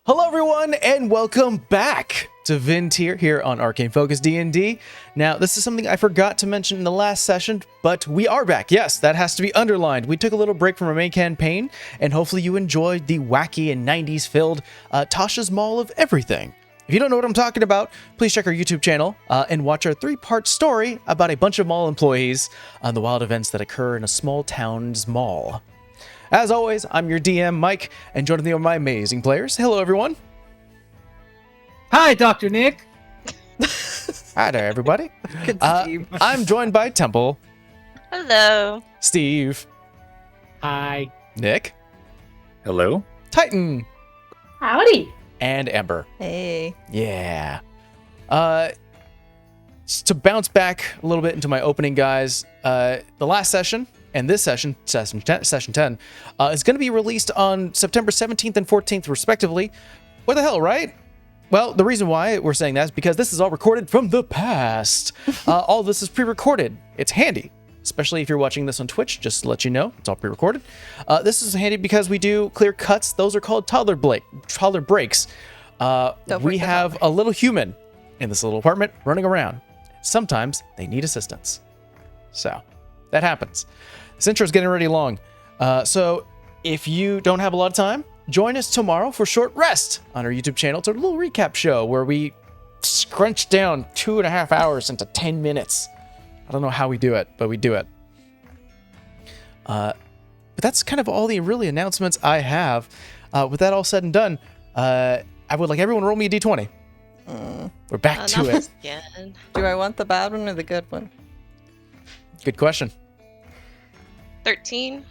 Hello everyone and welcome back to VinTear here on Arcane Focus D&D. Now this is something I forgot to mention in the last session, but we are back. Yes, that has to be underlined. We took a little break from our main campaign and hopefully you enjoyed the wacky and 90s filled Tasha's Mall of Everything. If you don't know what I'm talking about, please check our YouTube channel and watch our 3-part story about a bunch of mall employees on the wild events that occur in a small town's mall. As always, I'm your DM, Mike, and joining me are my amazing players. Hello, everyone. Hi, Dr. Nick. Hi there, everybody. Good Steve. I'm joined by Temple. Hello. Steve. Hi. Nick. Hello. Titan. Howdy. And Ember. Hey. Yeah. To bounce back a little bit into my opening, guys, the last session and this session 10, is going to be released on September 17th and 14th, respectively. What the hell, right? Well, the reason why we're saying that is because this is all recorded from the past. All this is pre-recorded. It's handy, especially if you're watching this on Twitch, just to let you know, it's all pre-recorded. This is handy because we do clear cuts. Those are called toddler breaks. We have a little human in this little apartment running around. Sometimes they need assistance. So, that happens. This intro is getting already long. So, if you don't have a lot of time, join us tomorrow for Short Rest on our YouTube channel. It's a little recap show where we scrunch down 2.5 hours into 10 minutes. I don't know how we do it, but we do it. But that's kind of all the really announcements I have. With that all said and done, I would like everyone to roll me a d20. We're back to it. Do I want the bad one or the good one? Good question. 13.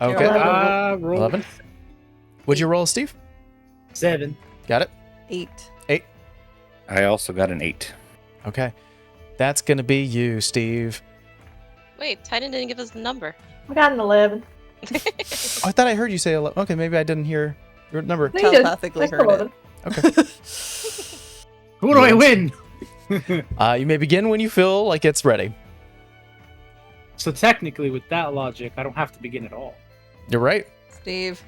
Okay. 11. What'd you roll, Steve? 7. Got it? 8. I also got an 8. Okay. That's going to be you, Steve. Wait, Titan didn't give us the number. I got an 11. Oh, I thought I heard you say 11. Okay, maybe I didn't hear your number. No, you did. Telepathically That's heard 11. Okay. Who do I win? You may begin when you feel like it's ready. So technically, with that logic, I don't have to begin at all. You're right. Steve.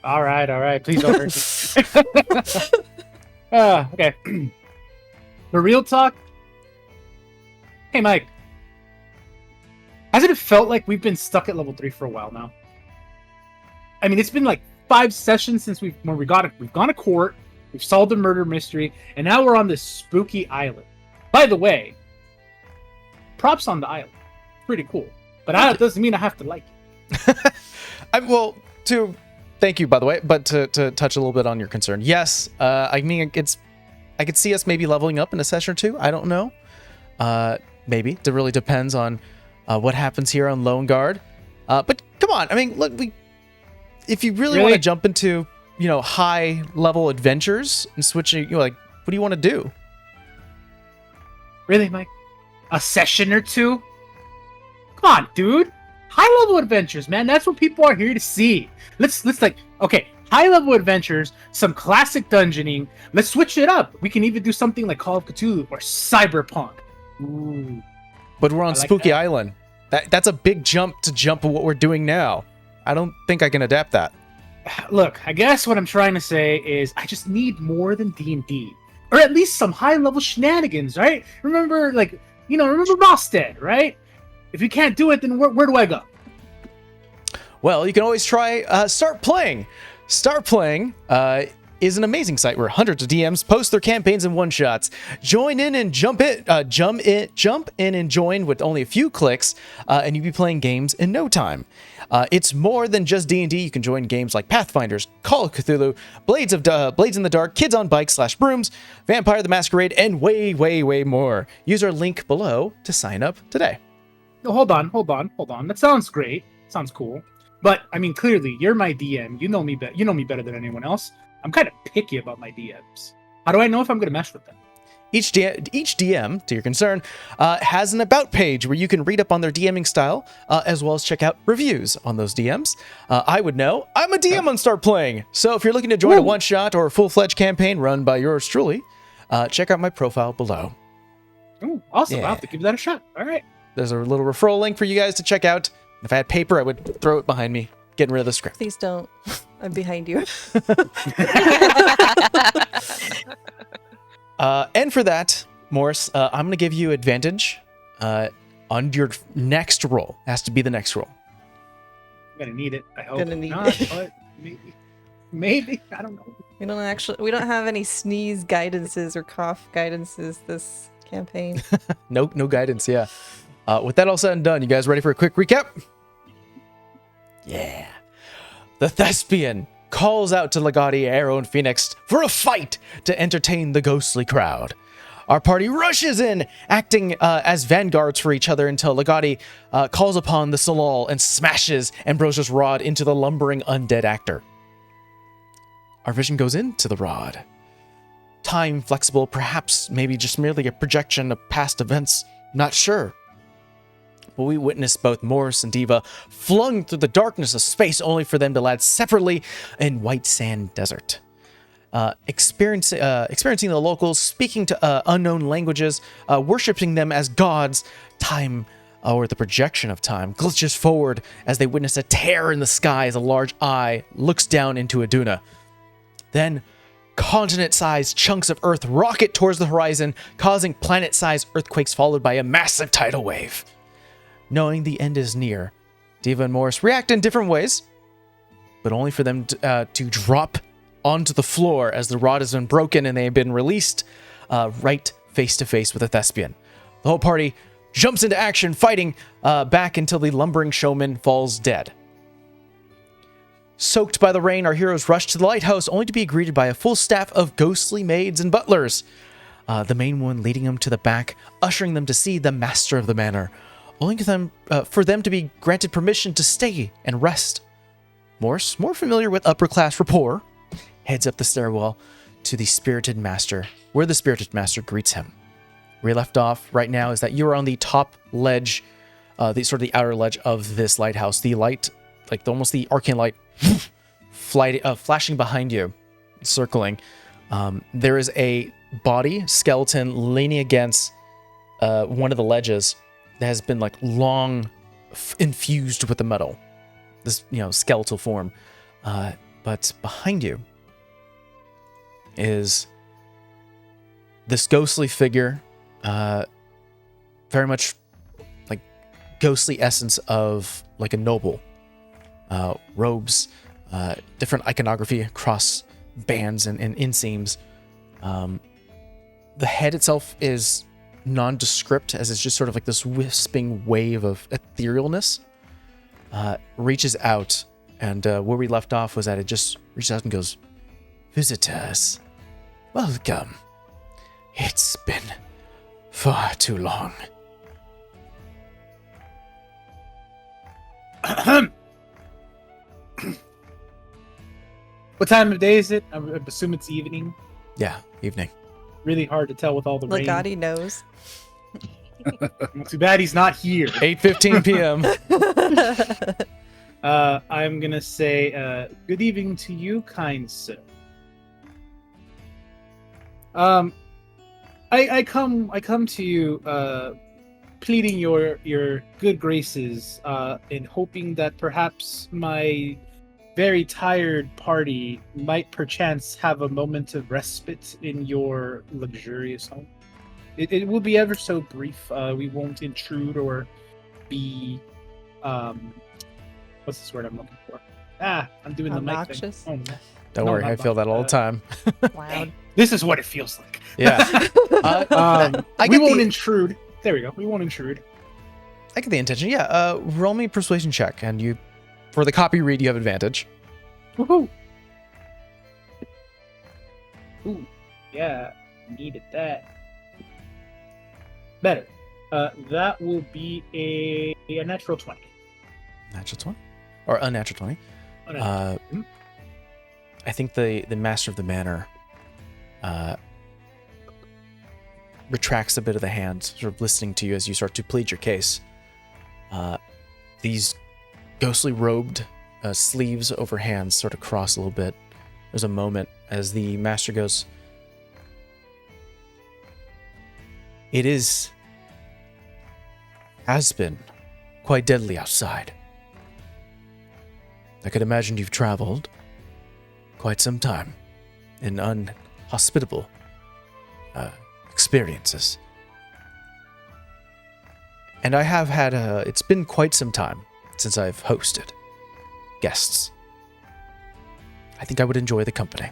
All right. Please don't hurt me. Okay. For real talk. Hey, Mike. Hasn't it felt like we've been stuck at level 3 for a while now? I mean, it's been like 5 sessions since we've gone to court, we've solved the murder mystery, and now we're on this spooky island. By the way, props on the island. Pretty cool. But that doesn't mean I have to like it. Thank you, by the way, but to touch a little bit on your concern. Yes, I mean, I could see us maybe leveling up in a session or two. I don't know. Maybe. It really depends on what happens here on Lone Guard. But come on. I mean, look, if you really want to jump into, high level adventures and switching, what do you want to do? Really, Mike? A session or two? Come on, dude. High level adventures, man. That's what people are here to see. Let's high level adventures, some classic dungeoning. Let's switch it up. We can even do something like Call of Cthulhu or Cyberpunk. Ooh. But we're on Spooky Island. That's a big jump of what we're doing now. I don't think I can adapt that. Look, I guess what I'm trying to say is I just need more than D&D. Or at least some high-level shenanigans, right? Remember Rosted, right? If you can't do it, then where do I go? Well, you can always try Start Playing. Start Playing is an amazing site where hundreds of DMs post their campaigns and one-shots. Join in and jump in and join with only a few clicks, and you'll be playing games in no time. It's more than just D&D. You can join games like Pathfinders, Call of Cthulhu, Blades in the Dark, Kids on Bikes / Brooms, Vampire the Masquerade, and way, way, way more. Use our link below to sign up today. No, hold on. That sounds great. Sounds cool. But I mean, clearly, you're my DM. You know me better than anyone else. I'm kind of picky about my DMs. How do I know if I'm going to mess with them? Each DM, to your concern, has an about page where you can read up on their DMing style, as well as check out reviews on those DMs. I would know. I'm a DM on Start Playing. So if you're looking to join a one-shot or a full-fledged campaign run by yours truly, check out my profile below. Ooh, awesome. Yeah. I'll have to give that a shot. All right. There's a little referral link for you guys to check out. If I had paper, I would throw it behind me, getting rid of the script. Please don't. I'm behind you. And for that, Morris, I'm going to give you advantage on your next roll. Has to be the next roll. I'm gonna need it. I hope Gonna need not, it. but maybe. I don't know. We don't have any sneeze guidances or cough guidances this campaign. No guidance, yeah. With that all said and done, you guys ready for a quick recap? Yeah. The Thespian calls out to Legati, Arrow, and Phoenix for a fight to entertain the ghostly crowd. Our party rushes in, acting as vanguards for each other until Legati calls upon the Salal and smashes Ambrosia's rod into the lumbering undead actor. Our vision goes into the rod. Time flexible, perhaps maybe just merely a projection of past events, not sure. But we witness both Morris and Diva flung through the darkness of space only for them to land separately in white sand desert. Experiencing the locals, speaking to unknown languages, worshipping them as gods, time, or the projection of time, glitches forward as they witness a tear in the sky as a large eye looks down into Aduna. Then, continent-sized chunks of Earth rocket towards the horizon, causing planet-sized earthquakes followed by a massive tidal wave. Knowing the end is near, Diva and Morris react in different ways, but only for them to drop onto the floor as the rod has been broken and they have been released right face-to-face with a Thespian. The whole party jumps into action, fighting back until the lumbering showman falls dead. Soaked by the rain, our heroes rush to the lighthouse, only to be greeted by a full staff of ghostly maids and butlers. The main one leading them to the back, ushering them to see the master of the manor, only for them to be granted permission to stay and rest. Morse, more familiar with upper-class rapport, heads up the stairwell to the spirited master, where the spirited master greets him. Where we left off right now is that you are on the top ledge, the outer ledge of this lighthouse. The light, almost the arcane light, flashing behind you, circling. There is a body skeleton leaning against one of the ledges that has been long infused with the metal. This skeletal form, but behind you is this ghostly figure, very much like ghostly essence of like a noble. Robes, different iconography across bands and inseams. The head itself is nondescript, as it's just sort of like this wisping wave of etherealness. Reaches out, and where we left off was that it just reaches out and goes, "Visitors, welcome. It's been far too long." What time of day is it? I assume it's evening. Yeah, evening. Really hard to tell with all the rain. Legati knows. Too bad he's not here. 8:15 p.m. I'm gonna say good evening to you, kind sir. I come to you pleading your good graces and hoping that perhaps my very tired party might perchance have a moment of respite in your luxurious home. It will be ever so brief. We won't intrude or be what's this word I'm looking for? I'm doing Obnoxious? the mic thing. Don't No, worry, not I feel that all the time. Loud. This is what it feels like. Yeah. We won't intrude. There we go. We won't intrude. I get the intention. Yeah. Roll me a persuasion check, and you, for the copy read, you have advantage. Woohoo! Ooh, yeah, needed that. Better. That will be a natural 20. Natural 20? Or unnatural 20? I think the master of the manor retracts a bit of the hand, sort of listening to you as you start to plead your case. These ghostly robed sleeves over hands sort of cross a little bit. There's a moment as the master goes, "It has been quite deadly outside. I could imagine you've traveled quite some time in unhospitable experiences. And I have had it's been quite some time since I've hosted guests. I think I would enjoy the company.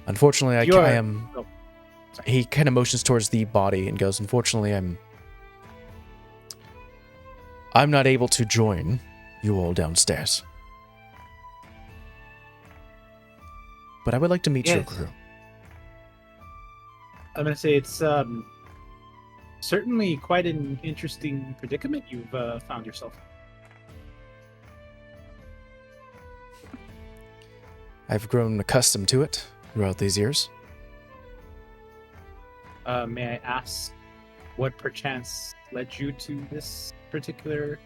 Unfortunately, I am... Oh, sorry. He kind of motions towards the body and goes, unfortunately, I'm not able to join you all downstairs. But I would like to meet your Yes. crew. I'm gonna say it's certainly quite an interesting predicament you've found yourself in. I've grown accustomed to it throughout these years. May I ask what perchance led you to this particular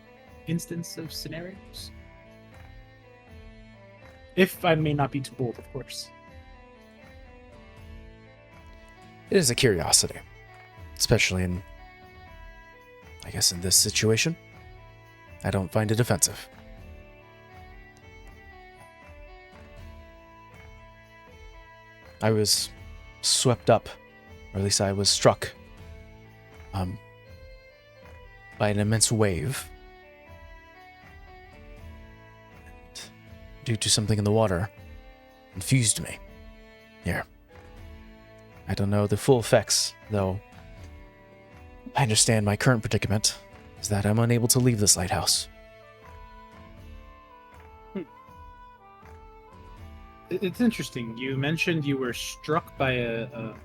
instance of scenarios? If I may not be too bold, of course. It is a curiosity, especially in this situation. I don't find it offensive. I was swept up, or at least I was struck by an immense wave. And due to something in the water, infused me here. I don't know the full effects, though. I understand my current predicament is that I'm unable to leave this lighthouse. It's interesting. You mentioned you were struck by a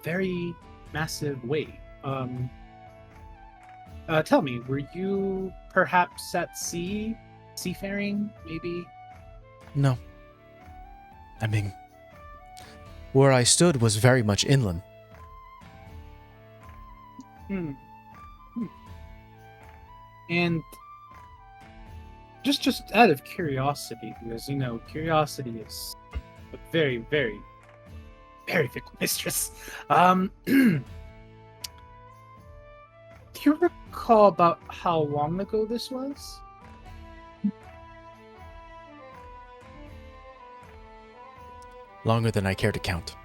very massive wave. Tell me, were you perhaps at sea, seafaring, maybe? No. I mean, where I stood was very much inland. And just out of curiosity, because curiosity is a very, very, very fickle mistress. Do you recall about how long ago this was? Longer than I care to count.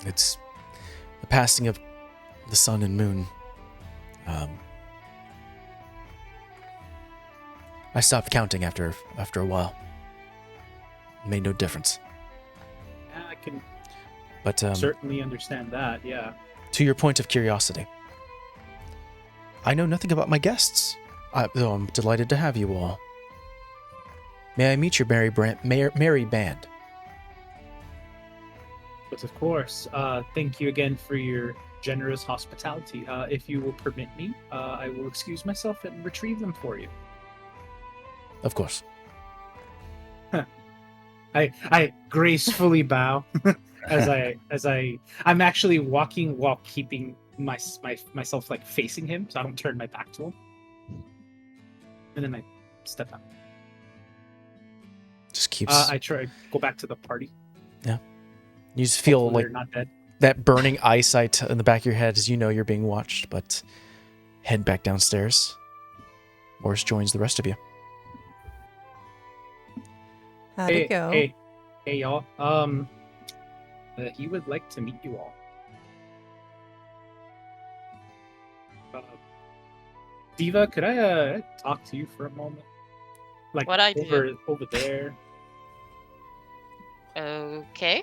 It's the passing of the sun and moon. I stopped counting after a while. It made no difference. Yeah, I can But certainly understand that, yeah. to your point of curiosity, I know nothing about my guests, though I'm delighted to have you all. May I meet your merry band? But of course, thank you again for your generous hospitality. If you will permit me, I will excuse myself and retrieve them for you. Of course. I gracefully bow as I'm actually walking while keeping myself like facing him, so I don't turn my back to him. And then I step out. Just keeps. I try to go back to the party. You just feel Hopefully like they're not dead. that burning eyesight in the back of your head as you know you're being watched, but head back downstairs. Morris joins the rest of you. How'd it go? Hey, y'all. He would like to meet you all. Diva, could I talk to you for a moment? Like What I do? over there. Okay.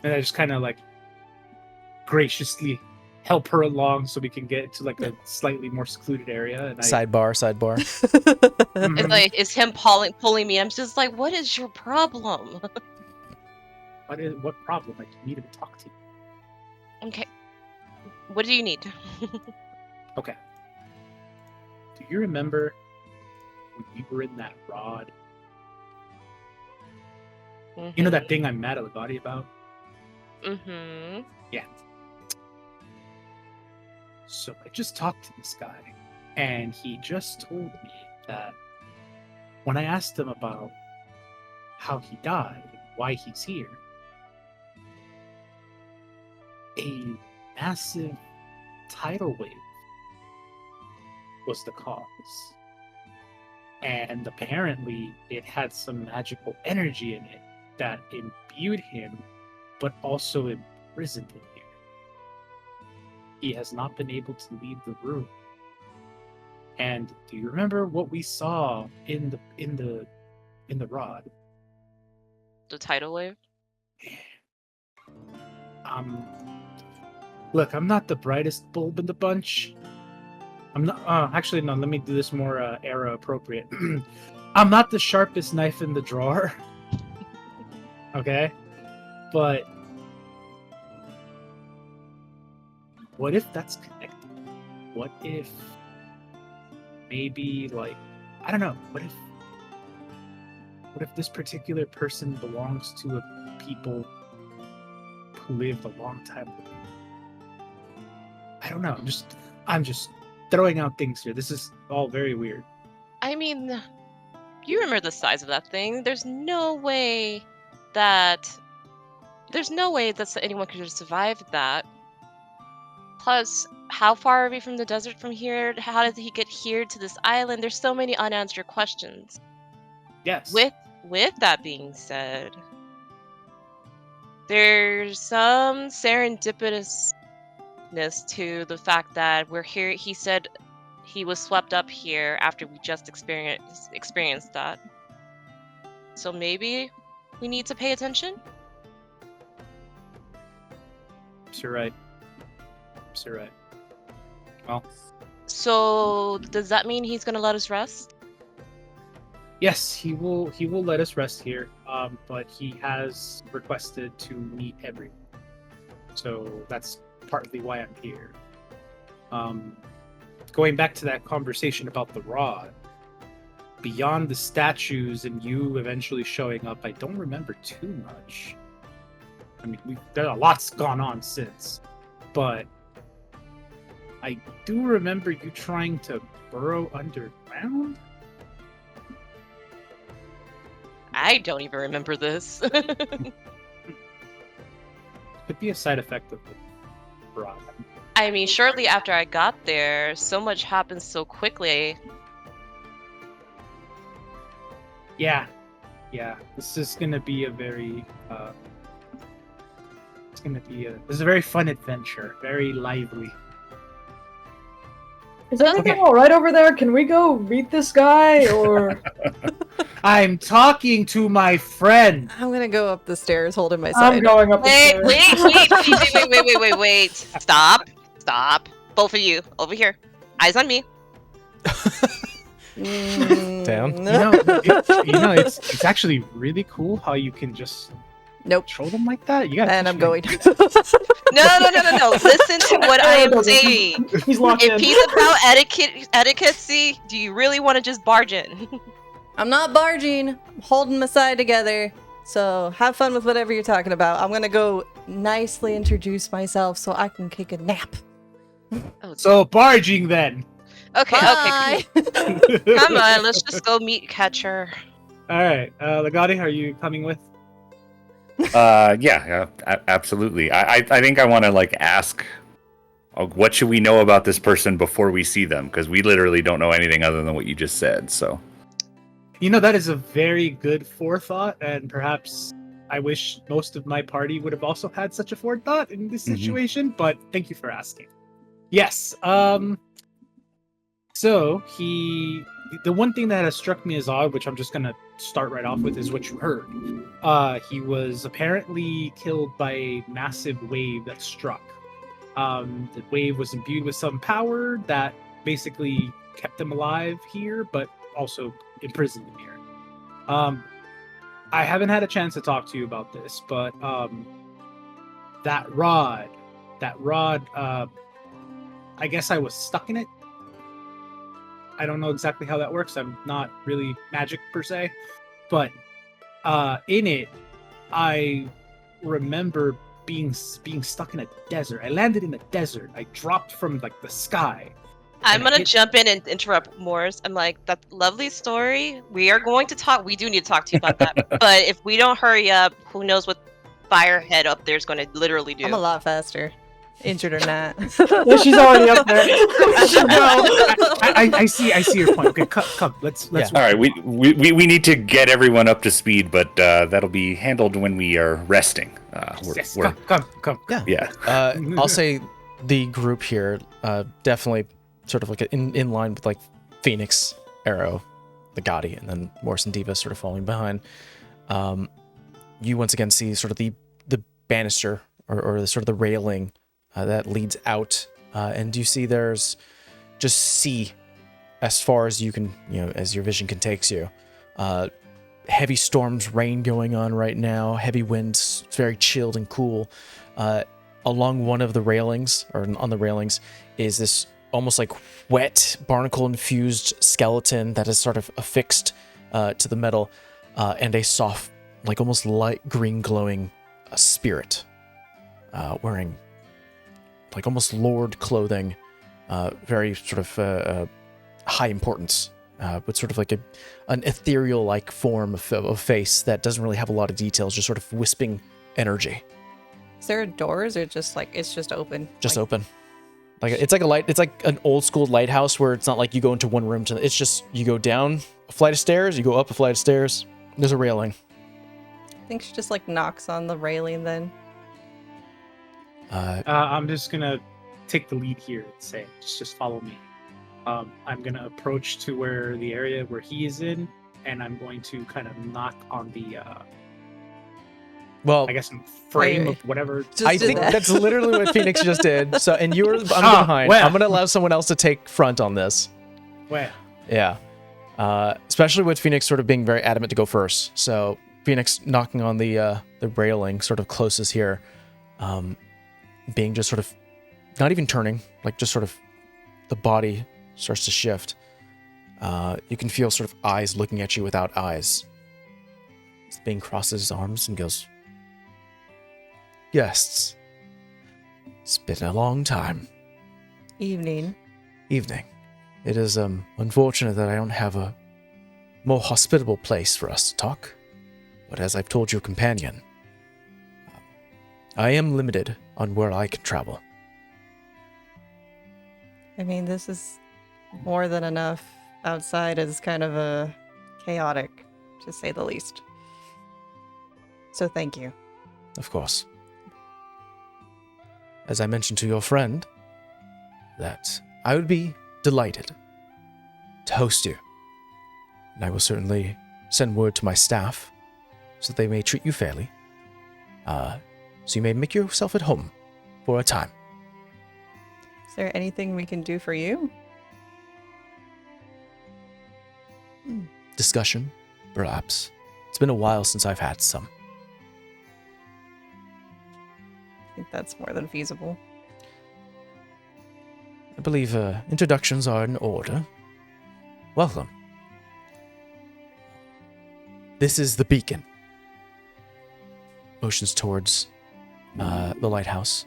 And I just kind of like graciously help her along so we can get to like a slightly more secluded area. And Sidebar. Mhm. It's like, is him pulling me? I'm just like, what is your problem? What problem? I need to talk to you. Okay. What do you need? Okay. Do you remember when we were in that rod? You know that thing I'm mad at Lagati about? Mm-hmm. Yeah. So I just talked to this guy, and he just told me that when I asked him about how he died and why he's here, a massive tidal wave was the cause. And apparently it had some magical energy in it that imbued him, but also imprisoned him here. He has not been able to leave the room. And do you remember what we saw in the rod? The tidal wave. Look, I'm not the brightest bulb in the bunch. I'm not. Actually, no. Let me do this more era appropriate. I'm not the sharpest knife in the drawer. Okay, but what if that's connected? What if maybe like I don't know. What if this particular person belongs to a people who lived a long time ago? I don't know. I'm just throwing out things here. This is all very weird. I mean, you remember the size of that thing. There's no way that anyone could have survived that. Plus, how far are we from the desert from here? How did he get here to this island? There's so many unanswered questions. Yes. With that being said, there's some serendipitousness to the fact that we're here. He said he was swept up here after we just experienced that. So maybe we need to pay attention? You're right. You're right. Well, so does that mean he's gonna let us rest? yes, he will let us rest here. But he has requested to meet everyone. So that's partly why I'm here. Going back to that conversation about the rod, beyond the statues and you eventually showing up, I don't remember too much. I mean, there a lot's gone on since, but I do remember you trying to burrow underground. I don't even remember this. Could be a side effect of the rod. I mean, shortly after I got there, so much happened so quickly. Yeah. This is gonna be a very this is a very fun adventure, very lively. Is everything Okay. all right over there? Can we go meet this guy, or I'm talking to my friend. I'm gonna go up the stairs holding my I'm side. going up the stairs? Wait. Stop. Both of you, over here. Eyes on me. Damn. No. It's actually really cool how you can just Nope. control them like that. You gotta And teach I'm me. going. No. Listen to what I am saying. He's locked If in. he's about etiquette, do you really want to just barge in? I'm not barging. I'm holding my side together. So have fun with whatever you're talking about. I'm gonna go nicely introduce myself so I can take a nap. So barging then. Okay. Bye. Come on, let's just go meet Catcher. All right, Legati, are you coming with? Yeah, absolutely. I think I want to like ask, what should we know about this person before we see them? Because we literally don't know anything other than what you just said. So, That is a very good forethought, and perhaps I wish most of my party would have also had such a forethought in this Mhm. situation. But thank you for asking. Yes. So the one thing that has struck me as odd, which I'm just gonna start right off with, is what you heard. He was apparently killed by a massive wave that struck. The wave was imbued with some power that basically kept him alive here, but also imprisoned him here. I haven't had a chance to talk to you about this, but that rod, I guess I was stuck in it. I don't know exactly how that works. I'm not really magic per se, but in it, I remember being stuck in a desert. I landed in a desert. I dropped from like the sky. I'm gonna hit- jump in and interrupt Morris. I'm like, that lovely story. We are going to talk. We do need to talk to you about that. But if we don't hurry up, who knows what Firehead up there is going to literally do? I'm a lot faster. injured or not. Yeah, she's already up there. No, I see your point. Okay, come. Let's. Yeah. All right, we need to get everyone up to speed, but that'll be handled when we are resting. Yes, come. Yeah. I'll say the group here definitely sort of like in line with like Phoenix, Arrow, the Gotti, and then Morris and Diva sort of falling behind. You once again see sort of the banister or the sort of the railing that leads out, and you see there's just sea as far as you can, as your vision can take you. Heavy storms, rain going on right now, heavy winds, it's very chilled and cool. Along one of the railings, or on the railings, is this almost like wet, barnacle-infused skeleton that is sort of affixed to the metal, and a soft, like almost light green glowing spirit, wearing like almost lord clothing, very sort of high importance, but sort of like an ethereal-like form of face that doesn't really have a lot of details, just sort of wisping energy. Is there doors or just like it's just open? Just open. Like it's like an old school lighthouse where it's not like you go into one room it's just you go down a flight of stairs, you go up a flight of stairs, there's a railing. I think she just like knocks on the railing then. I'm just gonna take the lead here and say, just follow me. I'm gonna approach to where the area where he is in, and I'm going to kind of knock on the well, I guess frame Wait. of whatever. I think that's literally what Phoenix just did. So, and I'm behind. Well. I'm gonna allow someone else to take front on this. Well, Yeah. Especially with Phoenix sort of being very adamant to go first. So Phoenix knocking on the railing sort of closest here, being just sort of not even turning, like just sort of the body starts to shift. You can feel sort of eyes looking at you without eyes. Bing crosses his arms and goes, "Guests, it's been a long time." Evening. Evening. It is unfortunate that I don't have a more hospitable place for us to talk, but as I've told your companion, I am limited on where I can travel. I mean, this is more than enough. Outside is kind of a chaotic, to say the least. So thank you. Of course. As I mentioned to your friend, that I would be delighted to host you. And I will certainly send word to my staff so that they may treat you fairly. So you may make yourself at home for a time. Is there anything we can do for you? Discussion, perhaps. It's been a while since I've had some. I think that's more than feasible. I believe introductions are in order. Welcome. This is the beacon. Motions towards the lighthouse.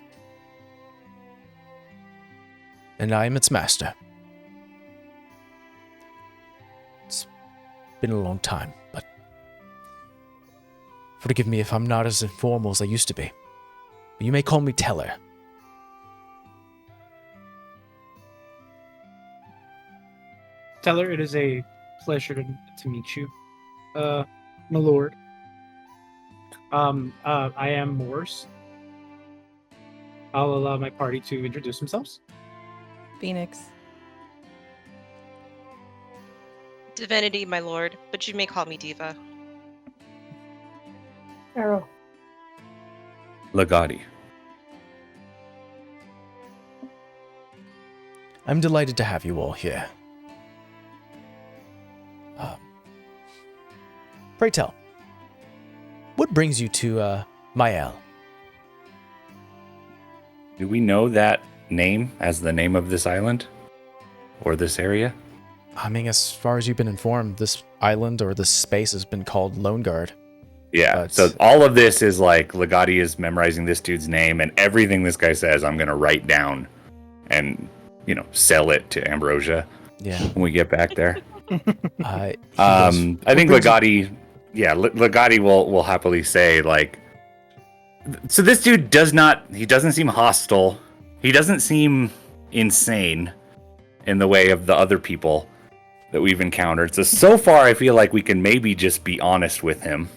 And I am its master. It's been a long time, but forgive me if I'm not as informal as I used to be. But you may call me Teller. Teller, it is a pleasure to meet you, my lord. I am Morse. I'll allow my party to introduce themselves. Phoenix. Divinity, my lord, but you may call me Diva. Arrow. Legati. I'm delighted to have you all here. Pray tell, what brings you to Mael? Do we know that name as the name of this island? Or this area? I mean, as far as you've been informed, this island or this space has been called Lone Guard. Yeah, But- so all of this is like Legati is memorizing this dude's name, and everything this guy says I'm going to write down and, sell it to Ambrosia Yeah. when we get back there. He goes, I think "What brings you-" Legati, Legati will happily say, like, so this dude doesn't seem hostile. He doesn't seem insane in the way of the other people that we've encountered. So far, I feel like we can maybe just be honest with him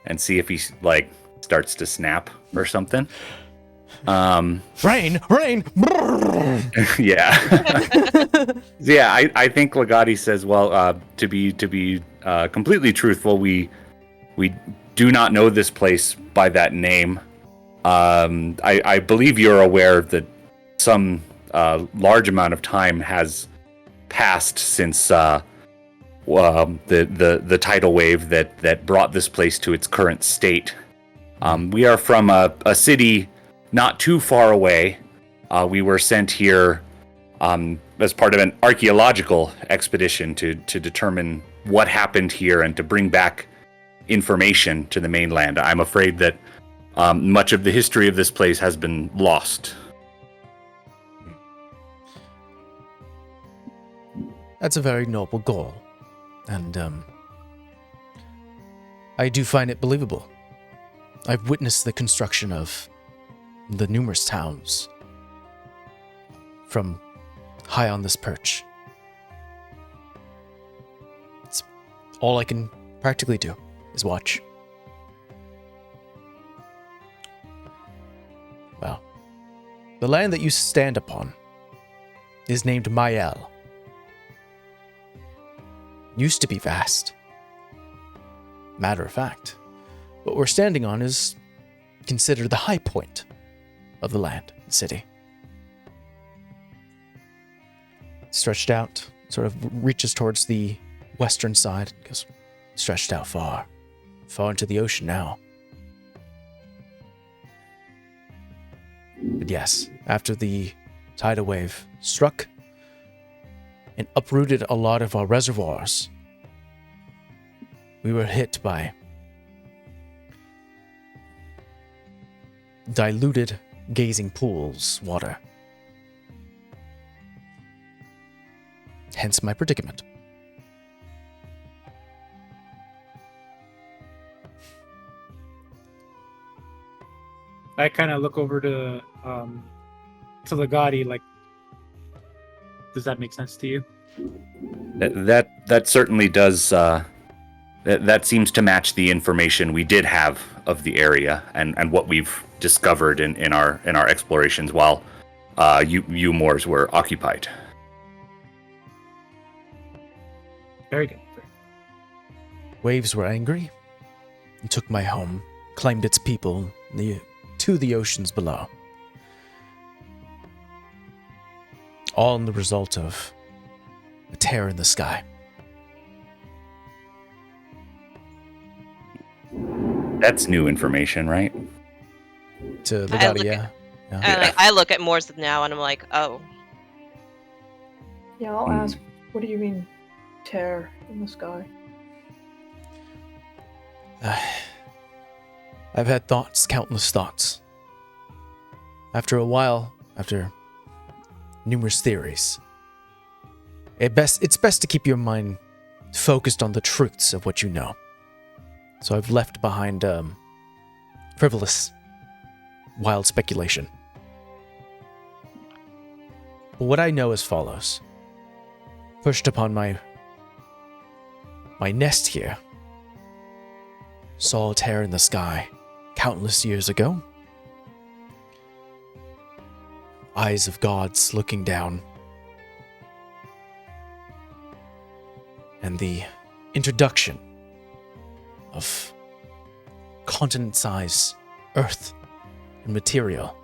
and see if he like starts to snap or something. Rain. Yeah. Yeah, I think Legati says, well, to be completely truthful, we do not know this place by that name. I believe you're aware that some large amount of time has passed since the tidal wave that brought this place to its current state. We are from a city not too far away. We were sent here as part of an archaeological expedition to determine what happened here and to bring back information to the mainland. I'm afraid that much of the history of this place has been lost. That's a very noble goal, and I do find it believable. I've witnessed the construction of the numerous towns from high on this perch. It's all I can practically do is watch. Well, the land that you stand upon is named Mael. Used to be vast. Matter of fact, what we're standing on is considered the high point of the land and city. Stretched out, sort of reaches towards the western side, goes stretched out far into the ocean now. But yes, after the tidal wave struck and uprooted a lot of our reservoirs, we were hit by diluted gazing pools water. Hence my predicament. I kind of look over to Legati, like, does that make sense to you? That certainly does. That seems to match the information we did have of the area and what we've discovered in our explorations while you Moors were occupied. Very good. Waves were angry and took my home, claimed its people to the oceans below. All in the result of a tear in the sky. That's new information, right? To Legati, yeah. I look at Morse now and I'm like, oh. Yeah, I'll ask, what do you mean, tear in the sky? I've had thoughts, countless thoughts. After a while, after numerous theories, it's best to keep your mind focused on the truths of what you know. So I've left behind frivolous, wild speculation. But what I know as follows. Pushed upon my nest here, saw a tear in the sky countless years ago. Eyes of gods looking down. And the introduction of continent-size earth and material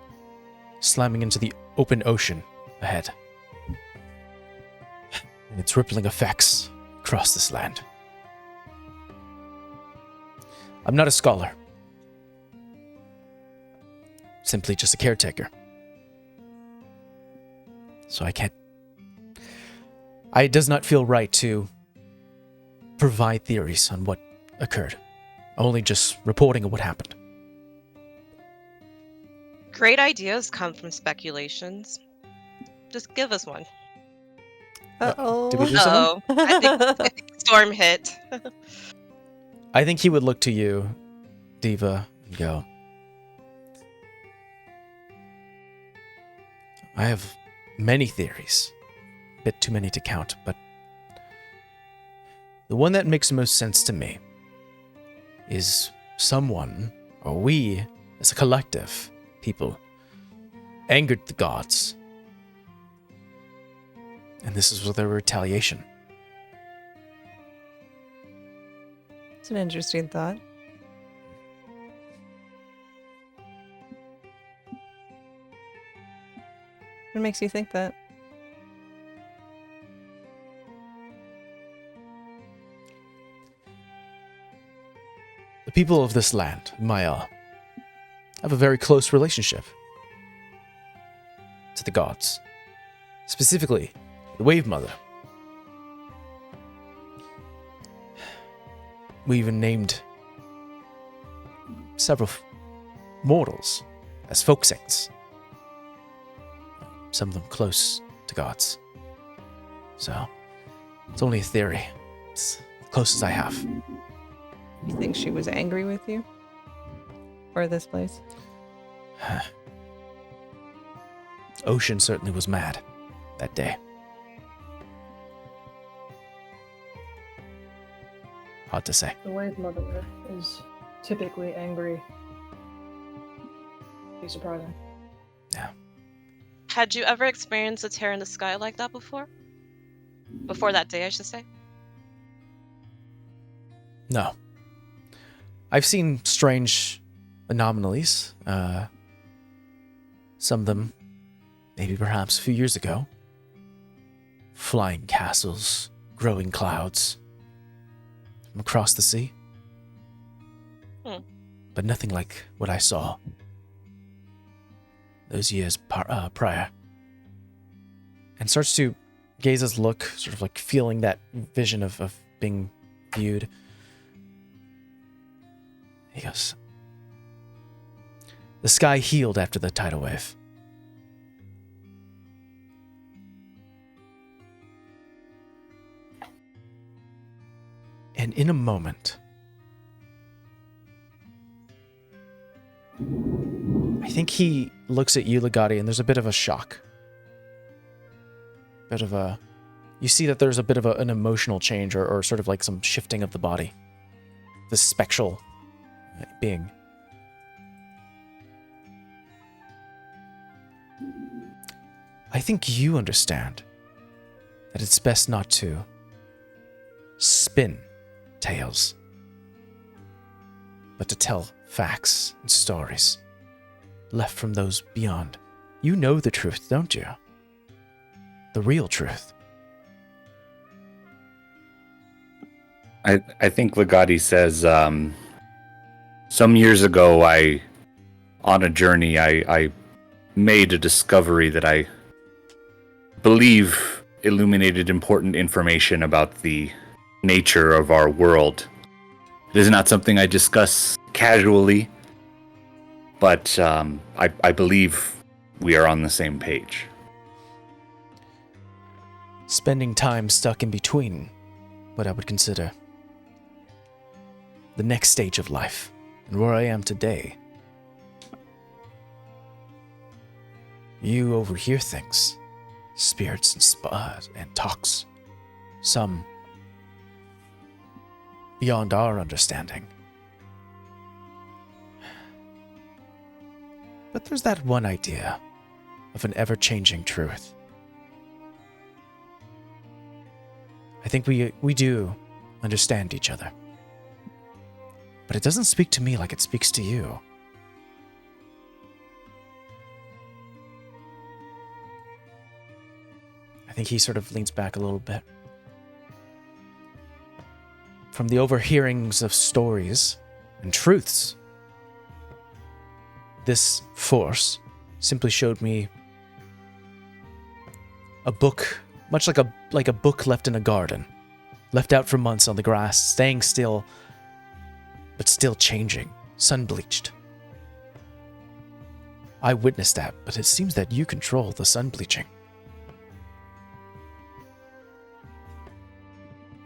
slamming into the open ocean ahead. And its rippling effects across this land. I'm not a scholar. Simply just a caretaker. So it does not feel right to provide theories on what occurred. Only just reporting on what happened. Great ideas come from speculations. Just give us one. Uh-oh. Did we do something? I think storm hit. I think he would look to you, Diva, and go, I have many theories. A bit too many to count, but the one that makes the most sense to me is someone, or we, as a collective, people, angered the gods. And this is their retaliation. It's an interesting thought. What makes you think that? The people of this land, Maya, have a very close relationship to the gods. Specifically, the Wave Mother. We even named several mortals as folk saints. Some of them close to gods. So, it's only a theory. It's the closest I have. You think she was angry with you? Or this place? Ocean certainly was mad that day. Hard to say. The Wave Mother is typically angry. Be surprising. Yeah. Had you ever experienced a tear in the sky like that before? Before that day, I should say. No. I've seen strange anomalies. Some of them, maybe perhaps a few years ago. Flying castles, growing clouds from across the sea. But nothing like what I saw those years prior. And starts to gaze his look, sort of like feeling that vision of being viewed. He goes, the sky healed after the tidal wave. And in a moment, I think he looks at you, Legati, and there's a bit of a shock. You see that there's a bit of an emotional change or sort of like some shifting of the body. The spectral being. I think you understand that it's best not to spin tales, but to tell facts and stories left from those beyond. You know the truth, don't you? The real truth. I think Legati says, some years ago, on a journey, I made a discovery that I believe illuminated important information about the nature of our world. It is not something I discuss casually, but I believe we are on the same page. Spending time stuck in between what I would consider the next stage of life and where I am today. You overhear things, spirits and talks, some beyond our understanding. But there's that one idea of an ever-changing truth. I think we do understand each other. But it doesn't speak to me like it speaks to you. I think he sort of leans back a little bit. From the overhearings of stories and truths, this force simply showed me a book, much like a book left in a garden, left out for months on the grass, staying still, but still changing, sun-bleached. I witnessed that, but it seems that you control the sun-bleaching.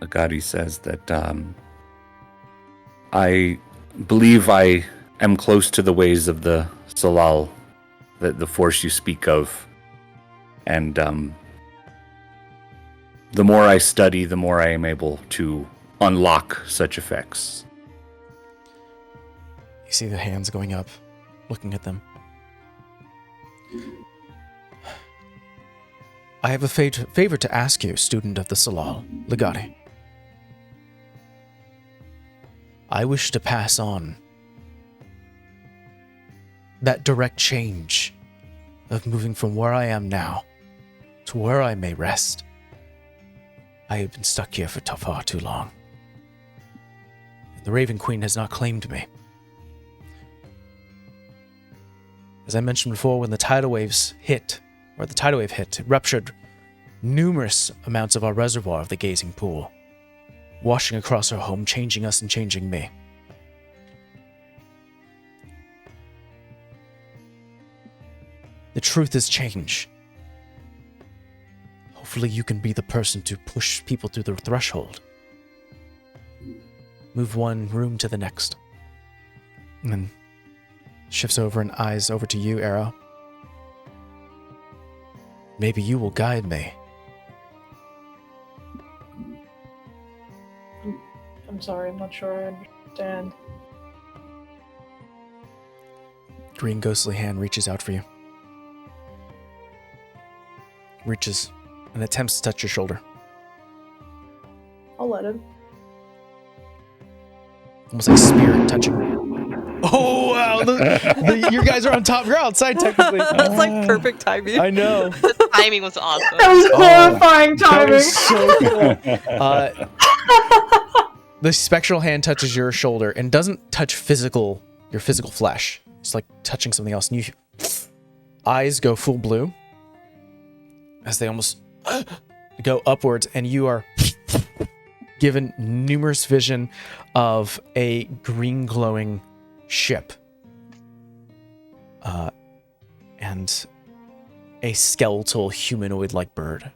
Legati says that I believe I am close to the ways of the Salal, the force you speak of. And the more I study, the more I am able to unlock such effects. You see the hands going up, looking at them. I have a favor to ask you, student of the Salal, Legati. I wish to pass on that direct change of moving from where I am now to where I may rest. I have been stuck here for far too long. The Raven Queen has not claimed me. As I mentioned before, when the tidal wave hit, it ruptured numerous amounts of our reservoir of the gazing pool, washing across our home, changing us and changing me. The truth is change. Hopefully you can be the person to push people through the threshold. Move one room to the next. And then shifts over and eyes over to you, Arrow. Maybe you will guide me. I'm sorry, I'm not sure I understand. Green ghostly hand reaches out for you. Reaches and attempts to touch your shoulder. I'll let him. Almost like spirit touching. Oh wow! You guys are on top. You're outside technically. That's like perfect timing. I know. The timing was awesome. That was horrifying That timing. was so cool. The spectral hand touches your shoulder and doesn't touch your physical flesh. It's like touching something else. And you eyes go full blue as they almost go upwards, and you are given numerous vision of a green glowing ship and a skeletal humanoid-like bird.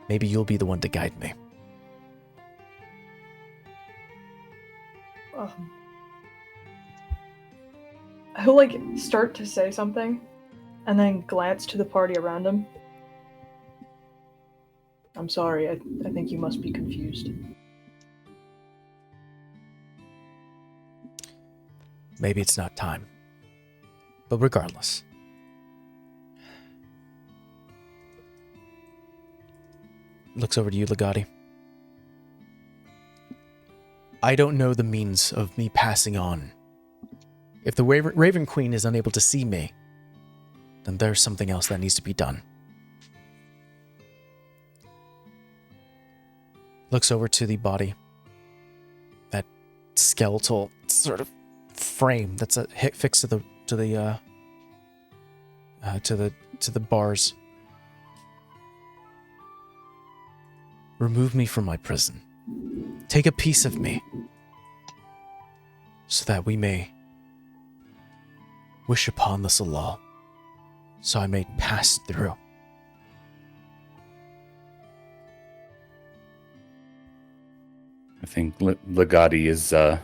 Maybe you'll be the one to guide me. He'll like start to say something and then glance to the party around him. I'm sorry, I think you must be confused. Maybe it's not time. But regardless. Looks over to you, Legati. I don't know the means of me passing on. If the Raven Queen is unable to see me, then there's something else that needs to be done. Looks over to the body. That skeletal sort of frame that's fixed to the bars. Remove me from my prison. Take a piece of me, so that we may wish upon the Salal, so I may pass through. I think Legati is. I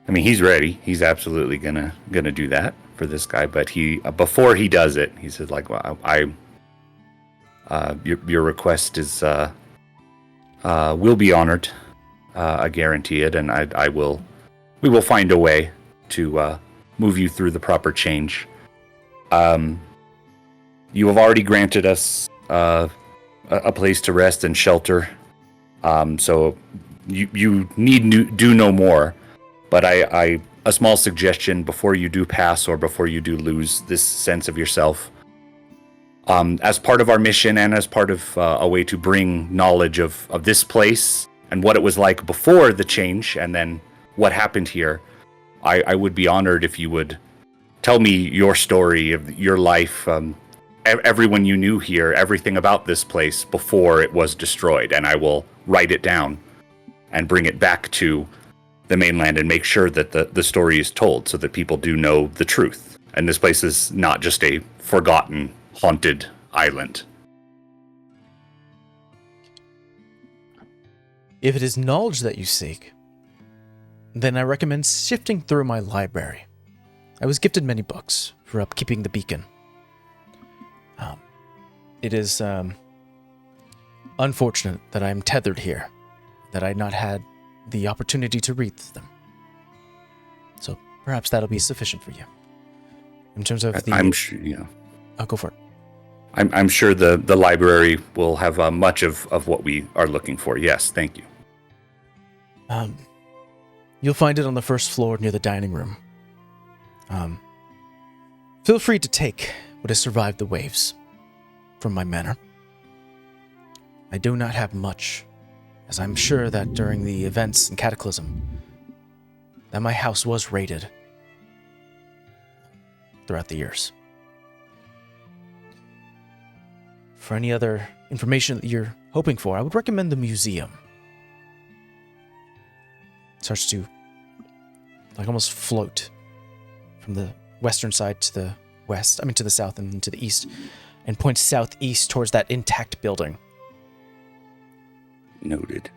mean, he's ready. He's absolutely gonna do that for this guy. But he before he does it, he said, like, well, your request is will be honored. I guarantee it, and we will find a way to move you through the proper change. You have already granted us a place to rest and shelter, so you need do no more. But a small suggestion before you do pass or before you do lose this sense of yourself. As part of our mission and as part of a way to bring knowledge of this place and what it was like before the change and then what happened here, I would be honored if you would tell me your story of your life, everyone you knew here, everything about this place before it was destroyed, and I will write it down and bring it back to the mainland and make sure that the story is told so that people do know the truth. And this place is not just a forgotten, haunted island. If it is knowledge that you seek, then I recommend sifting through my library I was gifted many books for upkeeping the beacon. It is unfortunate that I am tethered here, that I not had the opportunity to read them. So perhaps that'll be sufficient for you. In terms of the... I'm sure, I'll go for it. I'm sure the library will have much of what we are looking for. Yes, thank you. You'll find it on the first floor near the dining room. Feel free to take what has survived the waves from my manor. I do not have much, as I'm sure that during the events in Cataclysm, that my house was raided throughout the years. For any other information that you're hoping for, I would recommend the museum. It starts to almost float from the western side to the west, to the south and to the east, and points southeast towards that intact building. Noted.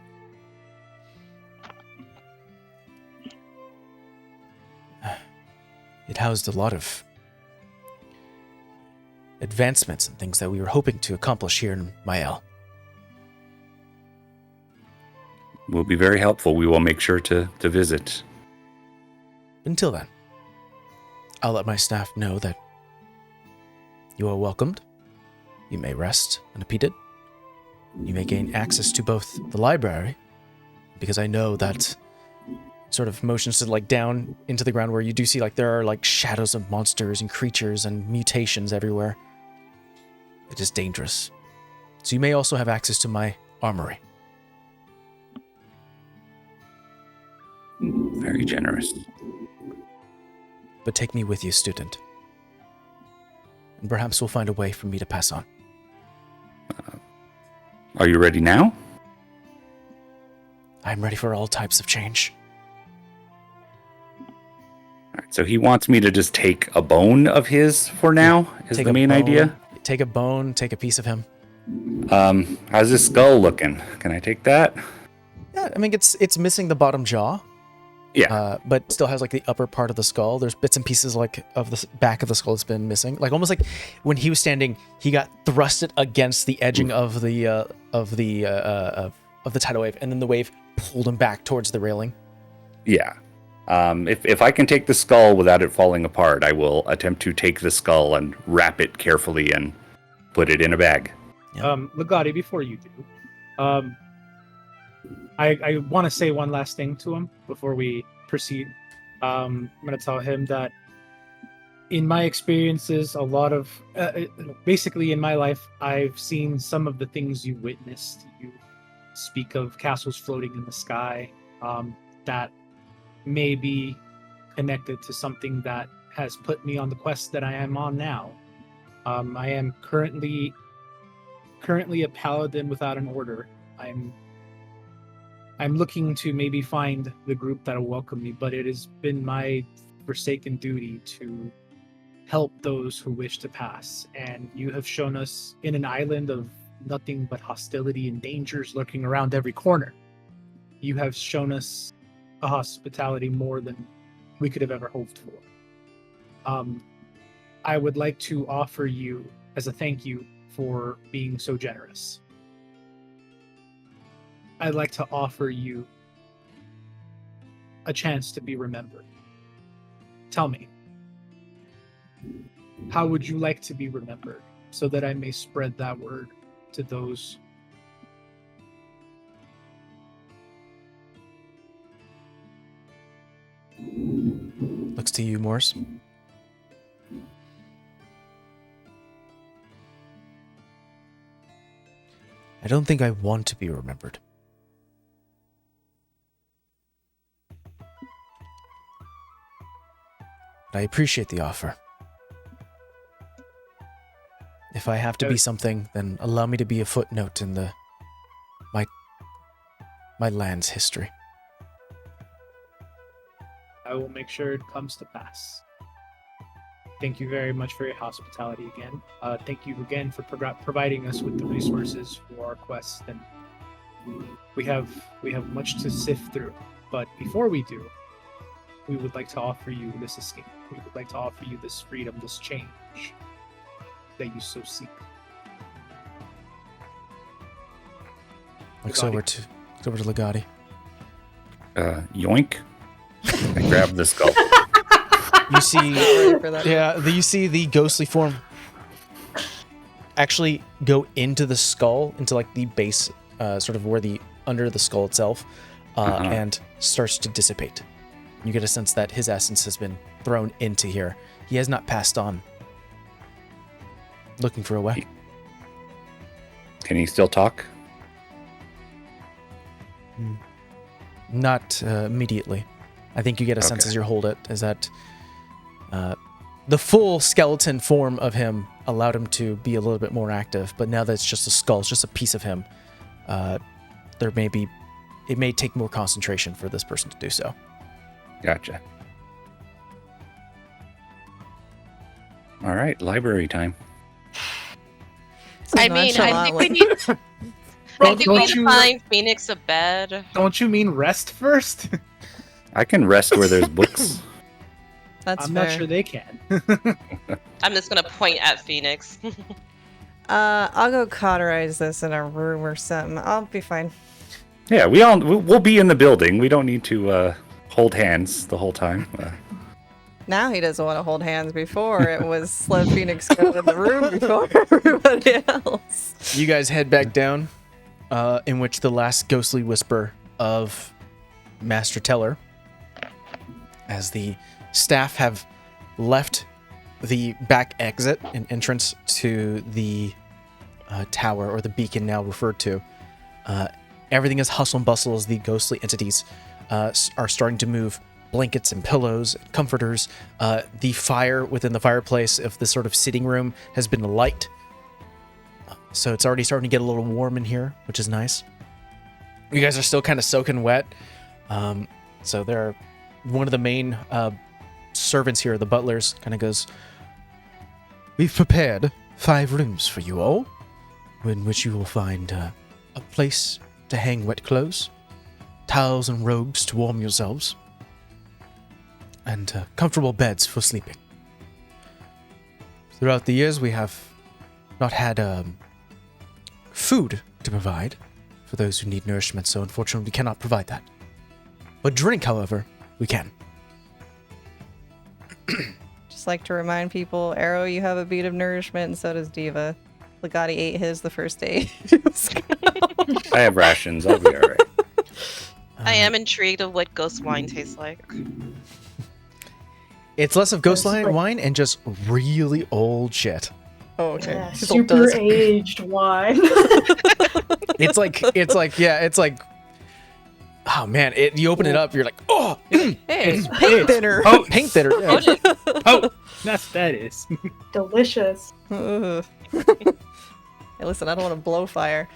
It housed a lot of advancements and things that we were hoping to accomplish here in Mael. Will be very helpful. We will make sure to visit. Until then, I'll let my staff know that you are welcomed. You may rest unimpeded. You may gain access to both the library, because I know that sort of motions to down into the ground where you do see there are shadows of monsters and creatures and mutations everywhere. It is dangerous. So you may also have access to my armory. Very generous. But take me with you, student. And perhaps we'll find a way for me to pass on. Are you ready now? I'm ready for all types of change. All right, so he wants me to just take a bone of his for now, is Take the a main bone, idea? Take a bone, take a piece of him. How's his skull looking? Can I take that? Yeah, it's missing the bottom jaw. Yeah. But still has the upper part of the skull. There's bits and pieces of the back of the skull that's been missing. Almost like when he was standing, he got thrusted against the edging of the tidal wave, and then the wave pulled him back towards the railing. Yeah. If I can take the skull without it falling apart, I will attempt to take the skull and wrap it carefully and put it in a bag. Yeah. Legati, before you do, I want to say one last thing to him before we proceed. I'm going to tell him that in my experiences, a lot of basically in my life, I've seen some of the things you witnessed. You speak of castles floating in the sky that may be connected to something that has put me on the quest that I am on now. I am currently a paladin without an order. I'm looking to maybe find the group that'll welcome me, but it has been my forsaken duty to help those who wish to pass. And you have shown us in an island of nothing but hostility and dangers lurking around every corner. You have shown us a hospitality more than we could have ever hoped for. I would like to offer you, as a thank you for being so generous, I'd like to offer you a chance to be remembered. Tell me, how would you like to be remembered so that I may spread that word to those? Looks to you, Morris. I don't think I want to be remembered. I appreciate the offer. If I have to be something, then allow me to be a footnote in my land's history. I will make sure it comes to pass. Thank you very much for your hospitality again. Thank you again for providing us with the resources for our quest. And we have much to sift through. But before we do, We would like to offer you this escape. We would like to offer you this freedom, this change that you so seek. Looks over to Legati. Yoink. I grab the skull. You see, Ready for that. you see the ghostly form actually go into the skull, into like the base, sort of where the under the skull itself, and starts to dissipate. You get a sense that his essence has been thrown into here. He has not passed on. Looking for a way. Can he still talk? Not immediately. I think you get a sense as you hold it, is that the full skeleton form of him allowed him to be a little bit more active, but now that it's just a skull, it's just a piece of him, it may take more concentration for this person to do so. Gotcha. All right, library time. I mean, I think we need. I think we need to find Phoenix a bed. Don't you mean rest first? I can rest where there's books. That's I'm fair. not sure they can. I'm just gonna point at Phoenix. I'll go cauterize this in a room or something. I'll be fine. Yeah, we'll be in the building. We don't need to hold hands the whole time. Now he doesn't want to hold hands. Before it was let Phoenix go in the room before everybody else. You guys head back down, in which the last ghostly whisper of Master Teller, as the staff have left the back exit and entrance to the tower, or the beacon now referred to. Everything is hustle and bustle as the ghostly entities are starting to move blankets and pillows and comforters. The fire within the fireplace of this sort of sitting room has been alight. So it's already starting to get a little warm in here, which is nice. You guys are still kind of soaking wet. So they're one of the main servants here, the butlers, kind of goes, "We've prepared 5 rooms for you all, in which you will find a place to hang wet clothes, towels and robes to warm yourselves, and comfortable beds for sleeping. Throughout the years, we have not had food to provide for those who need nourishment, so unfortunately we cannot provide that. But drink, however, we can." Just like to remind people, Arrow, you have a bead of nourishment, and so does Diva. Legati ate his the first day. I have rations. I'll be all right. I am intrigued of what ghost wine tastes like. It's less of ghost wine and just really old shit. Oh, okay. Yeah, Still super does. aged wine. It's like, oh man, you open it up, you're like, oh, Hey, it's It's paint thinner. oh, paint thinner. Yeah. Oh, that's that is. Delicious. Ugh. Hey, listen, I don't want to blow fire.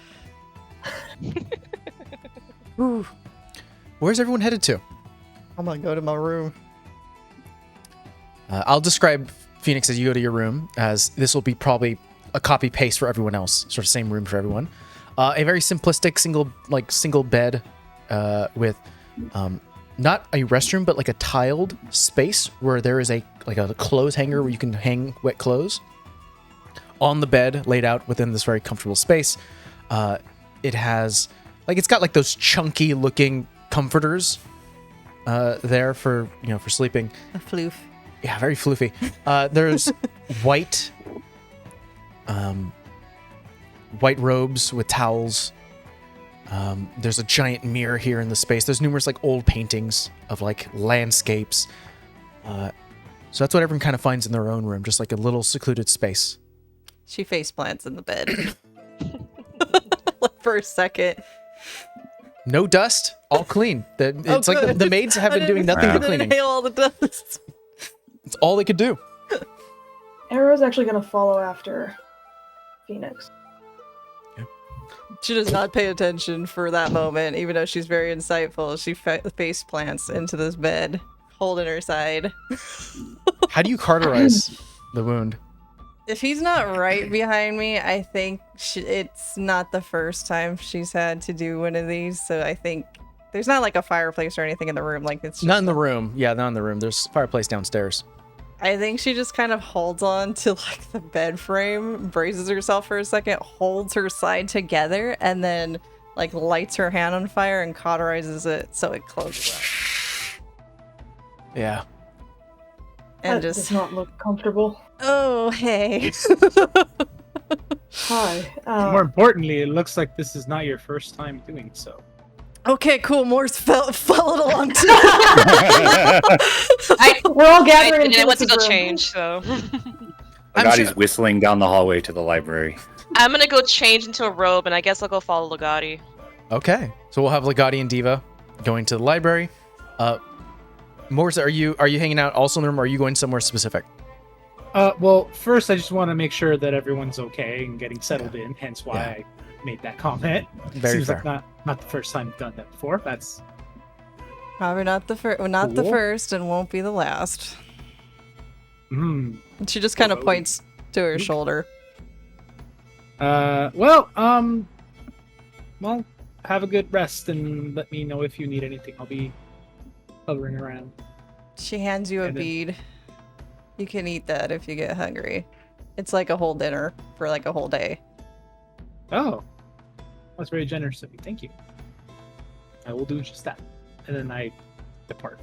Ooh, Where's everyone headed to? I'm gonna go to my room. I'll describe Phoenix as you go to your room, as this will be probably a copy paste for everyone else, sort of same room for everyone. A very simplistic single bed with not a restroom, but like a tiled space where there is a clothes hanger where you can hang wet clothes. On the bed, laid out within this very comfortable space, it has it's got like those chunky looking comforters there for sleeping. A floof. Yeah, very floofy. There's white robes with towels. There's a giant mirror here in the space. There's numerous old paintings of landscapes. So that's what everyone kind of finds in their own room, just like a little secluded space. She face plants in the bed. For a second. No dust, all clean. It's like good. the maids have been doing nothing but cleaning. Inhale all the dust. It's all they could do. Arrow's actually gonna follow after Phoenix. She does not pay attention for that moment, even though she's very insightful. She face plants into this bed, holding her side. How do you cauterize the wound? If he's not right behind me, I think it's not the first time she's had to do one of these. So I think There's not like a fireplace or anything in the room. Like it's just Not in the room. Yeah, not in the room. There's a fireplace downstairs. I think she just kind of holds on to like the bed frame, braces herself for a second, holds her side together, and then like lights her hand on fire and cauterizes it so it closes up. Yeah. And That just does not look comfortable. oh hey. Hi. More importantly, it looks like this is not your first time doing so. Okay, cool. Morse followed along too. We're all I gathering. didn't want to this go room. change, so Legati's whistling down the hallway to the library. I'm gonna go change into a robe, and I guess I'll go follow Legati. Okay. So we'll have Legati and Diva going to the library. Morse, are you hanging out also in the room, or are you going somewhere specific? Well, first I just want to make sure that everyone's okay and getting settled in. Hence why I made that comment. Very Seems fair. like not the first time I've done that before. That's Probably not the first, not the Cool. first, and won't be the last. hmm. And she just kind of Whoa. points to her shoulder. Well, have a good rest and let me know if you need anything. I'll be hovering around. She hands you a And then- bead. You can eat that if you get hungry. It's like a whole dinner for like a whole day. Oh, that's very generous of you. Thank you. I will do just that. And then I depart.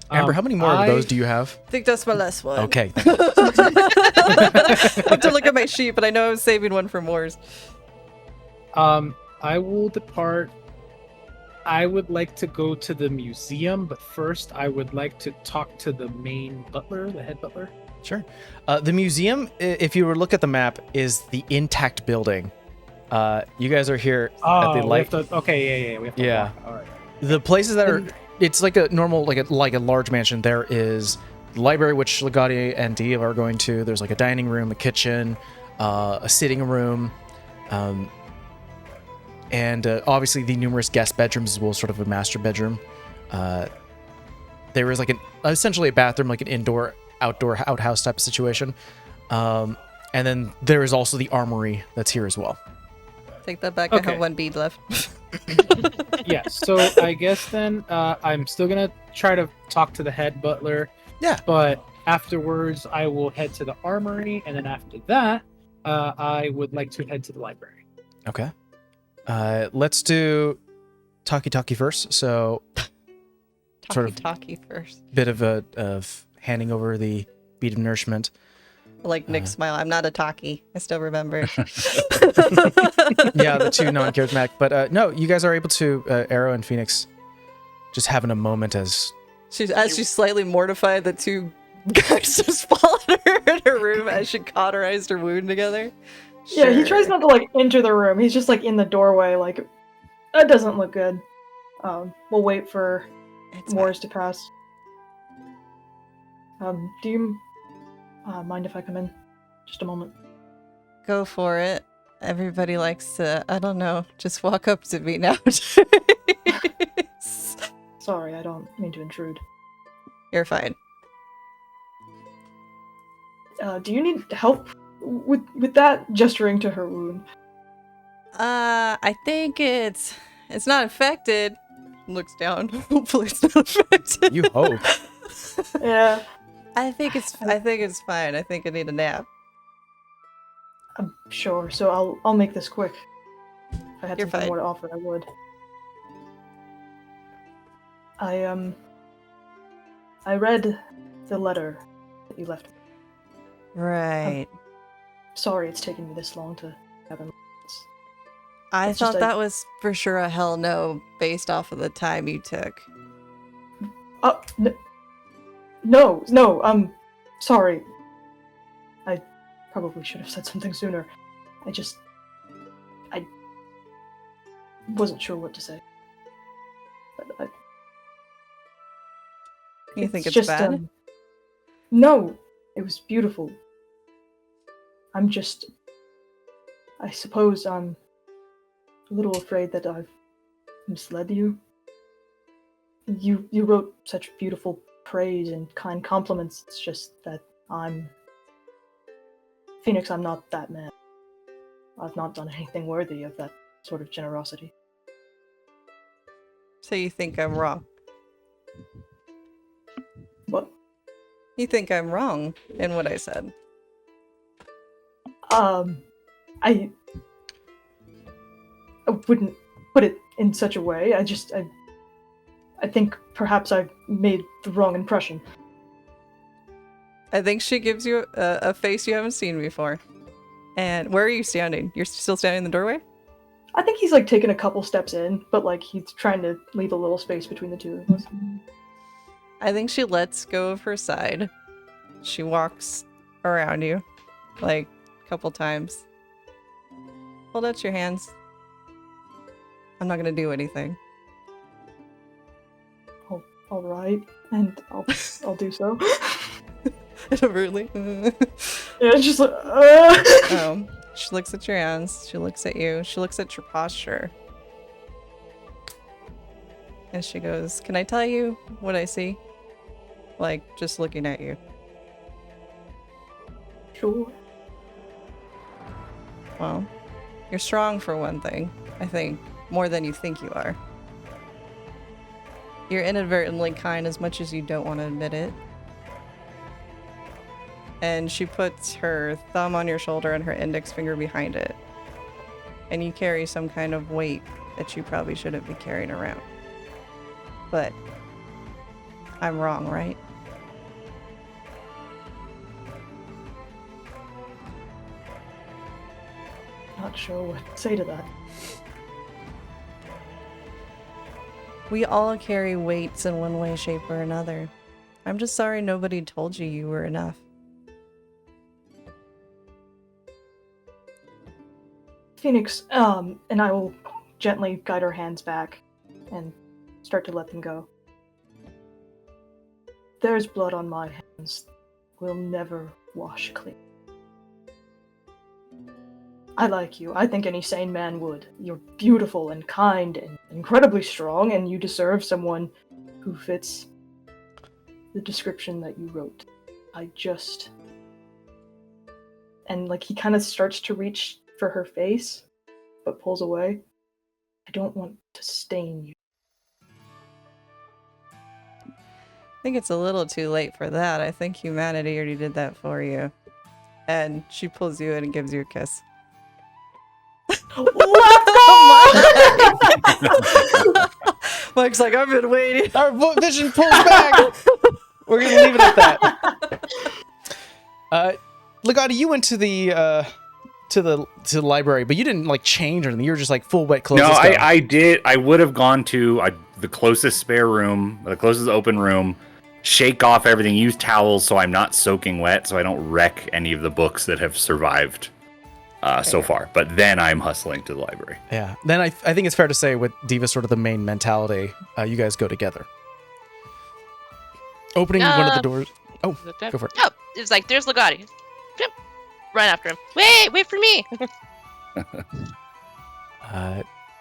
Amber, how many more of those do you have? I think that's my last one. Okay. I have to look at my sheet, but I know I was saving one for Moore's. I will depart. I would like to go to the museum, but first I would like to talk to the main butler, the head butler. Sure. The museum, if you were to look at the map, is the intact building. You guys are here at the we light. have to, okay, yeah, we have to Yeah. walk. All right. The places that are, it's like a normal, like a large mansion. There is the library, which Legati and Diva are going to. There's like a dining room, a kitchen, a sitting room, and obviously the numerous guest bedrooms as well, sort of a master bedroom. There is like essentially a bathroom, like an indoor, outdoor, outhouse type of situation. And then there is also the armory that's here as well. Take that back. I Okay. have one bead left. Yeah, so I guess then I'm still gonna try to talk to the head butler. Yeah. But afterwards, I will head to the armory, and then after that, I would like to head to the library. Okay. Let's do talkie first. So sort of- Talkie first. bit of handing over the bead of nourishment. Like Nick's smile. I'm not a talkie. I still remember. Yeah, the two non-charismatic. But no, you guys are able to, Arrow and Phoenix, just having a moment as... She's slightly mortified that two guys just followed her in her room as she cauterized her wound together. Yeah, he Sure. tries not to like enter the room. He's just like in the doorway, like that doesn't look good. We'll wait for It's Morris to pass. Do you mind if I come in? Just a moment. Go for it. Everybody likes to, I don't know, just walk up to me now. Sorry, I don't mean to intrude. You're fine. Do you need help with that? Gesturing to her wound. I think it's not infected. Looks down. Hopefully it's not infected. You hope. Yeah, I think it's fine. I think I need a nap. I'm sure. So I'll make this quick. If I had You're something fine. more to offer, I would. I read the letter that you left me. Right. Sorry it's taken me this long to gather. I it's just thought a- that was for sure a hell no based off of the time you took. No, sorry. I probably should have said something sooner. I wasn't sure what to say. But You think it's just, bad? no, it was beautiful. I suppose I'm a little afraid that I've misled you. You wrote such beautiful praise and kind compliments. It's just that Phoenix, I'm not that man. I've not done anything worthy of that sort of generosity. So you think I'm wrong? What? You think I'm wrong in what I said? I wouldn't put it in such a way. I think perhaps I've made the wrong impression. I think she gives you a face you haven't seen before. And where are you standing? You're still standing in the doorway? I think he's like taken a couple steps in, but like he's trying to leave a little space between the two of us. I think she lets go of her side. She walks around you, like, a couple times. Hold out your hands. I'm not gonna do anything. All right, and I'll do so. Really? Yeah, it's just like. She looks at your hands. She looks at you. She looks at your posture. And she goes, "Can I tell you what I see? Like, just looking at you." Sure. Well, you're strong for one thing, I think, more than you think you are. You're inadvertently kind as much as you don't want to admit it. And she puts her thumb on your shoulder and her index finger behind it. And you carry some kind of weight that you probably shouldn't be carrying around. But I'm wrong, right? Not sure what to say to that. We all carry weights in one way, shape, or another. I'm just sorry nobody told you you were enough. Phoenix, and I will gently guide her hands back and start to let them go. There's blood on my hands. We'll never wash clean. I like you. I think any sane man would. You're beautiful and kind and incredibly strong, and you deserve someone who fits the description that you wrote. And like he kind of starts to reach for her face, but pulls away. I don't want to stain you. I think it's a little too late for that. I think humanity already did that for you. And she pulls you in and gives you a kiss. Let's go! Mike's like, I've been waiting. Our vision pulls back. We're gonna leave it at that. Legati, you went to the library, but you didn't like change or anything. You were just like full wet clothes. No, I did. I would have gone to the closest spare room, the closest open room, shake off everything, use towels so I'm not soaking wet, so I don't wreck any of the books that have survived so far. But then I'm hustling to the library. Yeah. Then I think it's fair to say with Diva's sort of the main mentality, you guys go together. Opening one of the doors. Oh, go for it. Oh, it was like, there's Legati. Run after him. Wait for me.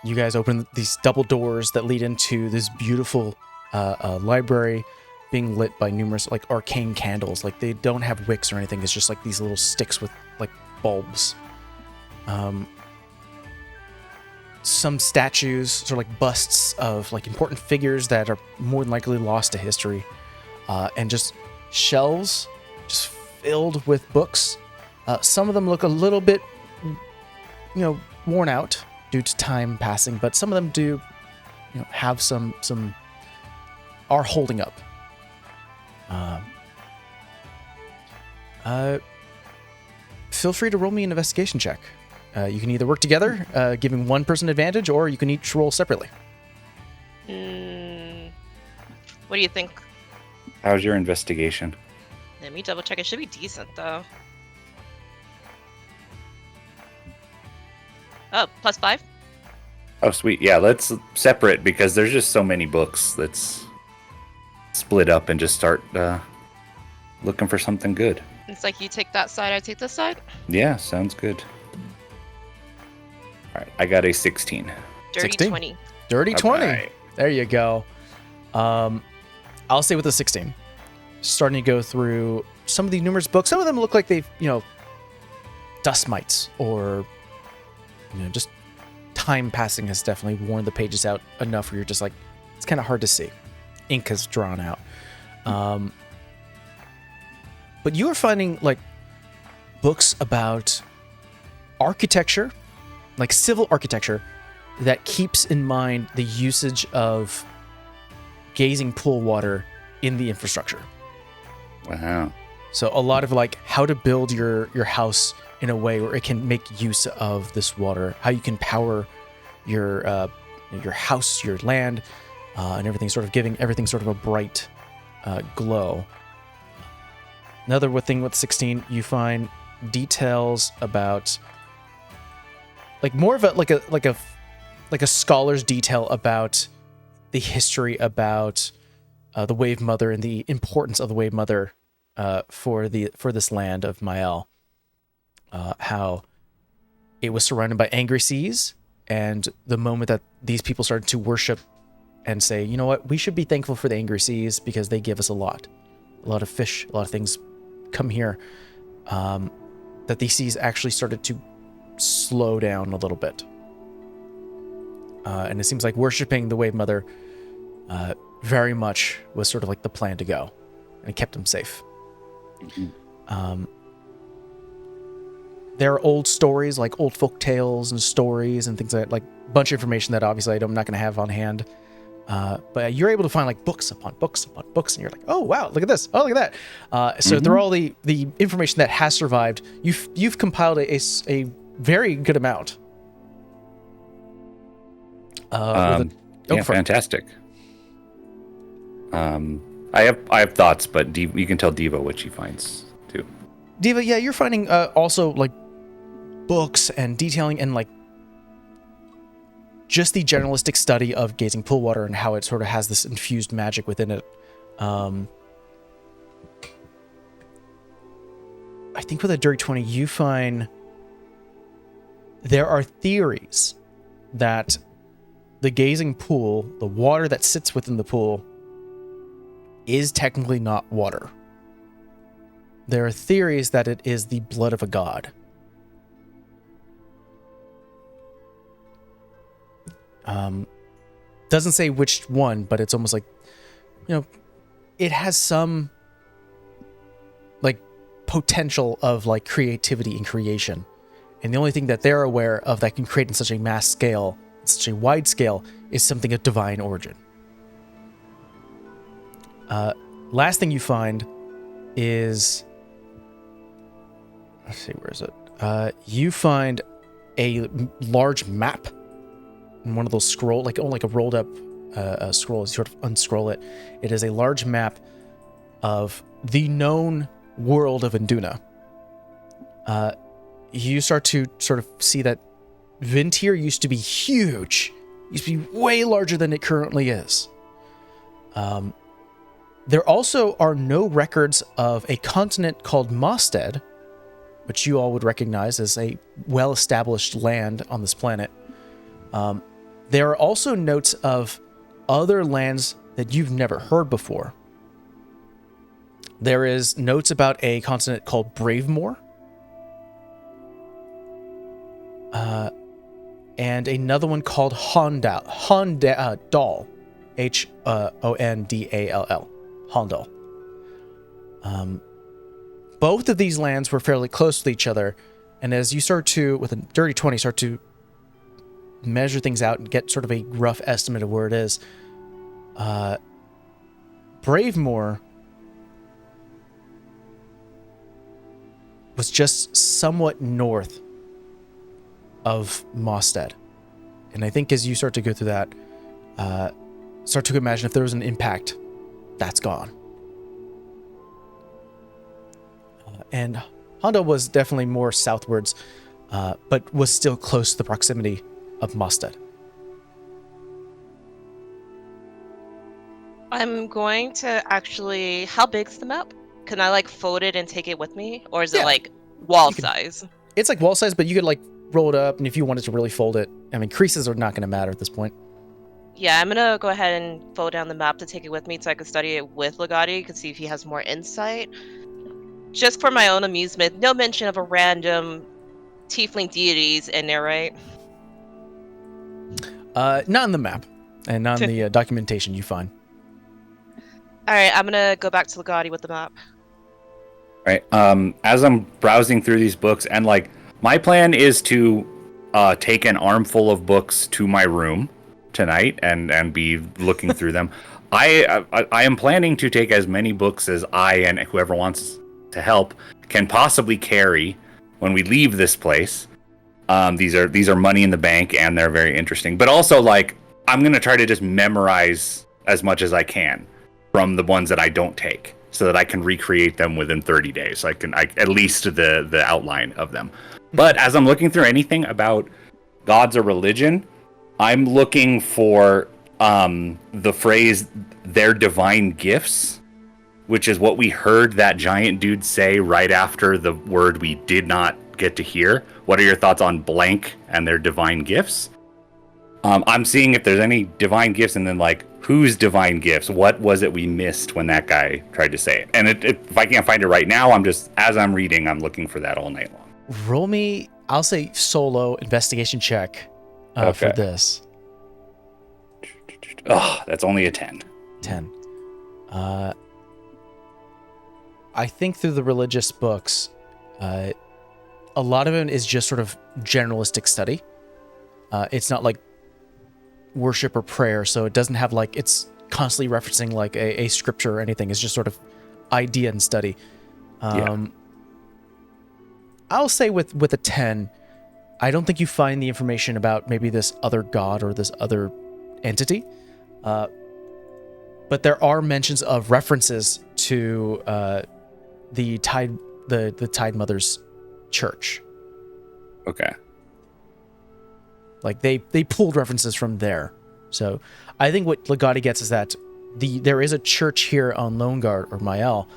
You guys open these double doors that lead into this beautiful library being lit by numerous like arcane candles. Like they don't have wicks or anything. It's just like these little sticks with like bulbs. Some statues, sort of like busts of like important figures that are more than likely lost to history. And just shelves just filled with books. Some of them look a little bit, worn out due to time passing, but some of them do, have some are holding up. Feel free to roll me an investigation check. You can either work together, giving one person advantage, or you can each roll separately. What do you think? How's your investigation? Let me double check. It should be decent though. Oh, +5? Oh, sweet. Yeah, let's separate because there's just so many books. Let's split up and just start looking for something good. It's like you take that side, I take this side. Yeah, sounds good. All right, I got a 16. Dirty 16. 20. Dirty 20. Right. There you go. I'll say with a 16. Starting to go through some of the numerous books. Some of them look like they've, dust mites or, just time passing has definitely worn the pages out enough where you're just like, It's kind of hard to see. Ink is drawn out. But you are finding like books about architecture, like civil architecture, that keeps in mind the usage of gazing pool water in the infrastructure. Wow. So a lot of like how to build your house in a way where it can make use of this water, how you can power your house, your land, and everything, sort of giving everything sort of a bright glow. Another thing with 16, you find details about like more of a scholar's detail about the history about the Wave Mother and the importance of the Wave Mother for this land of Mael. How it was surrounded by angry seas, and the moment that these people started to worship and say, you know what, we should be thankful for the angry seas because they give us a lot of fish, a lot of things come here, that these seas actually started to slow down a little bit. And it seems like worshiping the Wave Mother very much was sort of like the plan to go, and it kept them safe. Mm-hmm. There are old stories, like old folk tales and stories and things like a bunch of information that obviously I'm not going to have on hand. But you're able to find like books upon books upon books, and you're like, oh wow, look at this, oh look at that. So through all the information that has survived, you've compiled a very good amount. Fantastic. I have thoughts, but you can tell Diva what she finds too. Diva, yeah, you're finding also like books and detailing and like just the generalistic study of gazing pool water and how it sort of has this infused magic within it. I think with a Dirty 20, you find there are theories that the gazing pool, the water that sits within the pool, is technically not water. There are theories that it is the blood of a god. Doesn't say which one, but it's almost like, it has some like potential of like creativity and creation. And the only thing that they're aware of that can create in such a mass scale, such a wide scale, is something of divine origin. Last thing you find is, let's see, where is it? You find a large map in one of those scroll, like a rolled up scroll. You sort of unscroll it. It is a large map of the known world of Induna. You start to sort of see that VinTear used to be huge. Used to be way larger than it currently is. There also are no records of a continent called Mosted, which you all would recognize as a well-established land on this planet. There are also notes of other lands that you've never heard before. There is notes about a continent called Bravemore, and another one called Hondal, Hondall, Hondal. Both of these lands were fairly close to each other, and as you start to, with a Dirty 20, start to measure things out and get sort of a rough estimate of where it is, Bravemore was just somewhat north of Mosted. And I think as you start to go through that, start to imagine if there was an impact, that's gone. And Honda was definitely more southwards, but was still close to the proximity of Mosted. I'm going to actually... How big's the map? Can I fold it and take it with me? Or is it wall size? It's like wall size, but you could roll it up, and if you wanted to really fold it, I mean, creases are not going to matter at this point. Yeah, I'm gonna go ahead and fold down the map to take it with me so I can study it with Legati, to see if he has more insight. Just for my own amusement, no mention of a random tiefling deities in there, right? Not in the map. and on the documentation you find. All right, I'm gonna go back to Legati with the map. Right. As I'm browsing through these books, and like my plan is to take an armful of books to my room tonight and be looking through them. I am planning to take as many books as I and whoever wants to help can possibly carry when we leave this place. These are money in the bank, and they're very interesting. But also, like, I'm gonna try to just memorize as much as I can from the ones that I don't take, so that I can recreate them within 30 days. I at least the outline of them. But as I'm looking through anything about gods or religion, I'm looking for the phrase "their divine gifts," which is what we heard that giant dude say right after the word we did not get to hear. What are your thoughts on blank and their divine gifts? I'm seeing if there's any divine gifts, and then like whose divine gifts? What was it we missed when that guy tried to say it? And if I can't find it right now, as I'm reading, I'm looking for that all night long. Roll me, I'll say solo investigation check for this. Oh, that's only a 10. 10. I think through the religious books, a lot of it is just sort of generalistic study. It's not like worship or prayer, so it doesn't have like, it's constantly referencing like a scripture or anything. It's just sort of idea and study. I'll say with a 10, I don't think you find the information about maybe this other god or this other entity. But there are mentions of references to the Tide Mother's church. Okay. Like they pulled references from there. So I think what Legati gets is that there is a church here on Lone Guard or Mael.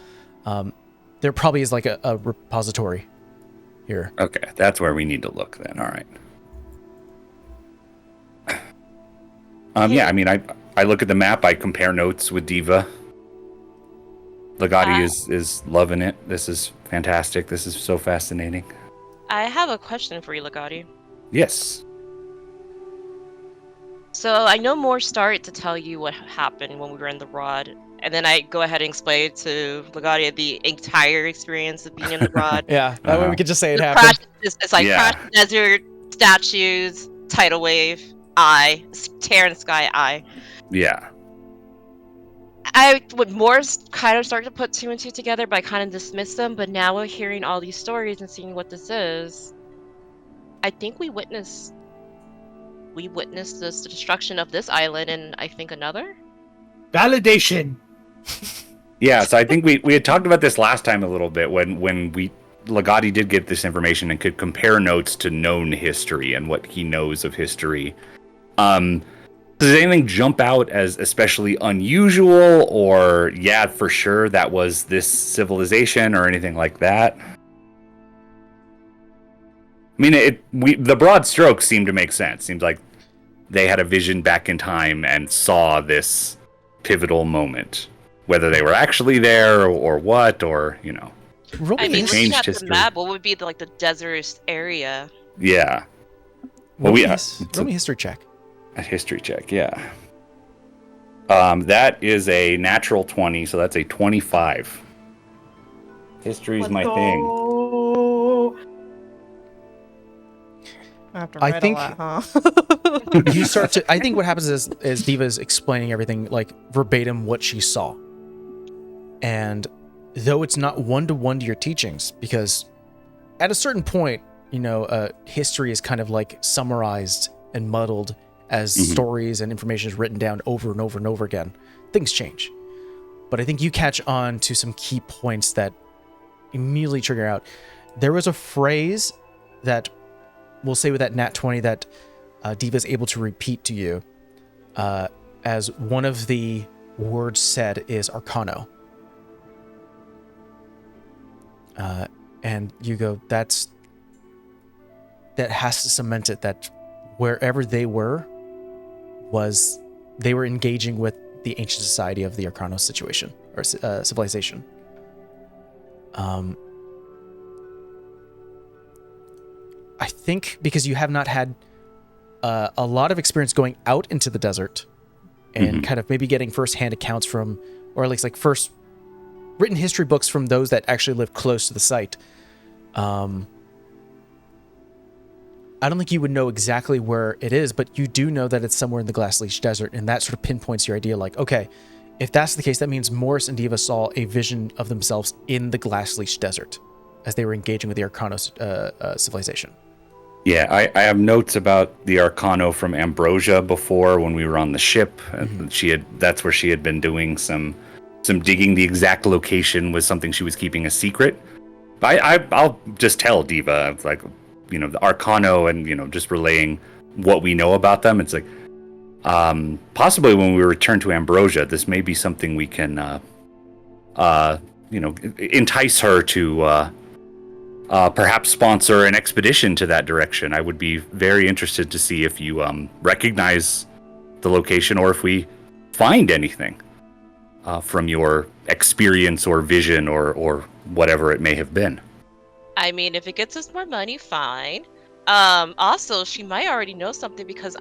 There probably is like a repository here. Okay, that's where we need to look then. All right. Yeah, I mean, I look at the map. I compare notes with Diva. Legati is loving it. This is fantastic. This is so fascinating. I have a question for you, Legati. Yes. So I know more started to tell you what happened when we were in the Rod, and then I go ahead and explain to Legati the entire experience of being in the Rod. Yeah, that way we could just say it The happened. it's like crash desert, statues, tidal wave, tear in the sky, eye. Yeah. I would more kind of start to put two and two together, but I kind of dismiss them. But now we're hearing all these stories and seeing what this is. I think we witnessed this destruction of this island and I think another. Validation. Yeah, so I think we had talked about this last time a little bit when Legati did get this information and could compare notes to known history and what he knows of history. Does anything jump out as especially unusual, or yeah, for sure that was this civilization or anything like that? I mean, the broad strokes seem to make sense. Seems like they had a vision back in time and saw this pivotal moment, whether they were actually there or what, or you know. I mean, looking changed at history. the map, what would be the desert area? Yeah. Roll Well, me a history check. A history check, yeah. That is a natural 20, so that's a 25. History's my thing. I have to I write think- a lot, huh? You start to. I think what happens is Diva's explaining everything like verbatim what she saw, and though it's not one-to-one to your teachings, because at a certain point, you know, history is kind of like summarized and muddled as stories and information is written down over and over and over again. Things change, but I think you catch on to some key points that immediately trigger out. There was a phrase that we'll say with that nat 20 that Diva is able to repeat to you as one of the words said is Arcano. And you go, that has to cement it that wherever they were they were engaging with the ancient society of the Arcano situation or civilization. I think because you have not had a lot of experience going out into the desert, and kind of maybe getting first-hand accounts from, or at least like first written history books from those that actually live close to the site. I don't think you would know exactly where it is, but you do know that it's somewhere in the Glassleech Desert, and that sort of pinpoints your idea like, okay, if that's the case, that means Morris and Diva saw a vision of themselves in the Glassleech Desert as they were engaging with the Arcano civilization. Yeah, I have notes about the Arcano from Ambrosia before when we were on the ship. That's where she had been doing some digging. The exact location was something she was keeping a secret. I'll just tell Diva, like, the Arcano, and just relaying what we know about them. It's like possibly when we return to Ambrosia, this may be something we can entice her to perhaps sponsor an expedition to that direction. I would be very interested to see if you recognize the location or if we find anything from your experience or vision or whatever it may have been. I mean, if it gets us more money, fine. Also, she might already know something because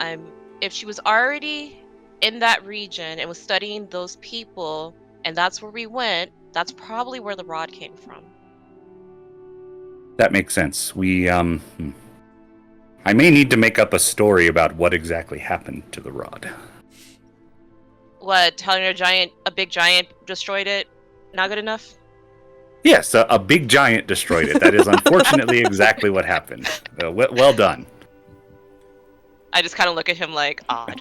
if she was already in that region and was studying those people, and that's where we went, that's probably where the rod came from. That makes sense. I may need to make up a story about what exactly happened to the rod. What, telling a big giant destroyed it? Not good enough? Yes, a big giant destroyed it. That is unfortunately exactly what happened. Well done. I just kind of look at him like, odd.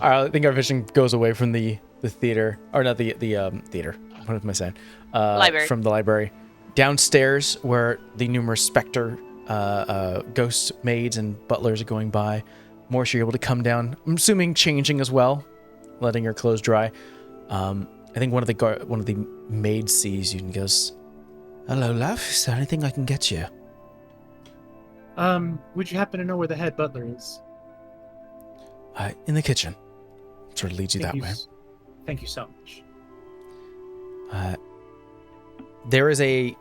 I think our vision goes away from the theater, or not the theater. What am I saying? Library. From the library. Downstairs, where the numerous specter ghost maids and butlers are going by. Morris, you're able to come down. I'm assuming changing as well, letting your clothes dry. I think one of the maids sees you and goes, "Hello, love. Is there anything I can get you?" Would you happen to know where the head butler is? In the kitchen. Sort of leads you that way. Thank you so much. There is a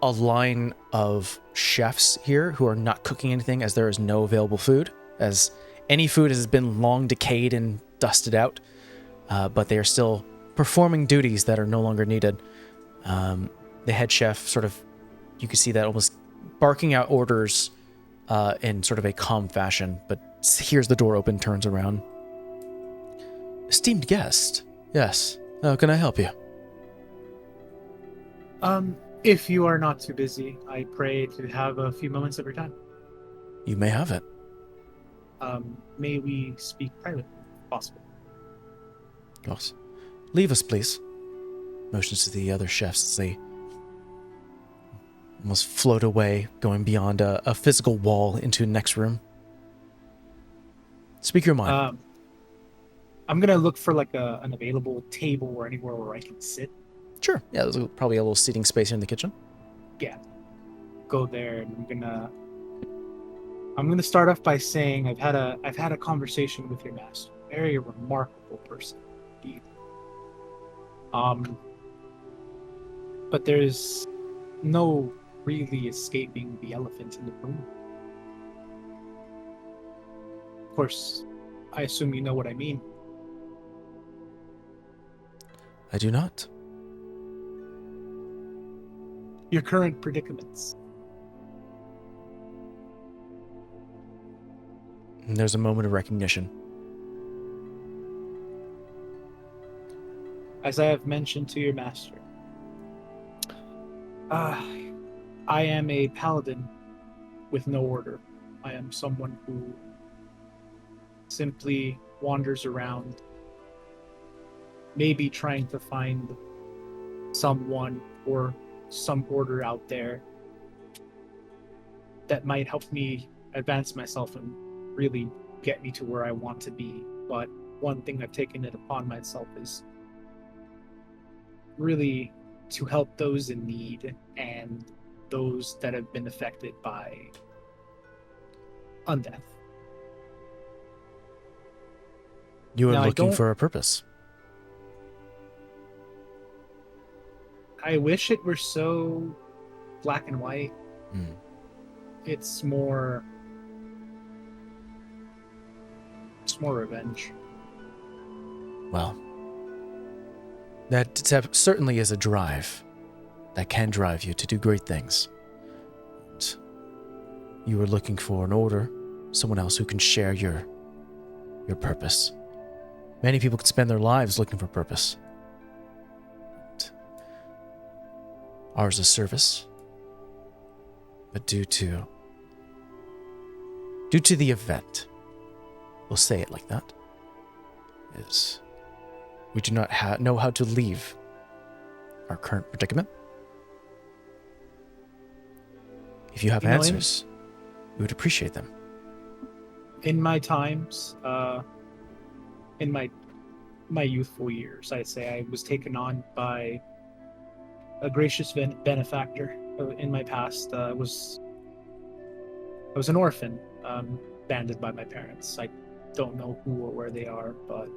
line of chefs here who are not cooking anything, as there is no available food, as any food has been long decayed and dusted out, but they are still performing duties that are no longer needed. The head chef you can see that almost barking out orders in sort of a calm fashion, but hears the door open, turns around. "Esteemed guest, yes, how can I help you?" If you are not too busy, I pray to have a few moments of your time. You may have it. May we speak privately, if possible? Yes. "Leave us, please." Motions to the other chefs as they almost float away, going beyond a physical wall into the next room. Speak your mind. I'm gonna look for an available table or anywhere where I can sit. Sure. Yeah, there's probably a little seating space here in the kitchen. Yeah. Go there, and I'm gonna start off by saying I've had a conversation with your master. Very remarkable person, indeed. But there's no really escaping the elephant in the room. Of course, I assume you know what I mean. I do not. Your current predicaments. And there's a moment of recognition. As I have mentioned to your master, I am a paladin with no order. I am someone who simply wanders around, maybe trying to find someone or some order out there that might help me advance myself and really get me to where I want to be. But one thing I've taken it upon myself is really to help those in need and those that have been affected by undeath. You are Now, looking for a purpose. I wish it were so black and white. It's more revenge. Well, that certainly is a drive that can drive you to do great things. And you were looking for an order, someone else who can share your purpose. Many people could spend their lives looking for purpose. And ours is service. But due to the event, we'll say it like that, is we do not know how to leave our current predicament. If you have answers, we would appreciate them. In my times, in my youthful years, I'd say I was taken on by a gracious benefactor. In my past, I was an orphan, abandoned by my parents. I don't know who or where they are, but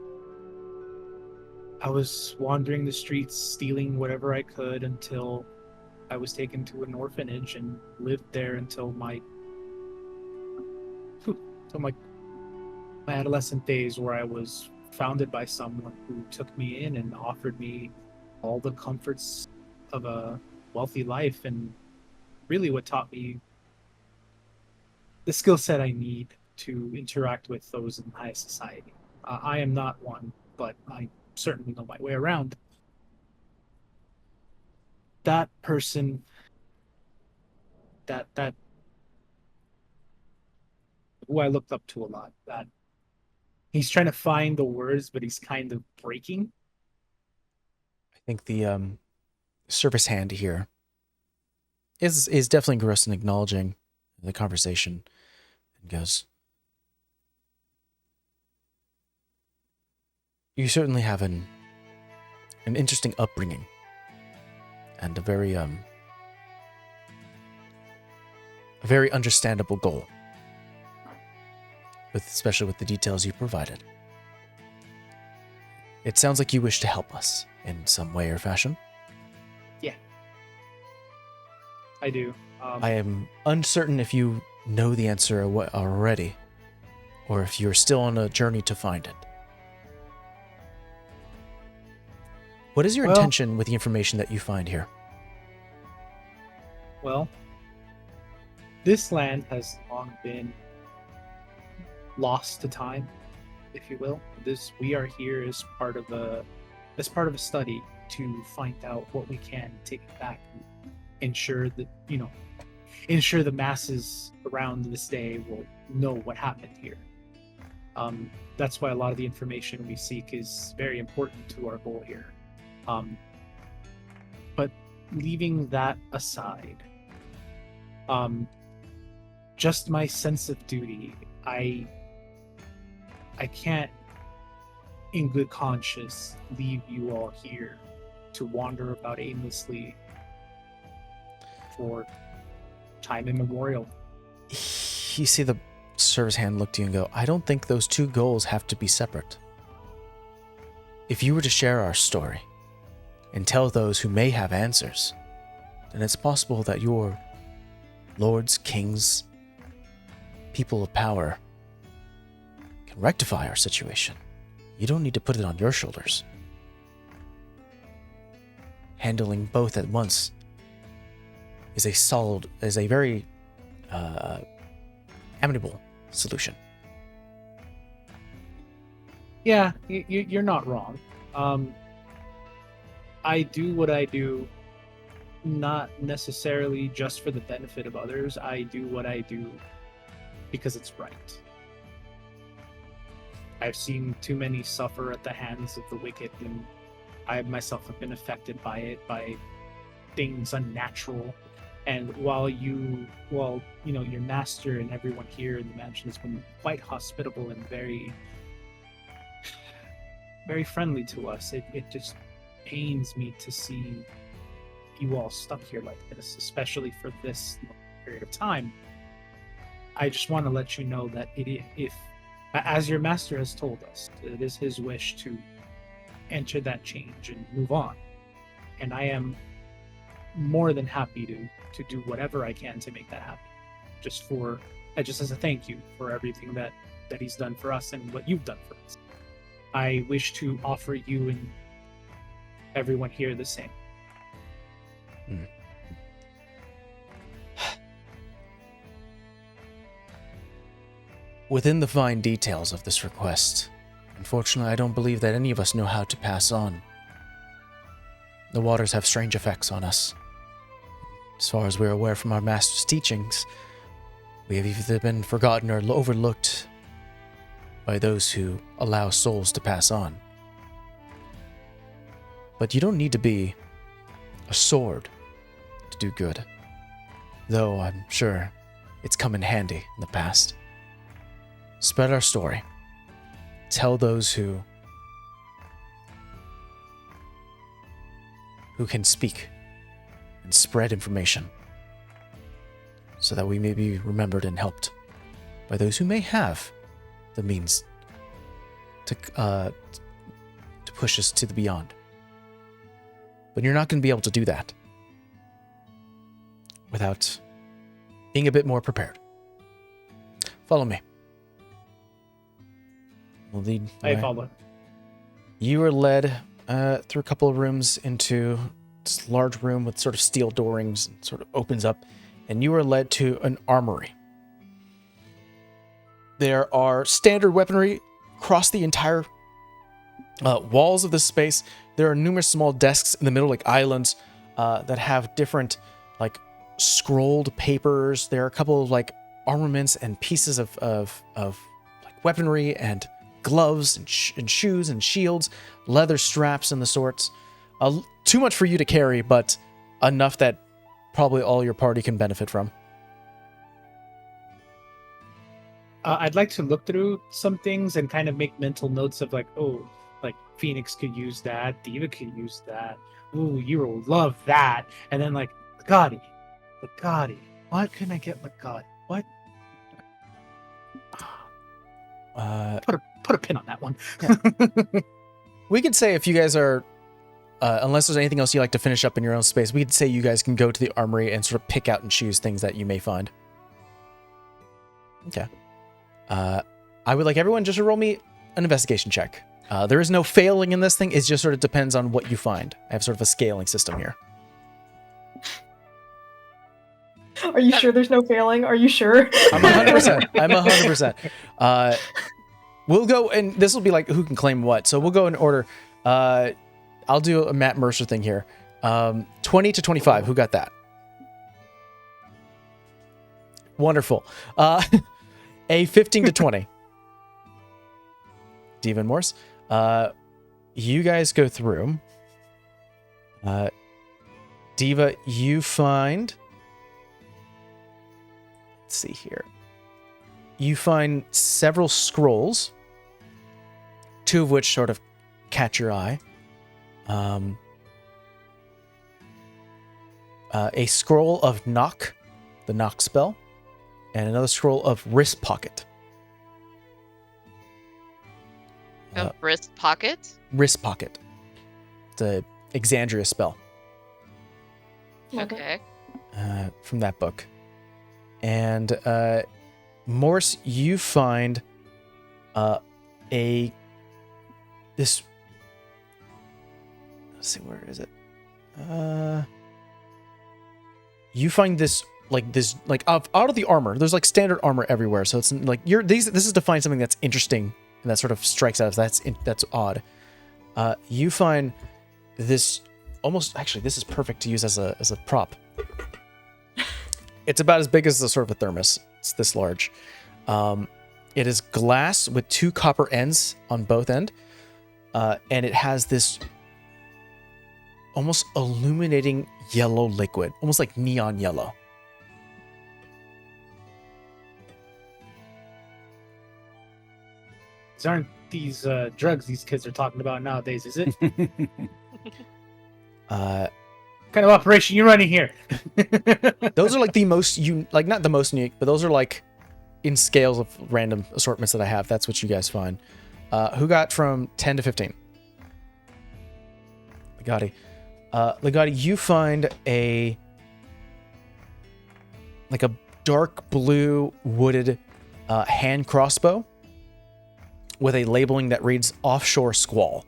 I was wandering the streets, stealing whatever I could until I was taken to an orphanage and lived there until my adolescent days, where I was founded by someone who took me in and offered me all the comforts of a wealthy life, and really what taught me the skill set I need to interact with those in high society. I am not one, but I certainly know my way around. That person, that who I looked up to a lot, that he's trying to find the words, but he's kind of breaking. I think the service hand here is definitely engrossed in acknowledging the conversation, and goes, "You certainly have an interesting upbringing, and a very understandable goal, especially with the details you provided. It sounds like you wish to help us in some way or fashion." Yeah, I do. I am uncertain if you know the answer already, or if you're still on a journey to find it. What is your intention with the information that you find here? Well, this land has long been lost to time, if you will. We are here as part of a study to find out what we can, take it back, and ensure that ensure the masses around this day will know what happened here. That's why a lot of the information we seek is very important to our goal here. But leaving that aside, just my sense of duty, I can't in good conscience leave you all here to wander about aimlessly for time immemorial. You see the service hand look to you and go, "I don't think those two goals have to be separate. If you were to share our story and tell those who may have answers, then it's possible that your lords, kings, people of power can rectify our situation. You don't need to put it on your shoulders. Handling both at once is a very amenable solution." Yeah, you're not wrong. I do what I do not necessarily just for the benefit of others. I do what I do because it's right. I've seen too many suffer at the hands of the wicked, and I myself have been affected by it, by things unnatural. And while your master and everyone here in the mansion has been quite hospitable and very, very friendly to us, it just pains me to see you all stuck here like this, especially for this period of time. I just want to let you know that if, as your master has told us, it is his wish to enter that change and move on. And I am more than happy to do whatever I can to make that happen. Just as a thank you for everything that he's done for us and what you've done for us. I wish to offer you and everyone here the same. Within the fine details of this request, unfortunately, I don't believe that any of us know how to pass on. The waters have strange effects on us. As far as we're aware from our master's teachings, we have either been forgotten or overlooked by those who allow souls to pass on. But you don't need to be a sword to do good, though I'm sure it's come in handy in the past. Spread our story. Tell those who can speak and spread information so that we may be remembered and helped by those who may have the means to push us to the beyond. But you're not going to be able to do that without being a bit more prepared. Follow me. We'll lead the I way. follow. You were led through a couple of rooms into this large room with sort of steel doorings and sort of opens up, and you are led to an armory. There are standard weaponry across the entire walls of this space. There are numerous small desks in the middle, like islands, that have different, like, scrolled papers. There are a couple of, like, armaments and pieces of like weaponry and gloves and shoes and shields, leather straps and the sorts. Too much for you to carry, but enough that probably all your party can benefit from. I'd like to look through some things and kind of make mental notes of like, oh, like Phoenix could use that, Diva could use that. Ooh, you will love that. And then like, Legati. What can I get Legati? What? Put a pin on that one. Yeah. We could say if you guys are, unless there's anything else you like to finish up in your own space, we could say you guys can go to the armory and sort of pick out and choose things that you may find. Okay. I would like everyone just to roll me an investigation check. There is no failing in this thing. It just sort of depends on what you find. I have sort of a scaling system here. Are you sure there's no failing? Are you sure? I'm 100%. I'm 100%. We'll go, and this will be like who can claim what. So we'll go in order. I'll do a Matt Mercer thing here. 20 to 25. Who got that? Wonderful. A 15 to 20. Diva and Morse. You guys go through. Diva, you find... Let's see here. You find several scrolls, two of which sort of catch your eye. A scroll of knock, the knock spell, and another scroll of wrist pocket. Wrist pocket? Wrist pocket. It's a Exandria spell Okay. from that book. And Morse, you find this. Let's see, where is it? You find this out of the armor. There's like standard armor everywhere, so it's like this is to find something that's interesting and that sort of strikes out. That's odd. You find this this is perfect to use as a prop. It's about as big as a sort of a thermos. It's this large. It is glass with two copper ends on both end, and it has this almost illuminating yellow liquid, almost like neon yellow. These aren't these drugs these kids are talking about nowadays, is it? What kind of operation you running here? Those are like the most not the most unique, but those are like in scales of random assortments that I have. That's what you guys find. Who got from 10 to 15? Legati. Legati, you find a dark blue wooded hand crossbow with a labeling that reads Offshore Squall.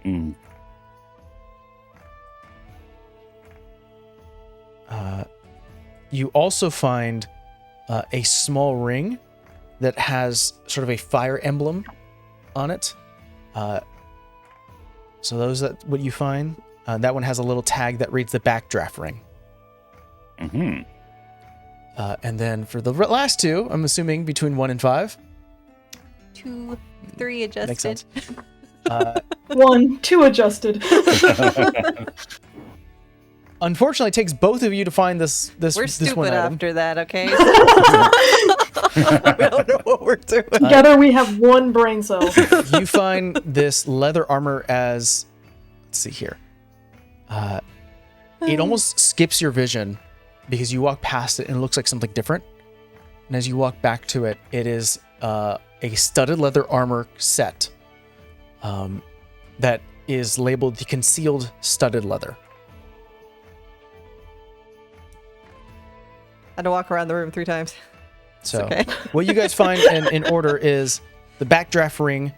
Mm. You also find a small ring that has sort of a fire emblem on it. So those are what you find. That one has a little tag that reads the Backdraft Ring. Mm-hmm. And then for the last two, I'm assuming between 1 and 5. 2, 3 adjusted. Makes sense. 1, 2 adjusted. Unfortunately, it takes both of you to find this We're this one stupid item. after that, okay? We don't know what we're doing. Together we have 1 brain cell. You find this leather armor as, let's see here. It almost skips your vision because you walk past it and it looks like something different. And as you walk back to it, it is a studded leather armor set that is labeled the Concealed Studded Leather. I had to walk around the room 3 times. So okay. what you guys find in order is the Backdraft Ring,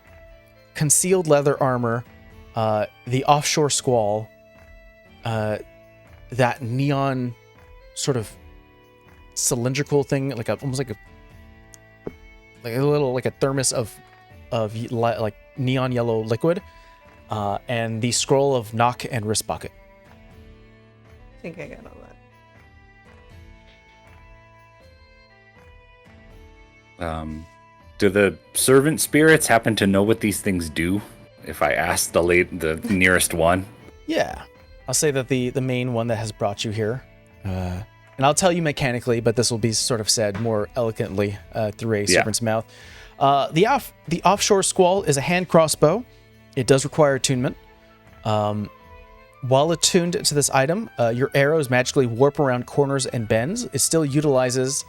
Concealed Leather Armor, the Offshore Squall, that neon sort of cylindrical thing, like almost like a little like a thermos of like neon yellow liquid, and the scroll of knock and wrist bucket. I think I got all that. Do the servant spirits happen to know what these things do? If I ask the nearest one. Yeah, I'll say that the main one that has brought you here, and I'll tell you mechanically, but this will be sort of said more eloquently through a servant's mouth. The Offshore Squall is a hand crossbow. It does require attunement. While attuned to this item, your arrows magically warp around corners and bends. It still utilizes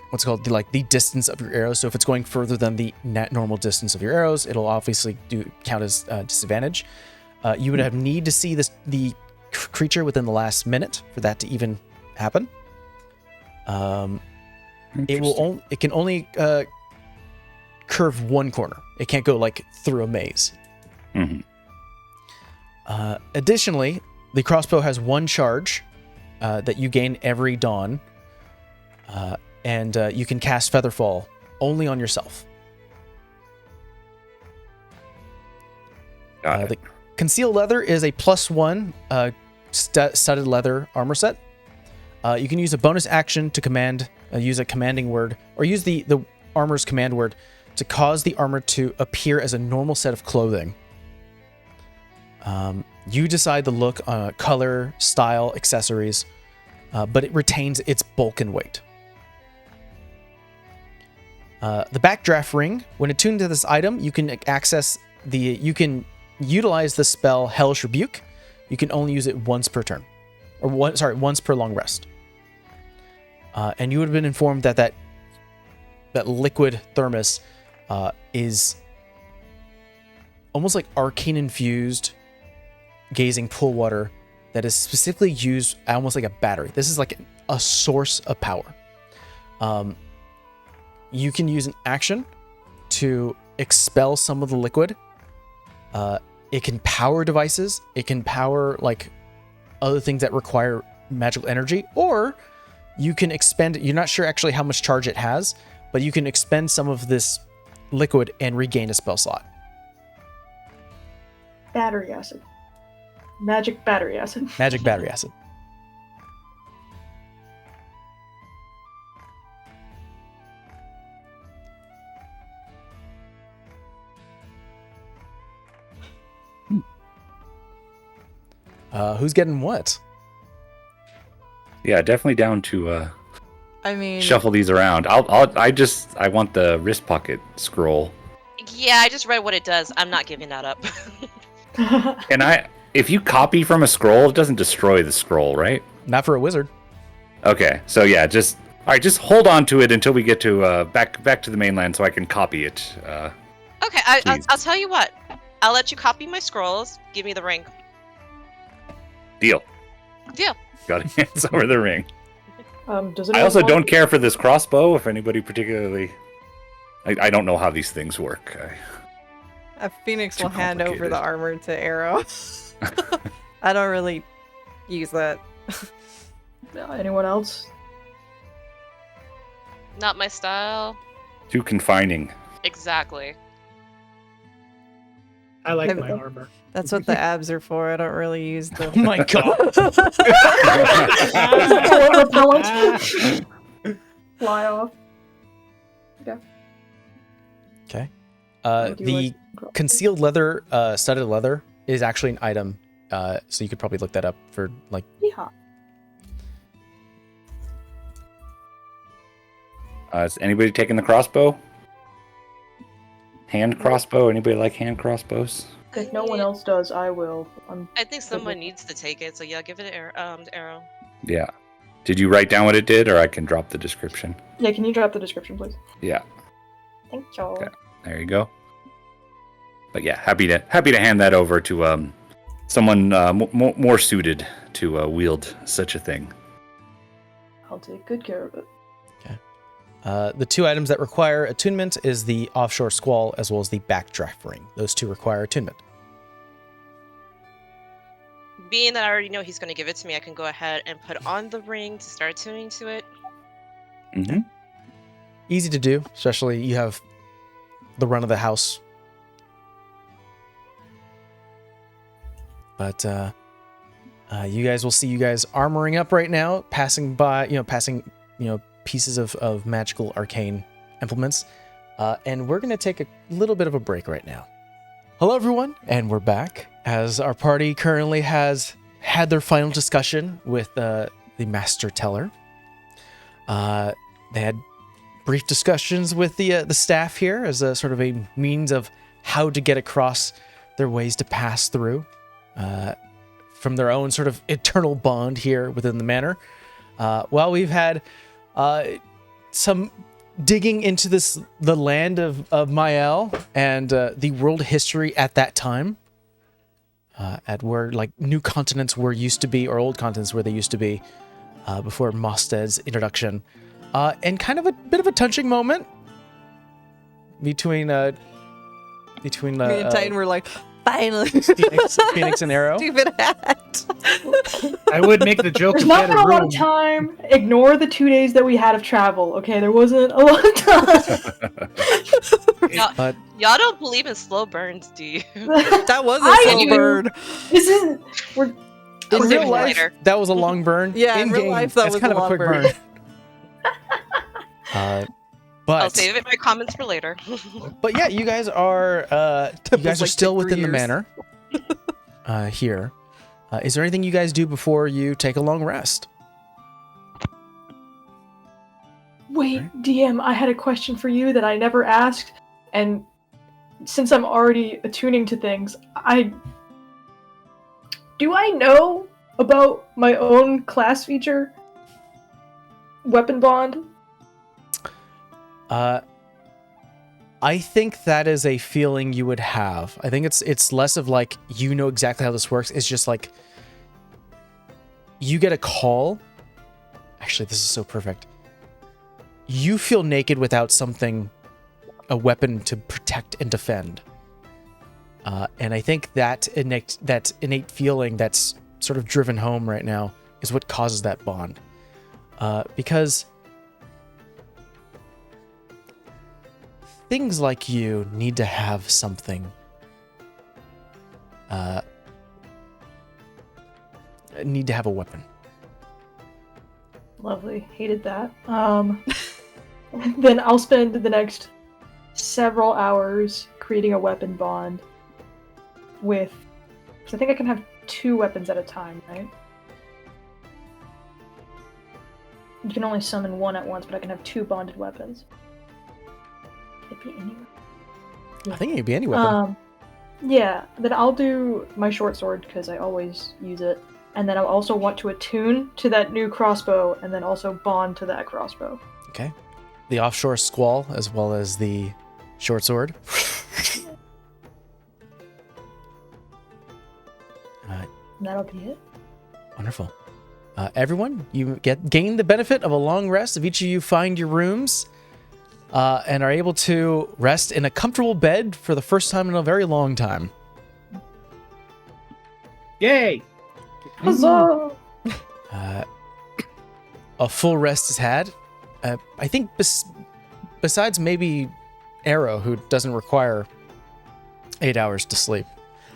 what's called the distance of your arrows. So if it's going further than the normal distance of your arrows, it'll obviously count as disadvantage. You would have need to see the creature within the last minute for that to even happen. It can only curve one corner. It can't go like through a maze. Mm-hmm. Additionally, the crossbow has 1 charge that you gain every dawn. And you can cast Featherfall only on yourself. The Concealed Leather is a +1 studded leather armor set. You can use a bonus action to use a commanding word, or use the armor's command word to cause the armor to appear as a normal set of clothing. You decide the look, color, style, accessories, but it retains its bulk and weight. The Backdraft Ring, when attuned to this item, you can utilize the spell Hellish Rebuke. You can only use it once per turn, once per long rest. And you would have been informed that liquid thermos is almost like arcane infused gazing pool water that is specifically used almost like a battery. This is like a source of power. You can use an action to expel some of the liquid. It can power devices. It can power like other things that require magical energy, or you can expend. You're not sure actually how much charge it has, but you can expend some of this liquid and regain a spell slot. Battery acid. Magic battery acid. Magic battery acid. Who's getting what? Yeah, definitely down to I mean, shuffle these around. I want the wrist pocket scroll. Yeah, I just read what it does. I'm not giving that up. And if you copy from a scroll, it doesn't destroy the scroll, right? Not for a wizard. Okay, so yeah, just hold on to it until we get to back to the mainland, so I can copy it. Okay, I'll tell you what. I'll let you copy my scrolls. Give me the ring. Deal. Deal. Got to hands over the ring. Does I also don't care for this crossbow. If anybody particularly I don't know how these things work. Phoenix Too will hand over the complicated. armor to Arrow. I don't really use that. Anyone else? Not my style. Too confining. Exactly. I like Maybe- my armor. That's what the abs are for. I don't really use Oh the. my god. Bullet repellent. Fly off. Okay. Do you The like- concealed leather, studded leather, is actually an item. So you could probably look that up for like. Yeah. Is anybody taking the crossbow? Hand crossbow? Anybody like hand crossbows? If no one else does, I will. I think someone needs to take it, so yeah, give it to Arrow. Yeah. Did you write down what it did, or I can drop the description? Yeah, can you drop the description, please? Yeah. Thank you. Okay. There you go. But yeah, happy to hand that over to someone more suited to wield such a thing. I'll take good care of it. The two items that require attunement is the offshore squall as well as the backdraft ring. Those two require attunement. Being that I already know he's going to give it to me, I can go ahead and put on the ring to start tuning to it. Mm-hmm. Easy to do, especially you have the run of the house. But you guys will see you guys armoring up right now, passing pieces of magical arcane implements. And we're going to take a little bit of a break right now. Hello, everyone, and we're back as our party currently has had their final discussion with the Master Teller. They had brief discussions with the staff here as a sort of a means of how to get across their ways to pass through from their own sort of eternal bond here within the manor. While we've had some digging into the land of Mael and the world history at that time, at where like new continents were used to be, or old continents where they used to be, before Mosted's introduction, and kind of a bit of a touching moment between Me and Titan were like, finally, Phoenix and Arrow. stupid hat. I would make the joke There's if we not had been a a lot room. of time. Ignore the 2 days that we had of travel, okay? There wasn't a lot of time. But Y'all don't believe in slow burns, do you? That was a I slow do. burn. This isn't. We're. I'll in save real it life, later. that was a long burn. Yeah, in real In-game, life, that that's was kind a of a long quick burn. burn. I'll But save it in my comments for later. But yeah, you guys are like still 3 within the years. manor here. Is there anything you guys do before you take a long rest? Wait, DM, I had a question for you that I never asked, and since I'm already attuning to things, do I know about my own class feature? Weapon bond? I think that is a feeling you would have. I think it's less of like you know exactly how this works. It's just like you get a call. Actually, this is so perfect. You feel naked without something, a weapon to protect and defend. And I think that innate feeling that's sort of driven home right now is what causes that bond. Because things like you need to have something. Need to have a weapon. Lovely. Hated that. Then I'll spend the next several hours creating a weapon bond with... Because I think I can have 2 weapons at a time, right? You can only summon 1 at once, but I can have 2 bonded weapons. Could it be anywhere? I think it could be any weapon. Yeah, then I'll do my short sword because I always use it. And then I'll also want to attune to that new crossbow and then also bond to that crossbow. Okay. The offshore squall as well as the short sword. And that'll be it. Wonderful. Everyone, you gain the benefit of a long rest. If each of you find your rooms, and are able to rest in a comfortable bed for the first time in a very long time. Yay! Huzzah! A full rest is had. I think besides maybe Arrow, who doesn't require 8 hours to sleep.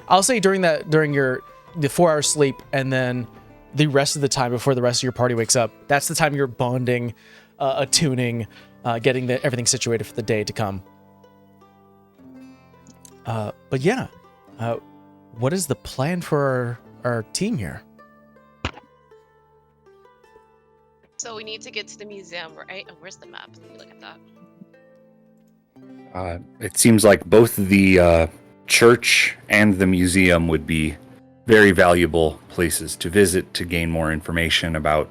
I'll say during the 4 hour sleep, and then the rest of the time before the rest of your party wakes up, that's the time you're bonding, attuning, getting everything situated for the day to come. But yeah, what is the plan for our team here? So we need to get to the museum, right? And where's the map? Let me look at that. It seems like both the church and the museum would be very valuable places to visit to gain more information about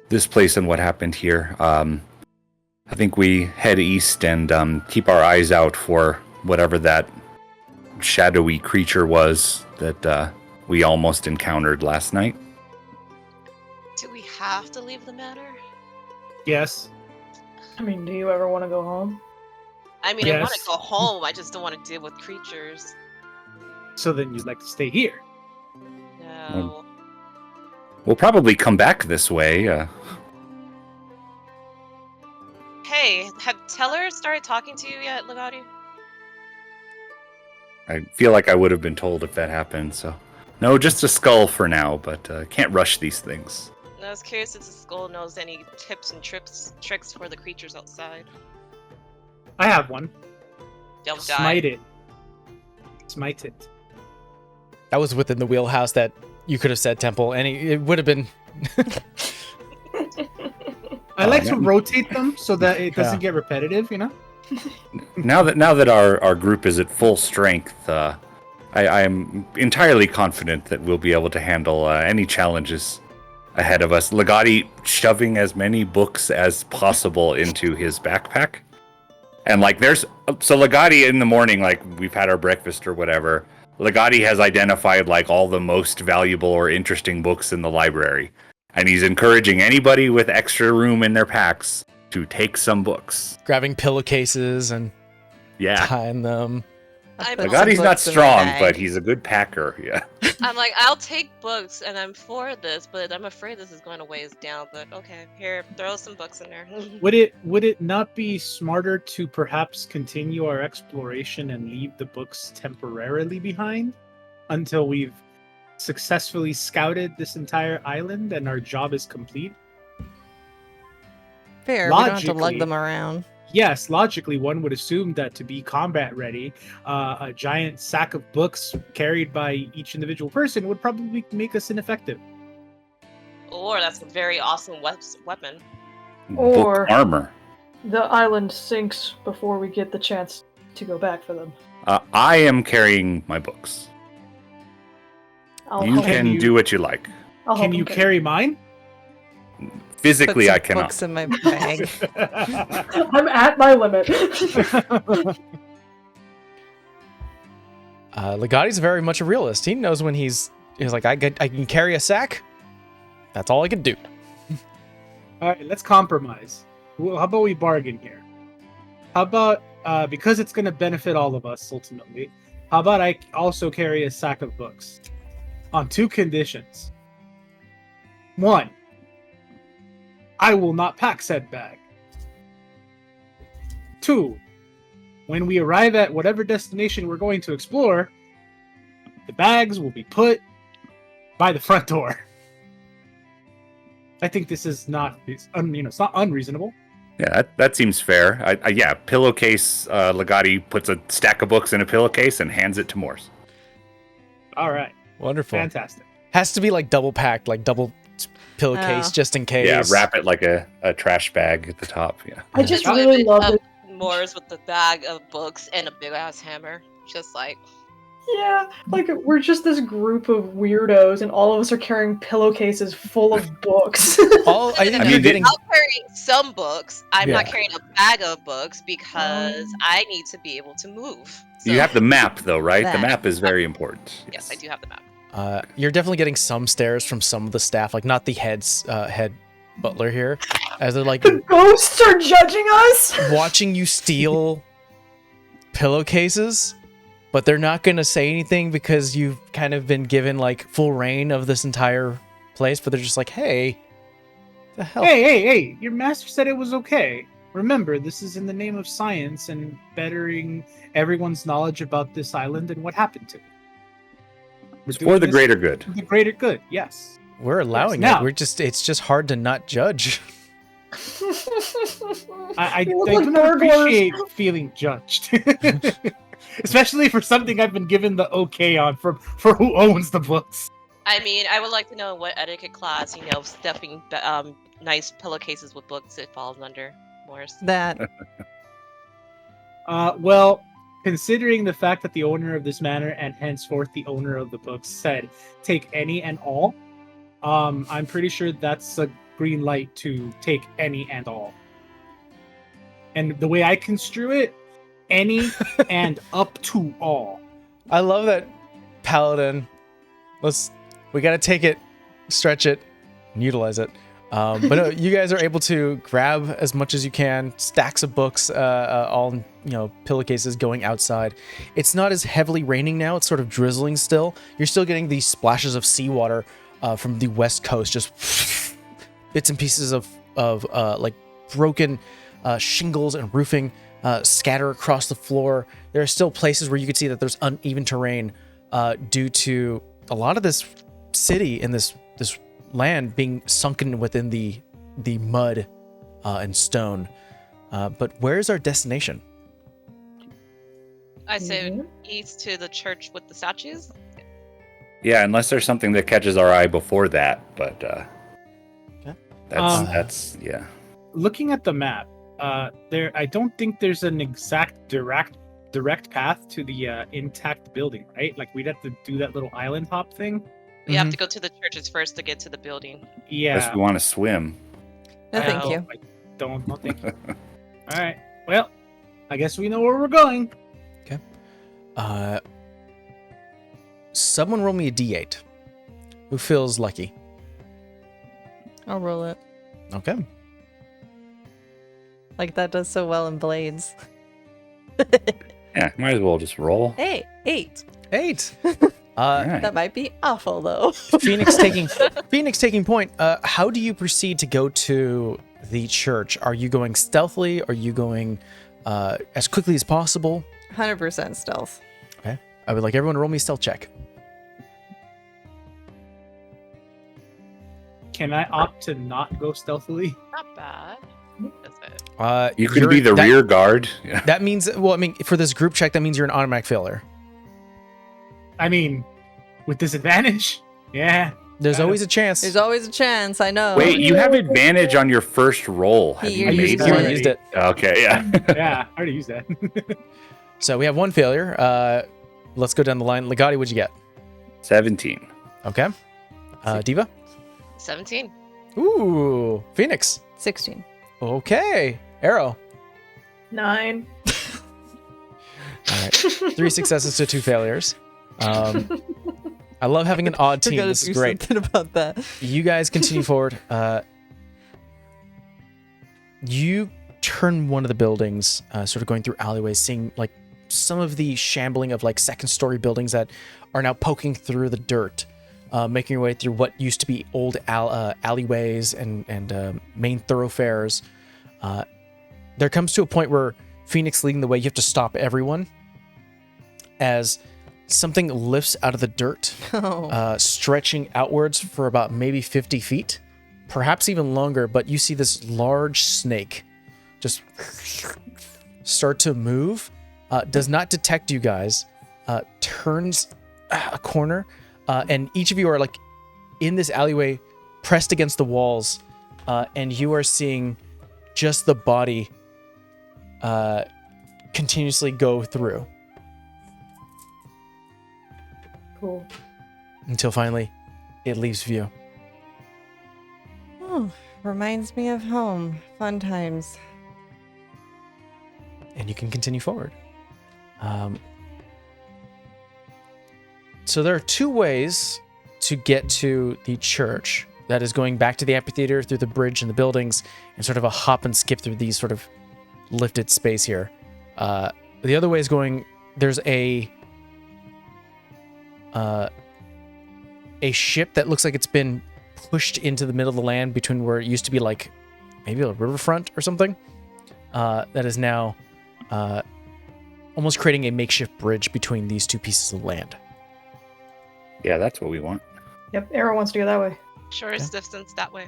this place and what happened here. I think we head east and keep our eyes out for whatever that shadowy creature was that we almost encountered last night. Do we have to leave the manor? Yes. I mean, do you ever want to go home? I mean, I want to Yes. go home. I just don't want to deal with creatures. So then you'd like to stay here. No. We'll probably come back this way. Hey, have Teller started talking to you yet, Legati? I feel like I would have been told if that happened, so... No, just a skull for now, but can't rush these things. I was curious if the skull knows any tips and tricks for the creatures outside. I have one. Don't die. Smite it. Smite it. That was within the wheelhouse that you could have said, Temple, and it would have been. I like yeah. to rotate them so that it doesn't get repetitive, you know? Now that our group is at full strength, I am entirely confident that we'll be able to handle any challenges ahead of us. Legati shoving as many books as possible into his backpack. And so Legati in the morning, like we've had our breakfast or whatever, Legati has identified like all the most valuable or interesting books in the library. And he's encouraging anybody with extra room in their packs to take some books. Grabbing pillowcases and Yeah. tying them. I'm, Put also- some Legati's not books in my strong, bag. but he's a good packer. Yeah. I'm like, I'll take books, and I'm for this, but I'm afraid this is going to weigh us down. But okay, here, throw some books in there. Would it not be smarter to perhaps continue our exploration and leave the books temporarily behind until we've successfully scouted this entire island and our job is complete? Fair, we don't have to lug Logically- them around. Yes, logically, one would assume that to be combat ready, a giant sack of books carried by each individual person would probably make us ineffective. Or that's a very awesome weapon. Or- Book armor. The island sinks before we get the chance to go back for them. I am carrying my books. I'll You help can you- do what you like. I'll help Can him you carry- carry mine? Physically, Put some I cannot. books in my bag. I'm at my limit. Legati's very much a realist. He knows when he's like, I can carry a sack. That's all I can do. All right, let's compromise. Well, how about we bargain here? How about, because it's going to benefit all of us ultimately, how about I also carry a sack of books? On two conditions. One, I will not pack said bag. Two, when we arrive at whatever destination we're going to explore, the bags will be put by the front door. I think this is not, it's not unreasonable. Yeah, that seems fair. Yeah, pillowcase. Legati puts a stack of books in a pillowcase and hands it to Morse. All right, Wonderful. fantastic. Has to be like double packed, like double pillowcase, Oh. just in case. Yeah, wrap it like a trash bag at the top. Yeah. I just Just really image love of it. Moore's with the bag of books and a big ass hammer. Just like, Yeah, like we're just this group of weirdos, and all of us are carrying pillowcases full of books. I think I you're mean, getting. I'll carry some books. I'm not Yeah. carrying a bag of books because I need to be able to move. So, You have the map, though, right? The That. map is very important. Yes, I do have the map. You're definitely getting some stares from some of the staff, like not the head butler here as they're like The ghosts are judging us. watching you steal pillowcases, but they're not going to say anything because you've kind of been given like full reign of this entire place, but they're just like, hey, the hell? Hey, your master said it was okay. Remember, this is in the name of science and bettering everyone's knowledge about this island and what happened to it. It's for the greater good. For the greater good, yes. We're allowing Yes, it. now- It's just hard to not judge. I You look do like not burglars. appreciate feeling judged. Especially for something I've been given the okay on for who owns the books. I mean, I would like to know what etiquette class, stuffing nice pillowcases with books it falls under, Morris. That. Well, considering the fact that the owner of this manor and henceforth the owner of the books said take any and all, I'm pretty sure that's a green light to take any and all. And the way I construe it, any and up to all. I love that Paladin. We got to take it, stretch it, and utilize it. But no, you guys are able to grab as much as you can, stacks of books, all pillowcases going outside. It's not as heavily raining now; it's sort of drizzling still. You're still getting these splashes of seawater from the west coast, just bits and pieces of like broken shingles and roofing scatter across the floor. There are still places where you can see that there's uneven terrain due to a lot of this city and this land being sunken within the mud and stone. But where's our destination? I say east to the church with the statues. Yeah, unless there's something that catches our eye before that, but that's yeah. Looking at the map, I don't think there's an exact direct path to the intact building, right? Like we'd have to do that little island hop thing. We have to go to the churches first to get to the building. Yeah. Unless we want to swim. No, thank you. I don't. No, thank you. All right. Well, I guess we know where we're going. Someone roll me a d8. Who feels lucky? I'll roll it. Okay. Like that does so well in Blades. Yeah, might as well just roll. Hey, 8. 8. All right. That might be awful though. Phoenix taking point. How do you proceed to go to the church? Are you going stealthily? Are you going as quickly as possible? 100% stealth. Okay. I would like everyone to roll me a stealth check. Can I opt to not go stealthily? Not bad. That's it. You could be the rear guard. Yeah. That means, well, I mean, for this group check, that means you're an automatic failure. I mean, with disadvantage? Yeah. There's always a chance. There's always a chance, I know. Wait, you have advantage on your first roll. Have He you used made it. You one? already used it. Okay, yeah. Yeah, I already used that. So we have one failure. Let's go down the line. Legati, what'd you get? 17. Okay. Diva? 17. Ooh. Phoenix? 16. Okay. Arrow? 9. All right. 3 successes to 2 failures. I love having an odd We team. gotta This is do great. something about that. You guys continue forward. You turn one of the buildings, sort of going through alleyways, seeing like some of the shambling of like second-story buildings that are now poking through the dirt, making your way through what used to be old alleyways and main thoroughfares. There comes to a point where Phoenix leading the way, you have to stop everyone as something lifts out of the dirt, Oh. stretching outwards for about maybe 50 feet, perhaps even longer, but you see this large snake just start to move, does not detect you guys, turns a corner, and each of you are like in this alleyway pressed against the walls, and you are seeing just the body continuously go through Cool. until finally it leaves view. Oh, reminds me of home. Fun times. And you can continue forward. So there are 2 ways to get to the church. that is going back to the amphitheater through the bridge and the buildings, and sort of a hop and skip through these sort of lifted space here. The other way is going. There's a ship that looks like it's been pushed into the middle of the land between where it used to be like maybe a riverfront or something. That is now almost creating a makeshift bridge between these two pieces of land. Yeah, that's what we want. Yep, Arrow wants to go that way. Shortest distance that way.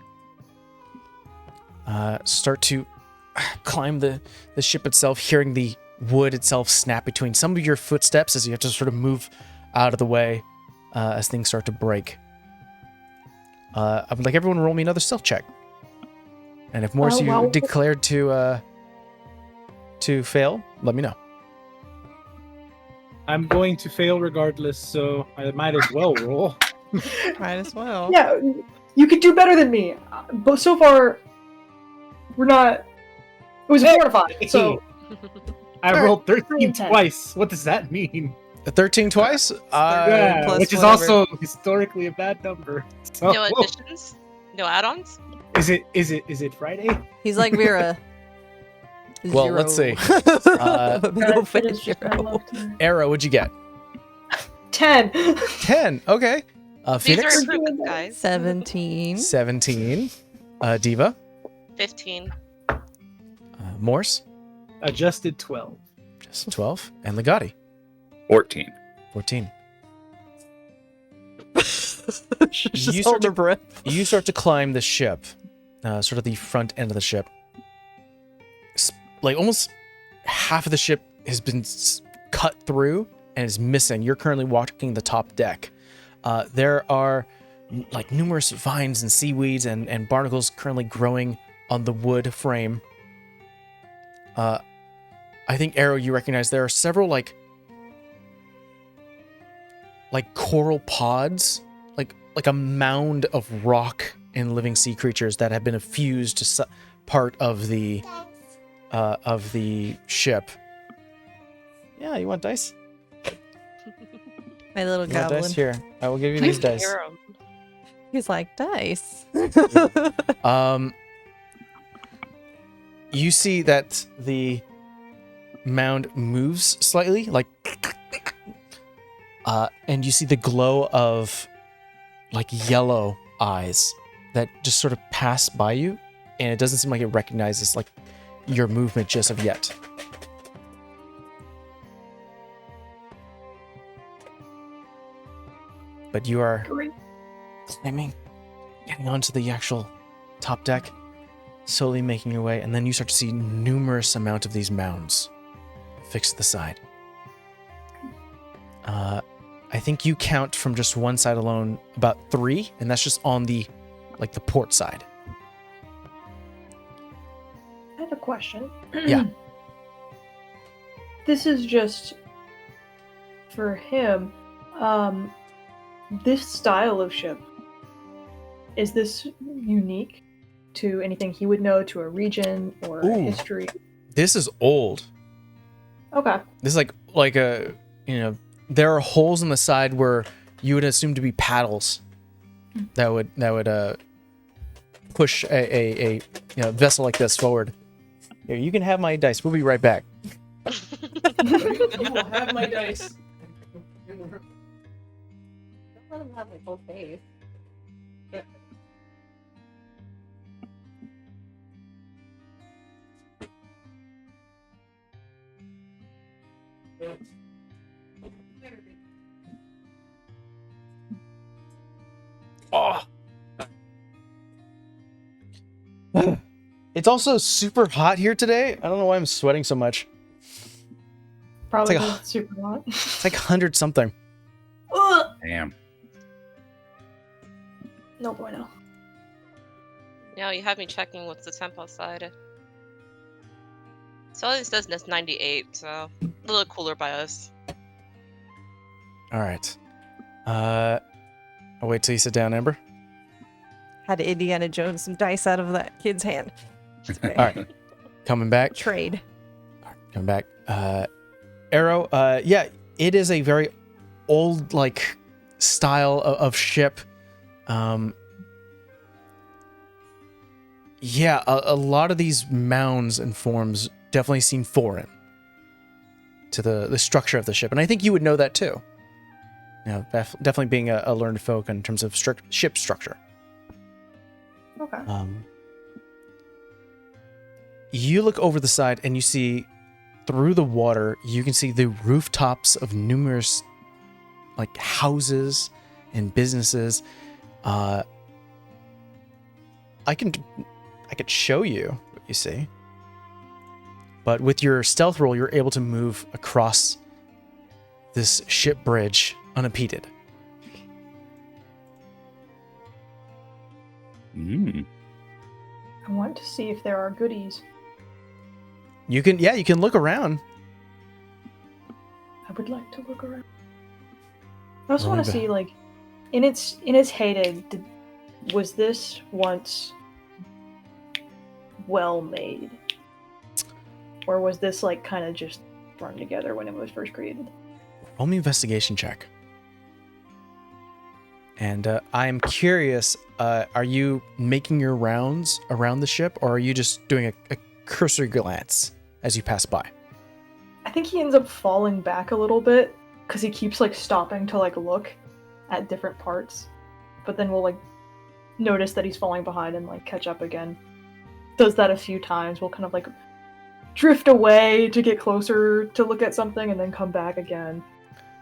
Start to climb the ship itself, hearing the wood itself snap between some of your footsteps as you have to sort of move out of the way as things start to break. I would like everyone to roll me another stealth check. And if Morse you declared to fail, let me know. I'm going to fail regardless, so I might as well roll. Might as well. Yeah, you could do better than me. But so far, we're not. It was a 4 to 5, so. I rolled 13 10. twice. What does that mean? 13 twice? Yeah, plus which is whatever. also historically a bad number. So, No additions? No add-ons? Is it Friday? He's like Vera. Well, let's see. Middle That is just my zero. luck to- Arrow, what'd you get? 10. 10. Okay. These Phoenix? are improvements, guys. 17. 17. Diva? 15. Morse? Adjusted 12. Just 12. And Legati? 14. 14. She's You just start hold her breath. You start to climb the ship, sort of the front end of the ship. Like almost half of the ship has been cut through and is missing. You're currently walking the top deck. There are like numerous vines and seaweeds and barnacles currently growing on the wood frame. I think, Arrow, you recognize there are several like coral pods, like a mound of rock and living sea creatures that have been fused to part of the ship. Yeah, you want dice? My little You want dice? goblin. Here, I will give you these dice. Hero. He's like, dice. You see that the mound moves slightly, like, and you see the glow of like yellow eyes that just sort of pass by you, and it doesn't seem like it recognizes like your movement just of yet. But you are climbing, getting onto the actual top deck, slowly making your way, and then you start to see numerous amount of these mounds fixed to the side. I think you count from just one side alone about 3, and that's just on the port side. I have a question. Yeah. This is just for him. This style of ship, is this unique to anything he would know, to a region or Ooh. history? This is old. Okay. This is like a, there are holes in the side where you would assume to be paddles that would push a vessel like this forward. Here, you can have my dice. We'll be right back. You will have my dice. Don't let him have my whole face. Oh. It's also super hot here today. I don't know why I'm sweating so much. Probably It's like not super hot. It's like 100 something. Ugh. Damn. No bueno. Now you have me checking what's the temp outside. So it says it's 98, so a little cooler by us. All right. I'll wait till you sit down, Amber. Had Indiana Jones some dice out of that kid's hand. All right. Coming back. Trade. Coming back. Arrow. Yeah, it is a very old style of ship. Yeah, a lot of these mounds and forms definitely seem foreign to the structure of the ship, and I think you would know that too. You know, definitely being a learned folk in terms of ship structure. Okay. You look over the side and you see through the water, you can see the rooftops of numerous like houses and businesses. I could show you what you see. But with your stealth roll, you're able to move across this ship bridge unimpeded. Mm. I want to see if there are goodies. You can look around. I would like to look around. I also Roll want to me see, like, in its heyday, was this once well made, or was this like kind of just thrown together when it was first created? Roll me investigation check. And I'm curious, are you making your rounds around the ship, or are you just doing a cursory glance as you pass by? I think he ends up falling back a little bit because he keeps like stopping to like look at different parts, but then we'll like notice that he's falling behind and like catch up again. Does that a few times. We'll kind of like drift away to get closer to look at something and then come back again.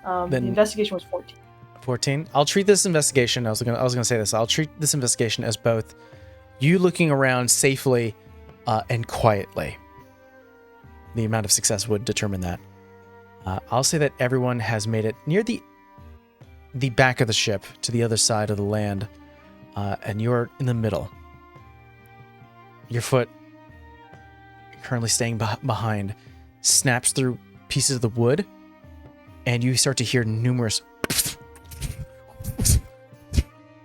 The investigation was 14. 14. I'll treat this investigation. I was gonna say this. I'll treat this investigation as both you looking around safely and quietly. The amount of success would determine that. I'll say that everyone has made it near the back of the ship to the other side of the land, and you're in the middle. Your foot, currently staying behind, snaps through pieces of the wood, and you start to hear numerous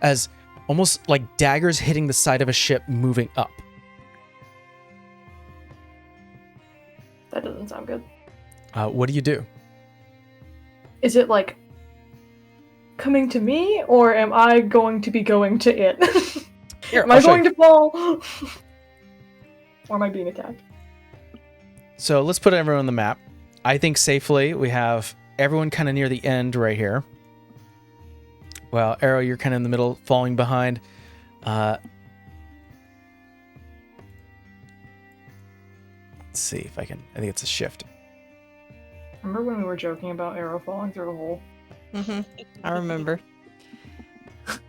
as almost like daggers hitting the side of a ship moving up. That doesn't sound good. What do you do? Is it like coming to me, or am I going to be going to it? Here, am I going to fall? Or am I being attacked? So let's put everyone on the map. I think safely we have everyone kind of near the end right here. Well, Arrow, you're kind of in the middle, falling behind. Let's see if I can. I think it's a shift. Remember when we were joking about Arrow falling through a hole? Mm-hmm. I remember.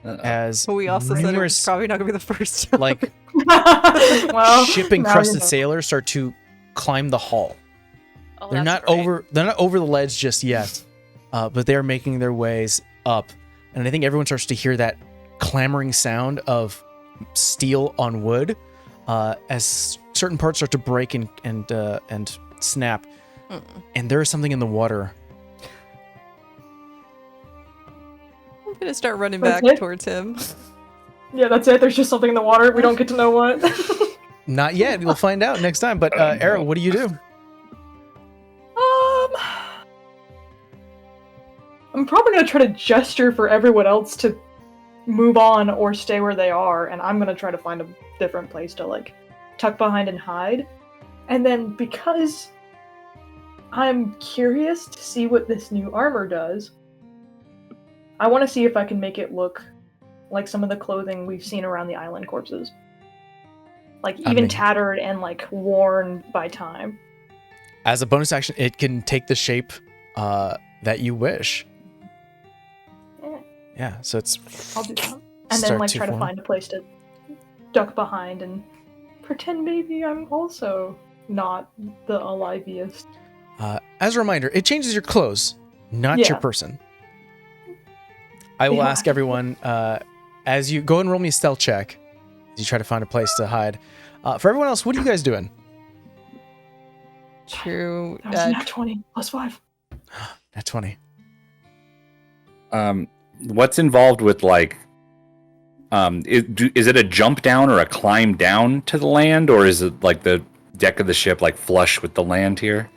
As But we also said it was numerous, probably not gonna be the first time. like Well, ship-encrusted now you know. sailors start to climb the hull. Oh, They're that's not great. over. They're not over the ledge just yet, but they're making their ways up. And I think everyone starts to hear that clamoring sound of steel on wood as certain parts start to break and snap. And there is something in the water. I'm gonna start running That's back it? towards him. Yeah, that's it. There's just something in the water. We don't get to know what. Not yet. We'll find out next time. But Arrow, what do you do? I'm probably gonna try to gesture for everyone else to move on or stay where they are, and I'm gonna try to find a different place to like tuck behind and hide. And then because I'm curious to see what this new armor does, I want to see if I can make it look like some of the clothing we've seen around the island corpses. Like even tattered and like worn by time. As a bonus action, it can take the shape that you wish. Yeah, so it's... I'll do that. And then like try to form. find a place to duck behind and pretend maybe I'm also not the aliviest. As a reminder, it changes your clothes, not your Yeah. person. I will Yeah. ask everyone, as you go and roll me a stealth check, as you try to find a place to hide. For everyone else, what are you guys doing? True. That was nat 20 plus 5. Nat 20. What's involved with like, is it a jump down or a climb down to the land, or is it like the deck of the ship like flush with the land here?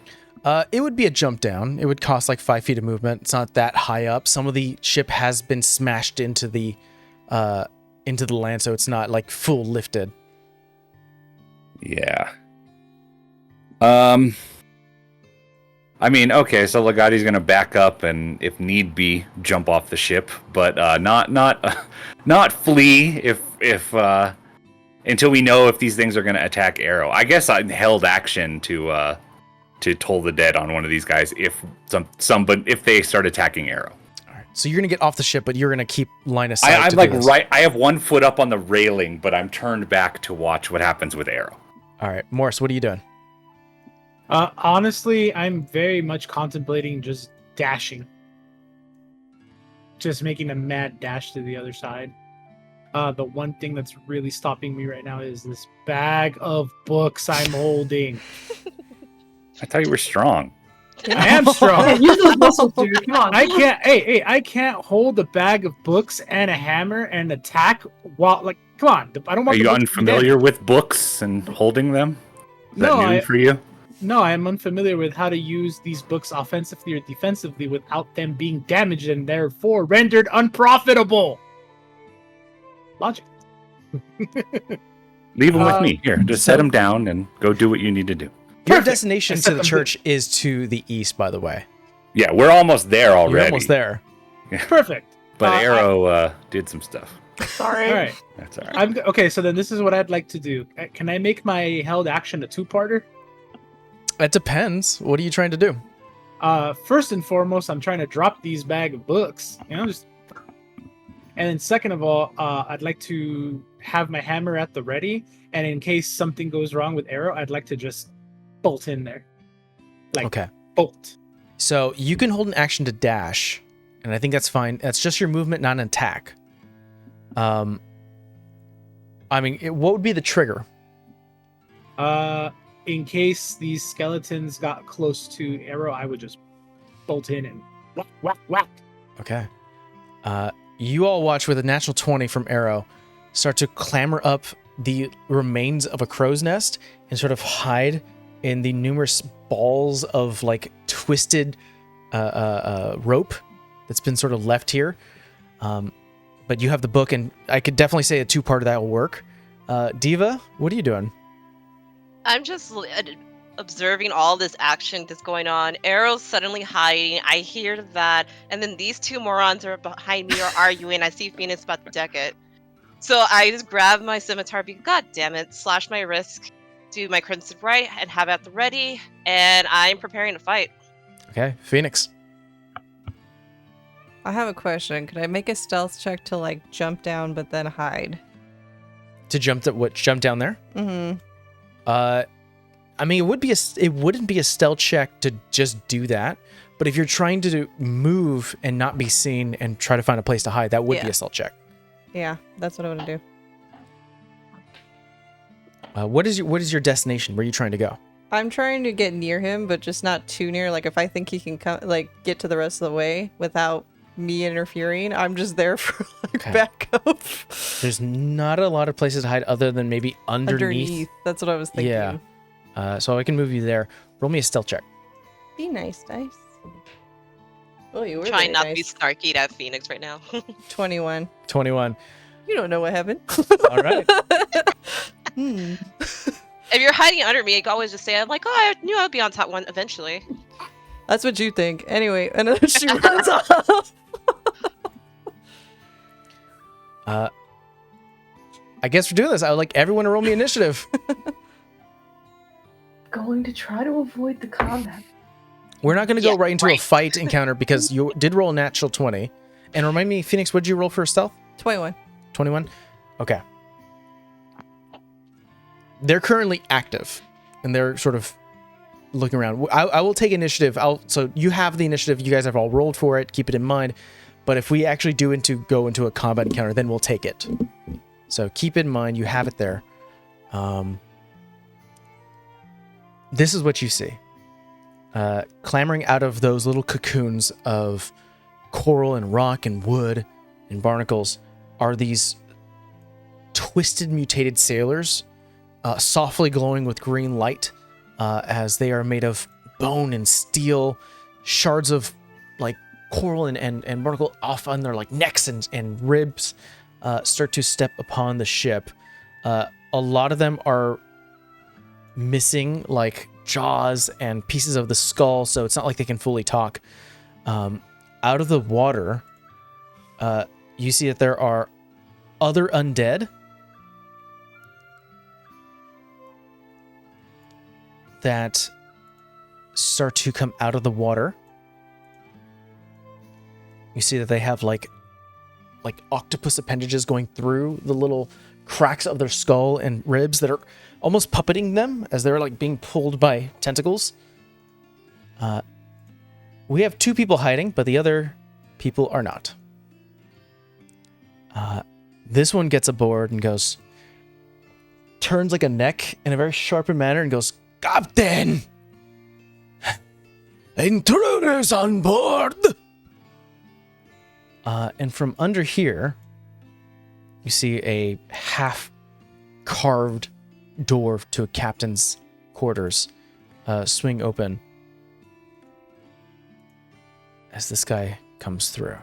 It would be a jump down. It would cost like 5 feet of movement. It's not that high up. Some of the ship has been smashed into the land, so it's not like full lifted. Yeah. I mean, okay, so Legati's gonna back up and, if need be, jump off the ship, but not flee if until we know if these things are gonna attack Arrow. I guess I held action to toll the dead on one of these guys if if they start attacking Arrow. All right. So you're gonna get off the ship, but you're gonna keep line of sight. I'm to like do this. right. I have one foot up on the railing, but I'm turned back to watch what happens with Arrow. All right, Morris, what are you doing? Honestly, I'm very much contemplating just dashing. Just making a mad dash to the other side. The one thing that's really stopping me right now is this bag of books I'm holding. I thought you were strong. I am strong. Use those muscles, dude. Come on. I can't. Hey, I can't hold a bag of books and a hammer and attack while, like, come on. I don't want. Are you the books to be dead. unfamiliar with books and holding them? Is that No, new for you? No, I am unfamiliar with how to use these books offensively or defensively without them being damaged and therefore rendered unprofitable. Logic. Leave them with me. Here, just set them down and go do what you need to do. Your Perfect. destination to the church is to the east, by the way. Yeah, we're almost there already. You're almost there. Perfect. But Arrow did some stuff. Sorry. All right. That's all right. Okay, so then this is what I'd like to do. Can I make my held action a two-parter? It depends. What are you trying to do? First and foremost, I'm trying to drop these bag of books. And then second of all, I'd like to have my hammer at the ready, and in case something goes wrong with Arrow, I'd like to just bolt in there. Okay. Bolt. So you can hold an action to dash, and I think that's fine. That's just your movement, not an attack. I mean, what would be the trigger? In case these skeletons got close to Arrow, I would just bolt in and whack, whack, whack. Okay. You all watch with a natural 20 from Arrow start to clamber up the remains of a crow's nest and sort of hide in the numerous balls of like twisted rope that's been sort of left here. But you have the book, and I could definitely say a two-part of that will work. Diva, what are you doing? I'm just observing all this action that's going on. Arrow's suddenly hiding. I hear that, and then these two morons are behind me are arguing. I see Phoenix about to deck it. So I just grab my scimitar, god damn it, slash my wrist, do my crimson right, and have it at the ready, and I'm preparing to fight. Okay, Phoenix. I have a question. Could I make a stealth check to like jump down but then hide? To jump down there? Mm-hmm. I mean, it wouldn't be a stealth check to just do that, but if you're trying to move and not be seen and try to find a place to hide, that would be a stealth check. Yeah, that's what I want to do. What is your destination? Where are you trying to go? I'm trying to get near him, but just not too near. Like if I think he can come, like get to the rest of the way without me interfering, I'm just there for like backup. There's not a lot of places to hide other than maybe underneath. That's what I was thinking. Yeah. So I can move you there. Roll me a stealth check. Be nice, dice. Oh, you were Trying very not to nice. be snarky at Phoenix right now. 21. 21. You don't know what happened. All right. If you're hiding under me, you can always just say, I'm like, oh, I knew I'd be on top one eventually. That's what you think. Anyway, and then she runs off. I guess for doing this, I would like everyone to roll me initiative. Going to try to avoid the combat. We're not going to go right into a fight encounter because you did roll a natural 20. And remind me, Phoenix, what did you roll for stealth? 21. 21? Okay. They're currently active, and they're sort of looking around. I will take initiative. So you have the initiative. You guys have all rolled for it. Keep it in mind. But if we actually go into a combat encounter, then we'll take it. So keep in mind, you have it there. This is what you see. Clambering out of those little cocoons of coral and rock and wood and barnacles are these twisted, mutated sailors, softly glowing with green light, as they are made of bone and steel, shards of like coral and barnacle off on their like necks and ribs start to step upon the ship. A lot of them are missing like jaws and pieces of the skull, so it's not like they can fully talk. Out of the water, you see that there are other undead that start to come out of the water. You see that they have like octopus appendages going through the little cracks of their skull and ribs that are almost puppeting them as they're like being pulled by tentacles. We have 2 people hiding, but the other people are not. This one gets aboard and turns like a neck in a very sharpened manner and goes, "Captain! Intruders on board!" And from under here, you see a half-carved door to a captain's quarters swing open as this guy comes through.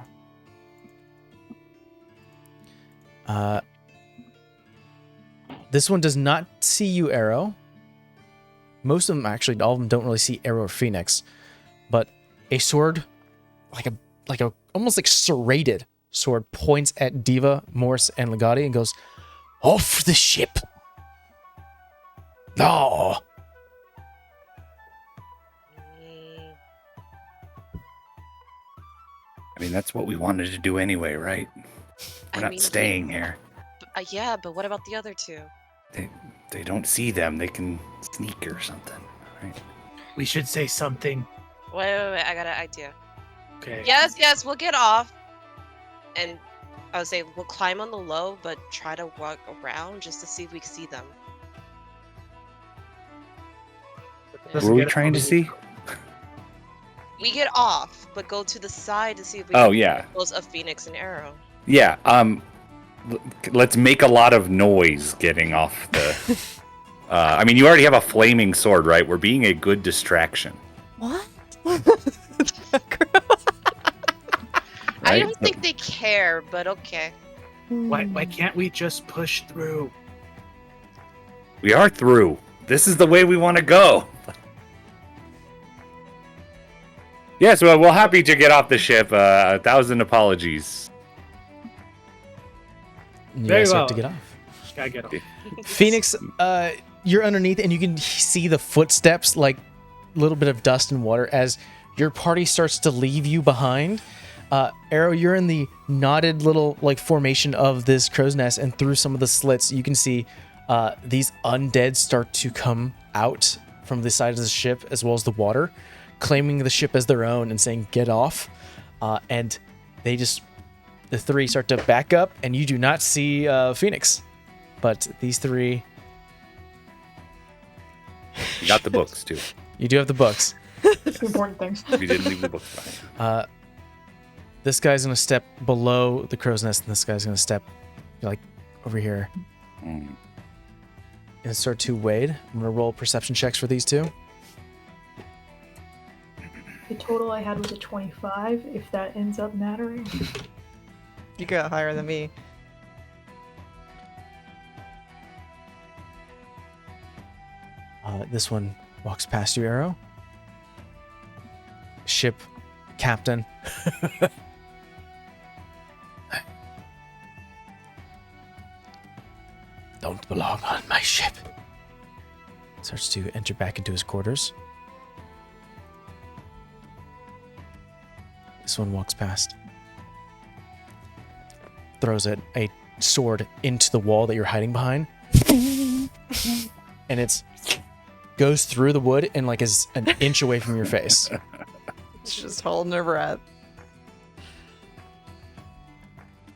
This one does not see you, Arrow. Most of them, actually, all of them don't really see Arrow or Phoenix, but a sword, like a almost like serrated sword, points at Diva, Morse, and Legati and goes, "Off the ship! No!" I mean, that's what we wanted to do anyway, right? We're not staying here. Yeah, but what about the other 2? They don't see them. They can sneak or something, right? We should say something. Wait, I got an idea. Okay. Yes, we'll get off. And I would say we'll climb on the low, but try to walk around just to see if we can see them. What were we trying to see? We get off, but go to the side to see if we Oh, can yeah. close a Phoenix and Arrow. Yeah, let's make a lot of noise getting off the... I mean, you already have a flaming sword, right? We're being a good distraction. What? I Right? don't think they care, but okay. Why can't we just push through? We are through. This is the way we want to go. Yes, well, we're happy to get off the ship. 1,000 apologies. You Very guys well. have to get off. Just gotta get off. Phoenix, you're underneath and you can see the footsteps, like a little bit of dust and water as your party starts to leave you behind. Arrow, you're in the knotted little like formation of this crow's nest, and through some of the slits you can see these undead start to come out from the side of the ship as well as the water, claiming the ship as their own and saying get off. And the 3 start to back up, and you do not see Phoenix, but these 3. You got the books, too. You do have the books. The important things. We didn't leave the books behind. This guy's gonna step below the crow's nest, and this guy's gonna step like over here and start to wade. I'm gonna roll perception checks for these 2. The total I had was a 25, if that ends up mattering. You got higher than me. This one walks past you, Arrow. Ship captain. Don't belong on my ship. Starts to enter back into his quarters. This one walks past. Throws a sword into the wall that you're hiding behind. And it's goes through the wood and like is an inch away from your face. She's just holding her breath.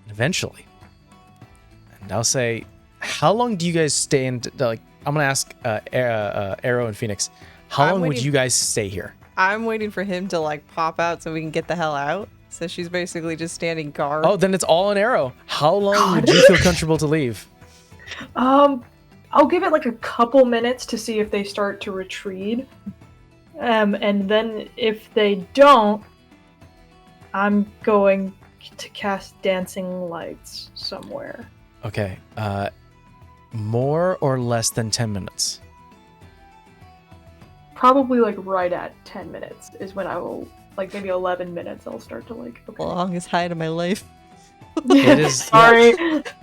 And eventually, and I'll say, how long do you guys stay in? Like, I'm gonna ask Arrow and Phoenix, how I'm long would waiting- you guys stay here? I'm waiting for him to like pop out so we can get the hell out. So she's basically just standing guard. Oh, then it's all an Arrow. How long would you feel comfortable to leave? I'll give it like a couple minutes to see if they start to retreat. And then if they don't, I'm going to cast Dancing Lights somewhere. Okay, more or less than 10 minutes? probably like right at 10 minutes is when I will, like maybe 11 minutes, I'll start to like, okay. Longest hide of my life. It is Sorry.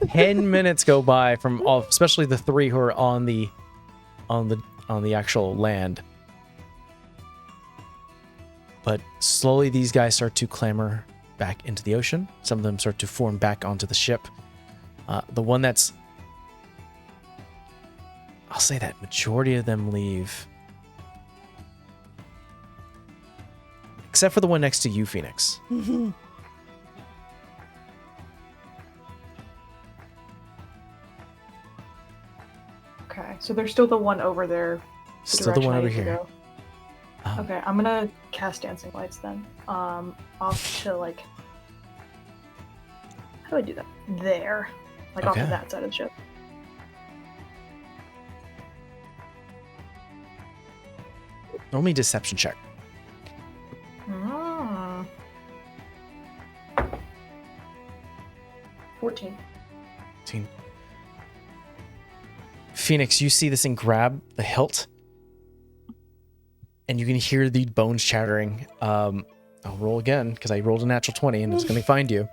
10 minutes go by from all, especially the three who are on the actual land. But slowly these guys start to clamber back into the ocean. Some of them start to form back onto the ship. The one that's, I'll say that majority of them leave. Except for the one next to you, Phoenix. Okay, so there's still the one over there. Still the one direction I over need to here. go. Okay, I'm gonna cast Dancing Lights then. Off to like, how do I do that? There, like off Okay. of that side of the ship. Roll me a deception check. Mm. 14. 15. Phoenix, you see this thing grab the hilt, and you can hear the bones chattering. I'll roll again because I rolled a natural 20 and it's going to find you.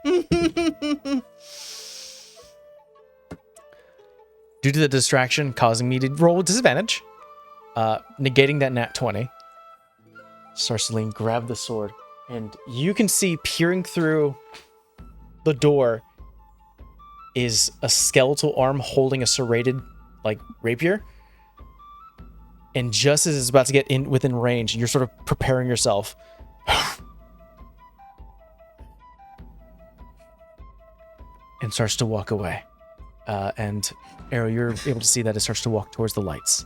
Due to the distraction causing me to roll with disadvantage, negating that nat 20, Sarceline grabbed the sword, and you can see peering through the door is a skeletal arm holding a serrated like rapier. And just as it's about to get in within range, you're sort of preparing yourself. And starts to walk away. And Arrow, you're able to see that it starts to walk towards the lights.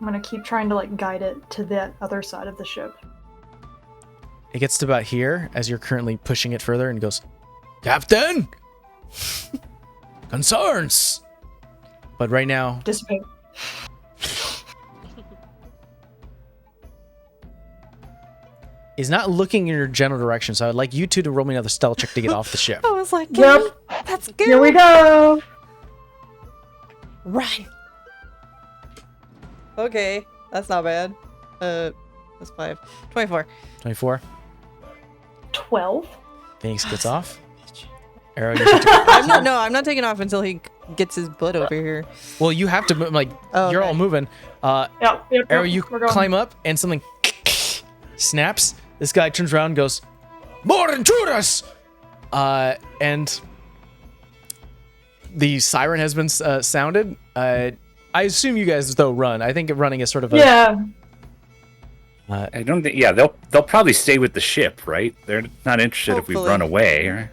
I'm gonna keep trying to like guide it to that other side of the ship. It gets to about here as you're currently pushing it further and goes, Captain! Concerns! But right now, Dissipate. is not looking in your general direction, so I'd like you two to roll me another stealth check to get off the ship. I was like, Yep. that's good. Here we go. Run. Okay, that's not bad. That's 5. 24. 24. 12. Phoenix gets off. Arrow, you have to, I'm not taking off until he gets his butt over here. well, you have to, like, Oh, you're okay. all moving. Yep. Arrow, you we're going. climb up and something snaps. This guy turns around and goes, more intruders! And the siren has been sounded. I assume you guys, though, run. I think running is sort of a... Yeah. I don't think. Yeah, they'll probably stay with the ship, right? They're not interested if we Hopefully. run away. Right?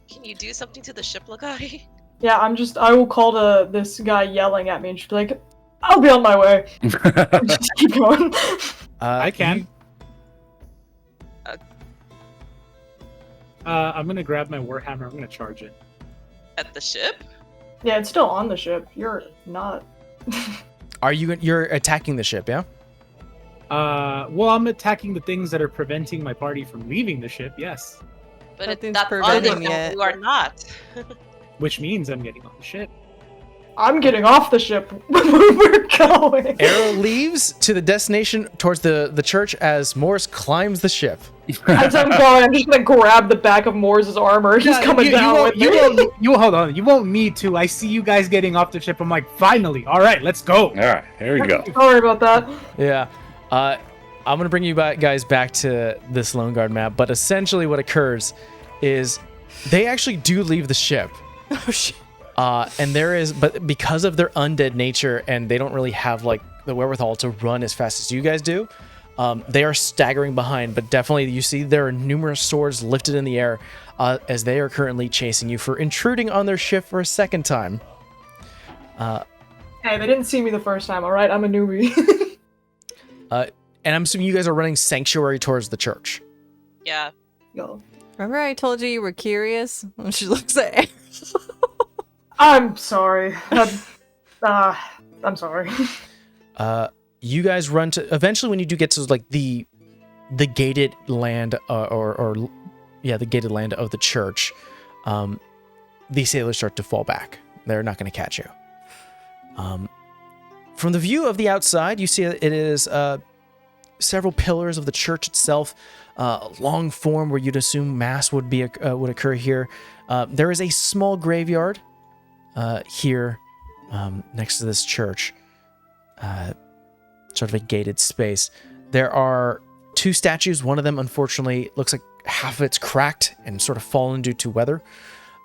Can you do something to the ship, Lagai? Yeah, I will call to this guy yelling at me and just be like, I'll be on my way. Just keep going. I can. I'm gonna grab my warhammer. I'm gonna charge it. At the ship? Yeah, it's still on the ship. You're not. You're attacking the ship, yeah? Well, I'm attacking the things that are preventing my party from leaving the ship. Yes, But Nothing's that's preventing other it. than you are not. which means I'm getting on the ship. I'm getting off the ship. We're going. Arrow leaves to the destination towards the church as Morris climbs the ship. As I'm going, I'm just gonna grab the back of Moore's armor. He's coming down with me. You hold on. You won't need to. I see you guys getting off the ship. I'm like, finally. All right, let's go. All right, here we go. Sorry about that. Yeah. I'm going to bring you guys back to this Lone Guard map, but essentially what occurs is they actually do leave the ship. Oh, shit. And but because of their undead nature and they don't really have like the wherewithal to run as fast as you guys do, they are staggering behind, but definitely you see there are numerous swords lifted in the air as they are currently chasing you for intruding on their ship for a second time. Hey, they didn't see me the first time, alright? I'm a newbie. And I'm assuming you guys are running Sanctuary towards the church. Yeah. Yo. Remember I told you were curious? And she looks at I'm sorry. I'm sorry. You guys run to eventually when you do get to like the gated land the gated land of the church. These sailors start to fall back. They're not going to catch you. From the view of the outside, you see it is several pillars of the church itself, long form where you'd assume mass would occur here. There is a small graveyard here next to this church, sort of a gated space. There are 2 statues. One of them, unfortunately, looks like half of it's cracked and sort of fallen due to weather.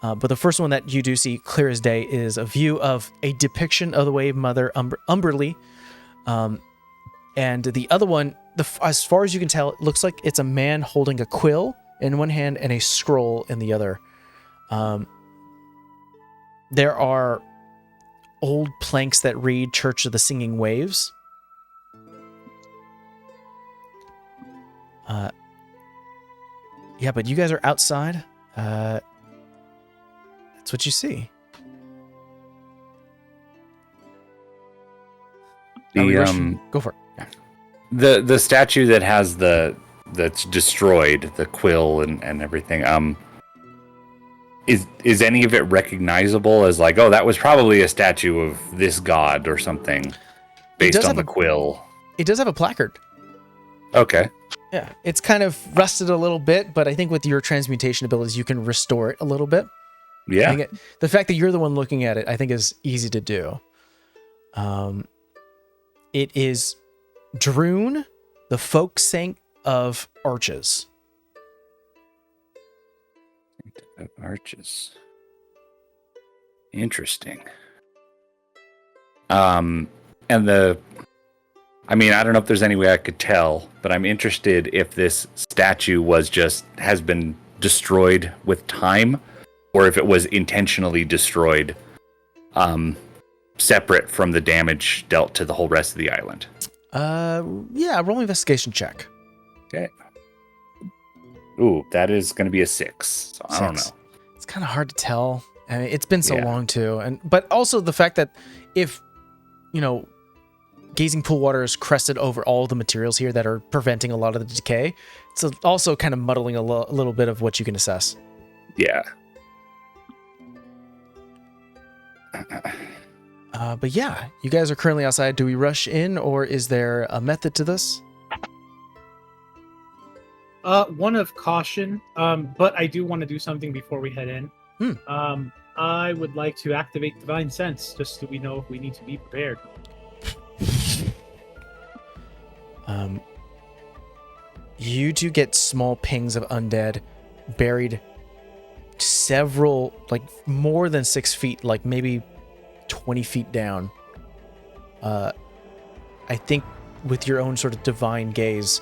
But the first one that you do see clear as day is a view of a depiction of the Wave Mother Umberlee. And the other one, as far as you can tell, it looks like it's a man holding a quill in one hand and a scroll in the other. There are old planks that read Church of the Singing Waves. Yeah, but you guys are outside. That's what you see. Go for it. Yeah. The statue that has that's destroyed, the quill and everything, is any of it recognizable as like, oh, that was probably a statue of this god or something based on the quill? It does have a placard. Okay. Yeah, it's kind of rusted a little bit, but I think with your transmutation abilities, you can restore it a little bit. Yeah. The fact that you're the one looking at it, I think, is easy to do. It is Droon, the folk saint of Arches. Of Arches. Interesting. And I don't know if there's any way I could tell, but I'm interested if this statue has been destroyed with time, or if it was intentionally destroyed, separate from the damage dealt to the whole rest of the island. Yeah, roll an investigation check. Okay. Ooh, that is going to be a 6. So I don't know. It's kind of hard to tell. I mean, it's been so long too, but also the fact that if Gazing Pool water is crested over all the materials here that are preventing a lot of the decay, it's also kind of muddling a little bit of what you can assess. Yeah. But yeah, you guys are currently outside. Do we rush in, or is there a method to this? One of caution, but I do want to do something before we head in. I would like to activate Divine Sense, just so we know if we need to be prepared. You do get small pings of undead buried several, more than 6 feet, maybe 20 feet down. I think with your own sort of divine gaze,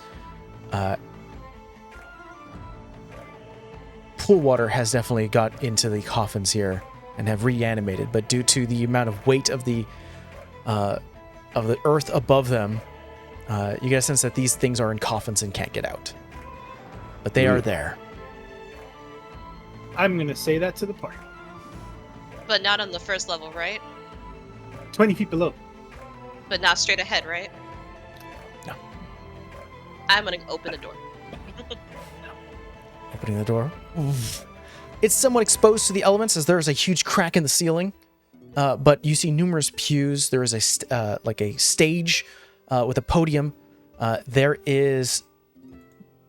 pool water has definitely got into the coffins here and have reanimated, but due to the amount of weight of the earth above them, you get a sense that these things are in coffins and can't get out. But they are there. I'm going to say that to the party. But not on the first level, right? 20 feet below. But not straight ahead, right? No. I'm going to open the door. Opening the door. It's somewhat exposed to the elements as there is a huge crack in the ceiling. But you see numerous pews. There is a stage with a podium. There is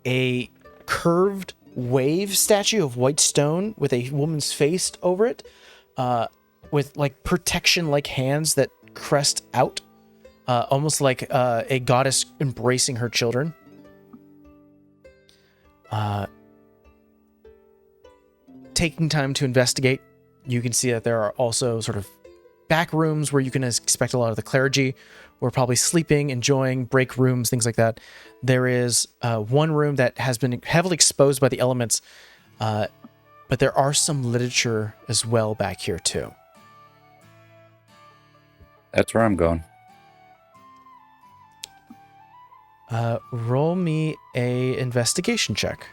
a curved wave statue of white stone with a woman's face over it, with protection-like hands that crest out, almost like a goddess embracing her children. Taking time to investigate, you can see that there are also sort of back rooms where you can expect a lot of the clergy who are probably sleeping, enjoying, break rooms, things like that. There is one room that has been heavily exposed by the elements, but there are some literature as well back here too. That's where I'm going. Roll me a investigation check.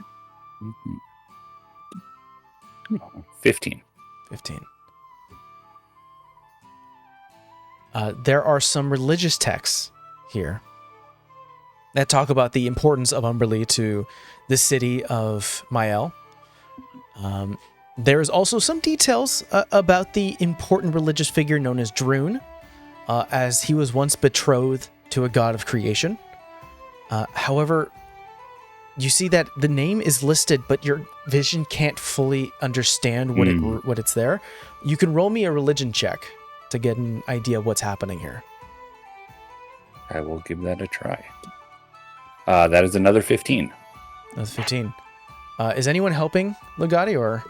15. There are some religious texts here that talk about the importance of Umberlee to the city of Mael. There is also some details about the important religious figure known as Droon. as he was once betrothed to a god of creation. However, you see that the name is listed, but your vision can't fully understand what it's there. You can roll me a religion check to get an idea of what's happening here. I will give that a try. That is another 15. That's 15. Is anyone helping Legati, or?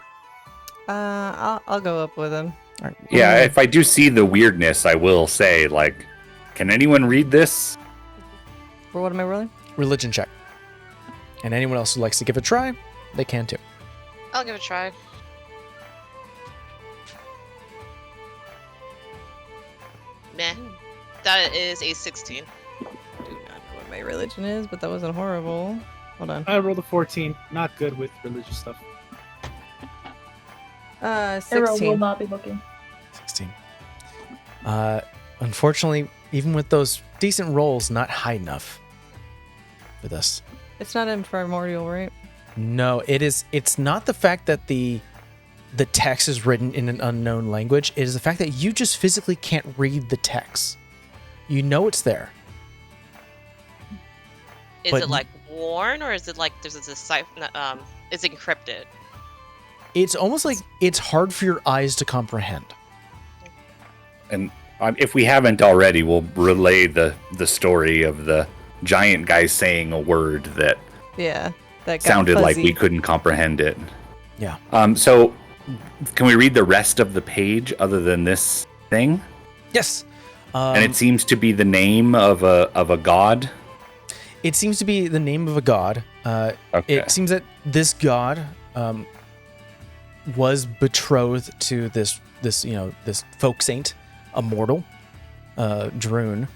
I'll go up with him. All right. Yeah, if I do see the weirdness, I will say, like, can anyone read this? For what am I rolling? Religion check. And anyone else who likes to give it a try, they can too. I'll give it a try. Meh. That is a 16. I do not know what my religion is, but that wasn't horrible. Hold on. I rolled a 14. Not good with religious stuff. Arrow will 16. not be looking. 16. Unfortunately, even with those decent rolls, not high enough for this. It's not in primordial, right? No, it's not the fact that the text is written in an unknown language. It is the fact that you just physically can't read the text. You know it's there. Is But- it like worn, or is it like there's a cipher? It's encrypted. It's almost like it's hard for your eyes to comprehend. And if we haven't already, we'll relay the story of the giant guy saying a word that Yeah. That got sounded like fuzzy. we couldn't comprehend it. Yeah. So, can we read the rest of the page other than this thing? Yes. And it seems to be the name of a god. It seems to be the name of a god. Okay. It seems that this god was betrothed to this folk saint, a mortal, Droon.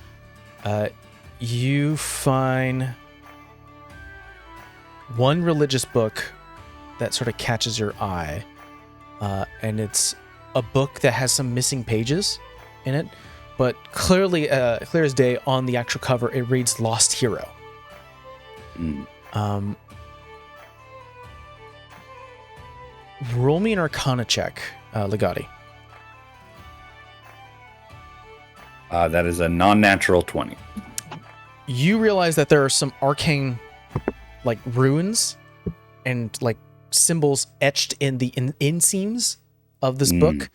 You find one religious book that sort of catches your eye, and it's a book that has some missing pages in it, but clearly, clear as day, on the actual cover, it reads "Lost Hero." Roll me an Arcana check, Legati. That is a non-natural 20. You realize that there are some arcane, like, runes and, like, symbols etched in the inseams of this book.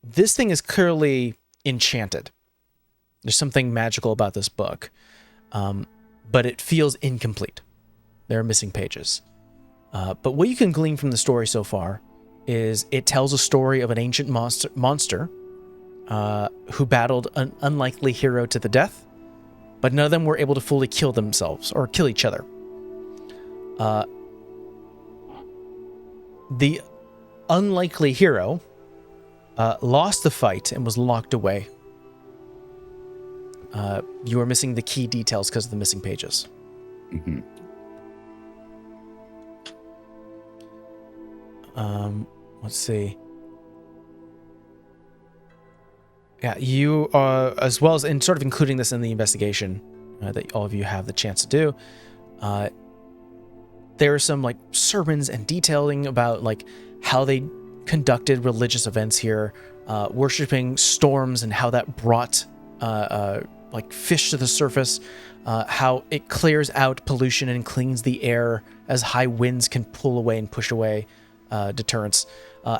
This thing is clearly enchanted. There's something magical about this book, but it feels incomplete. There are missing pages. But what you can glean from the story so far is it tells a story of an ancient monster who battled an unlikely hero to the death, but none of them were able to fully kill themselves or kill each other. The unlikely hero lost the fight and was locked away. You are missing the key details because of the missing pages. Mm-hmm. Let's see. Yeah, you are, as well as in sort of including this in the investigation that all of you have the chance to do. There are some like sermons and detailing about like how they conducted religious events here, worshiping storms and how that brought like fish to the surface, how it clears out pollution and cleans the air as high winds can pull away and push away deterrents,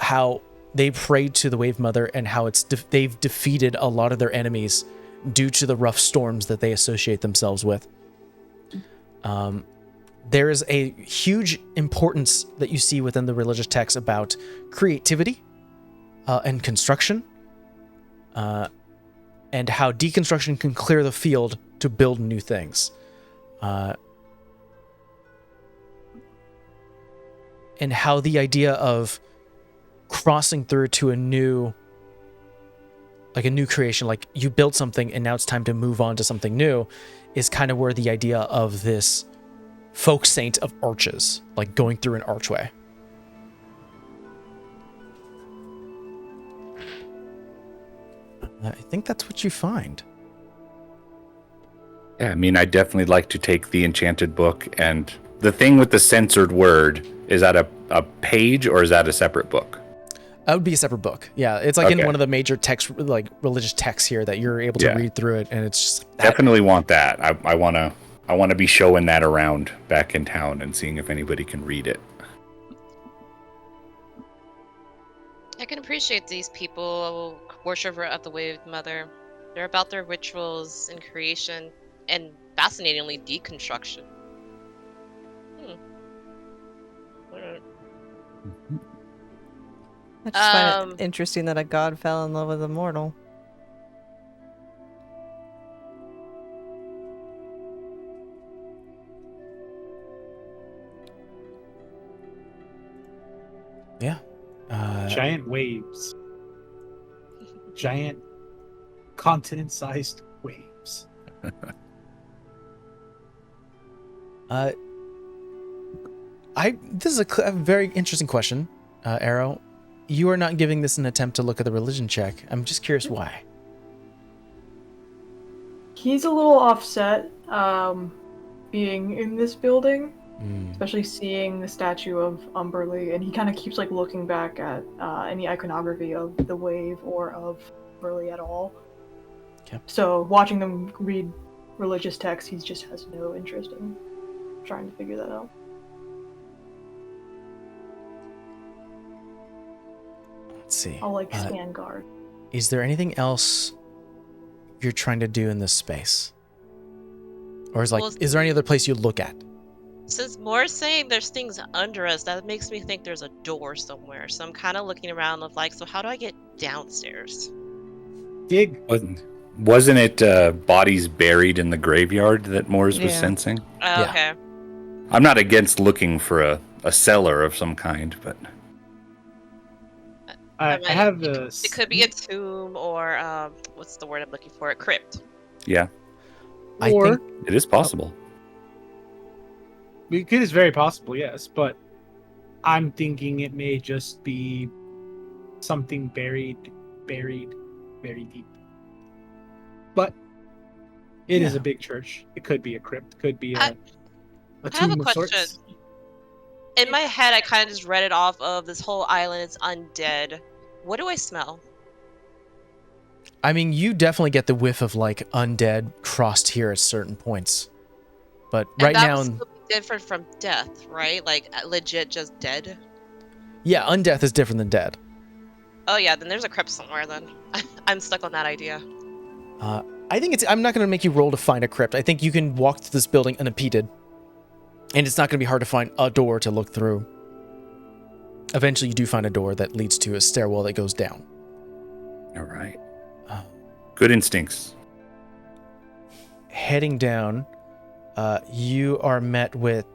how they prayed to the Wave Mother and how they've defeated a lot of their enemies due to the rough storms that they associate themselves with. There is a huge importance that you see within the religious texts about creativity and construction, and how deconstruction can clear the field to build new things. And how the idea of crossing through to a new creation, like you built something and now it's time to move on to something new, is kind of where the idea of this folk saint of arches, like going through an archway. I think that's what you find. Yeah, I mean, I'd definitely like to take the enchanted book, and the thing with the censored word, is that a page or is that a separate book? That would be a separate book. Yeah, it's like in Okay. one of the major text, like religious texts here, that you're able to Yeah. read through it, and it's just Definitely want that. I wanna be showing that around back in town and seeing if anybody can read it. I can appreciate these people, worshipper of the Wave Mother. They're about their rituals and creation, and fascinatingly, deconstruction. I just find it interesting that a god fell in love with a mortal. yeah. Giant waves. Giant continent-sized waves. This is a very interesting question, Arrow. You are not giving this an attempt to look at the religion check. I'm just curious why. He's a little offset, being in this building, especially seeing the statue of Umberly, and he kind of keeps like looking back at any iconography of the wave or of Umberly at all. Okay. So watching them read religious texts, he just has no interest in trying to figure that out. Let's see. I'll like stand guard. Is there anything else you're trying to do in this space? Or is is there any other place you'd look at? Since Moore's saying there's things under us, that makes me think there's a door somewhere. So I'm kind of looking around of like, so how do I get downstairs? Dig. Wasn't it bodies buried in the graveyard that Moores was Yeah. sensing? Oh, Yeah. okay. I'm not against looking for a cellar of some kind, but I might- have this. It could be a tomb or what's the word I'm looking for? A crypt. yeah, I Or think it is possible. it is very possible, yes, but I'm thinking it may just be something buried very deep. But it is Yeah. a big church. It could be a crypt. Could be I a have a tomb of question. sorts. In my head, I kind of just read it off of this whole island is undead. What do I smell? I mean, you definitely get the whiff of like undead crossed here at certain points. But And right that now, would still be different from death, right? Like legit just dead. yeah, undeath is different than dead. Oh yeah, then there's a crypt somewhere. Then I'm stuck on that idea. I think I'm not going to make you roll to find a crypt. I think you can walk through this building unimpeded, and it's not going to be hard to find a door to look through. Eventually, you do find a door that leads to a stairwell that goes down. All right. Oh. Good instincts. Heading down, you are met with...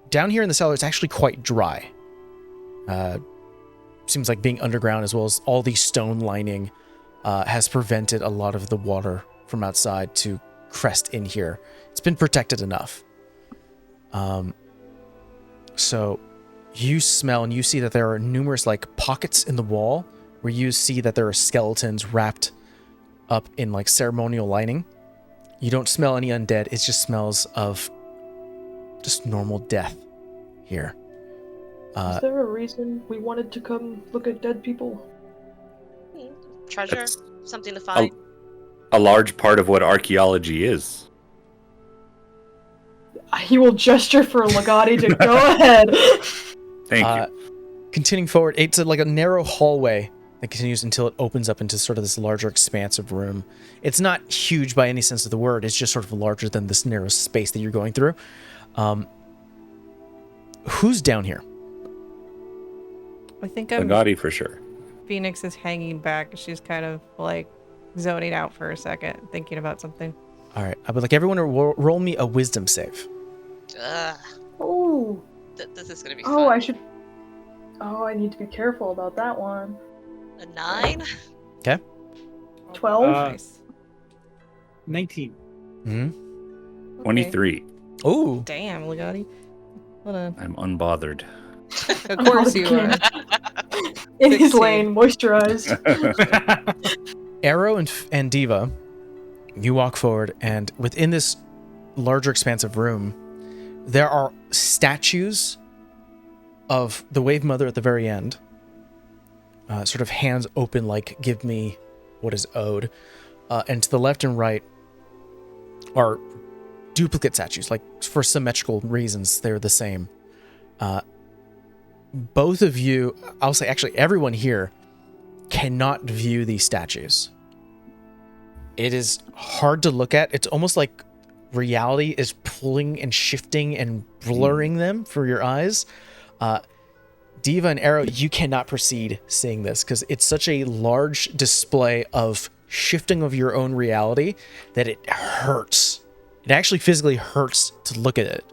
down here in the cellar, it's actually quite dry. Seems like being underground, as well as all the stone lining, has prevented a lot of the water from outside to crest in here. It's been protected enough. So you smell and you see that there are numerous like pockets in the wall where you see that there are skeletons wrapped up in like ceremonial lining. You don't smell any undead. It just smells of just normal death here. Is there a reason we wanted to come look at dead people? Treasure, That's something to find. a large part of what archaeology is. He will gesture for Legati to go ahead. Thank you. Continuing forward, it's like a narrow hallway that continues until it opens up into sort of this larger expanse of room. It's not huge by any sense of the word. It's just sort of larger than this narrow space that you're going through. Who's down here? I think Legati for sure. Phoenix is hanging back. She's kind of like zoning out for a second, thinking about something. All right. I would like everyone to roll me a wisdom save. Ugh, Oh, this is gonna be oh, fun. I should. Oh, I need to be careful about that one. A 9? 12? Nice. 19. Mm-hmm. 23. Ooh. Damn, Legati. What a... I'm unbothered. Of course you are. In his 16. lane, moisturized. Arrow and Diva, you walk forward, and within this larger expansive room, there are statues of the Wave Mother at the very end, sort of hands open like, give me what is owed. And to the left and right are duplicate statues, like for symmetrical reasons, they're the same. Both of you, I'll say actually everyone here, cannot view these statues. It is hard to look at. It's almost like reality is pulling and shifting and blurring them for your eyes. Diva and Arrow, you cannot proceed seeing this because it's such a large display of shifting of your own reality that it hurts. It actually physically hurts to look at it.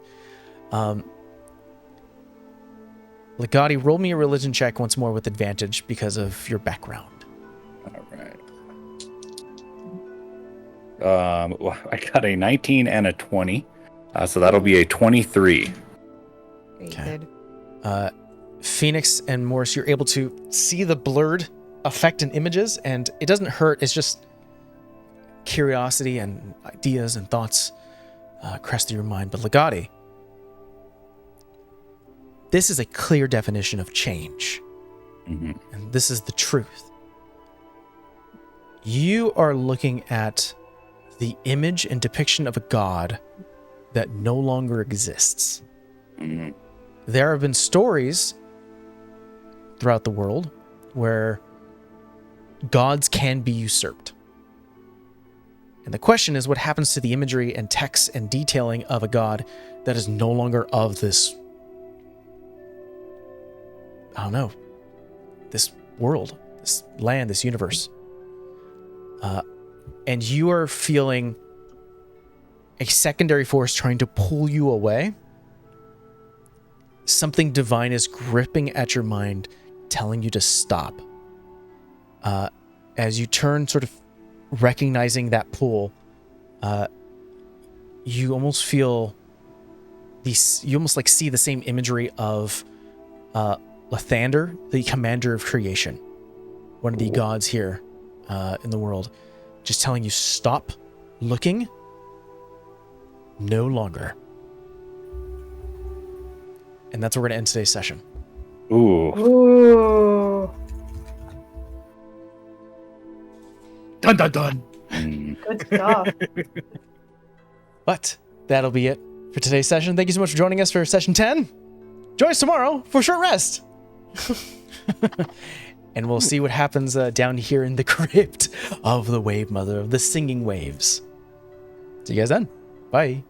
Legati, roll me a religion check once more with advantage because of your background. All right. Well, I got a 19 and a 20, so that'll be a 23. Okay. Phoenix and Morris, you're able to see the blurred effect in images, and it doesn't hurt. It's just curiosity and ideas and thoughts crest through your mind. But Legati, this is a clear definition of change. Mm-hmm. And this is the truth. You are looking at the image and depiction of a god that no longer exists. Mm-hmm. There have been stories throughout the world where gods can be usurped. And the question is, what happens to the imagery and text and detailing of a god that is no longer of this, I don't know, this world, this land, this universe? And you are feeling a secondary force trying to pull you away. Something divine is gripping at your mind, telling you to stop. As you turn, sort of recognizing that pull, you almost feel these. You almost like see the same imagery of Lathander, the commander of creation, one of the gods here in the world, just telling you stop looking. No longer. And that's where we're going to end today's session. Ooh. Ooh. Dun dun dun. Good stuff. But that'll be it for today's session. Thank you so much for joining us for session 10. Join us tomorrow for a short rest. And we'll see what happens down here in the crypt of the Wave Mother, of the singing waves. See you guys then. Bye.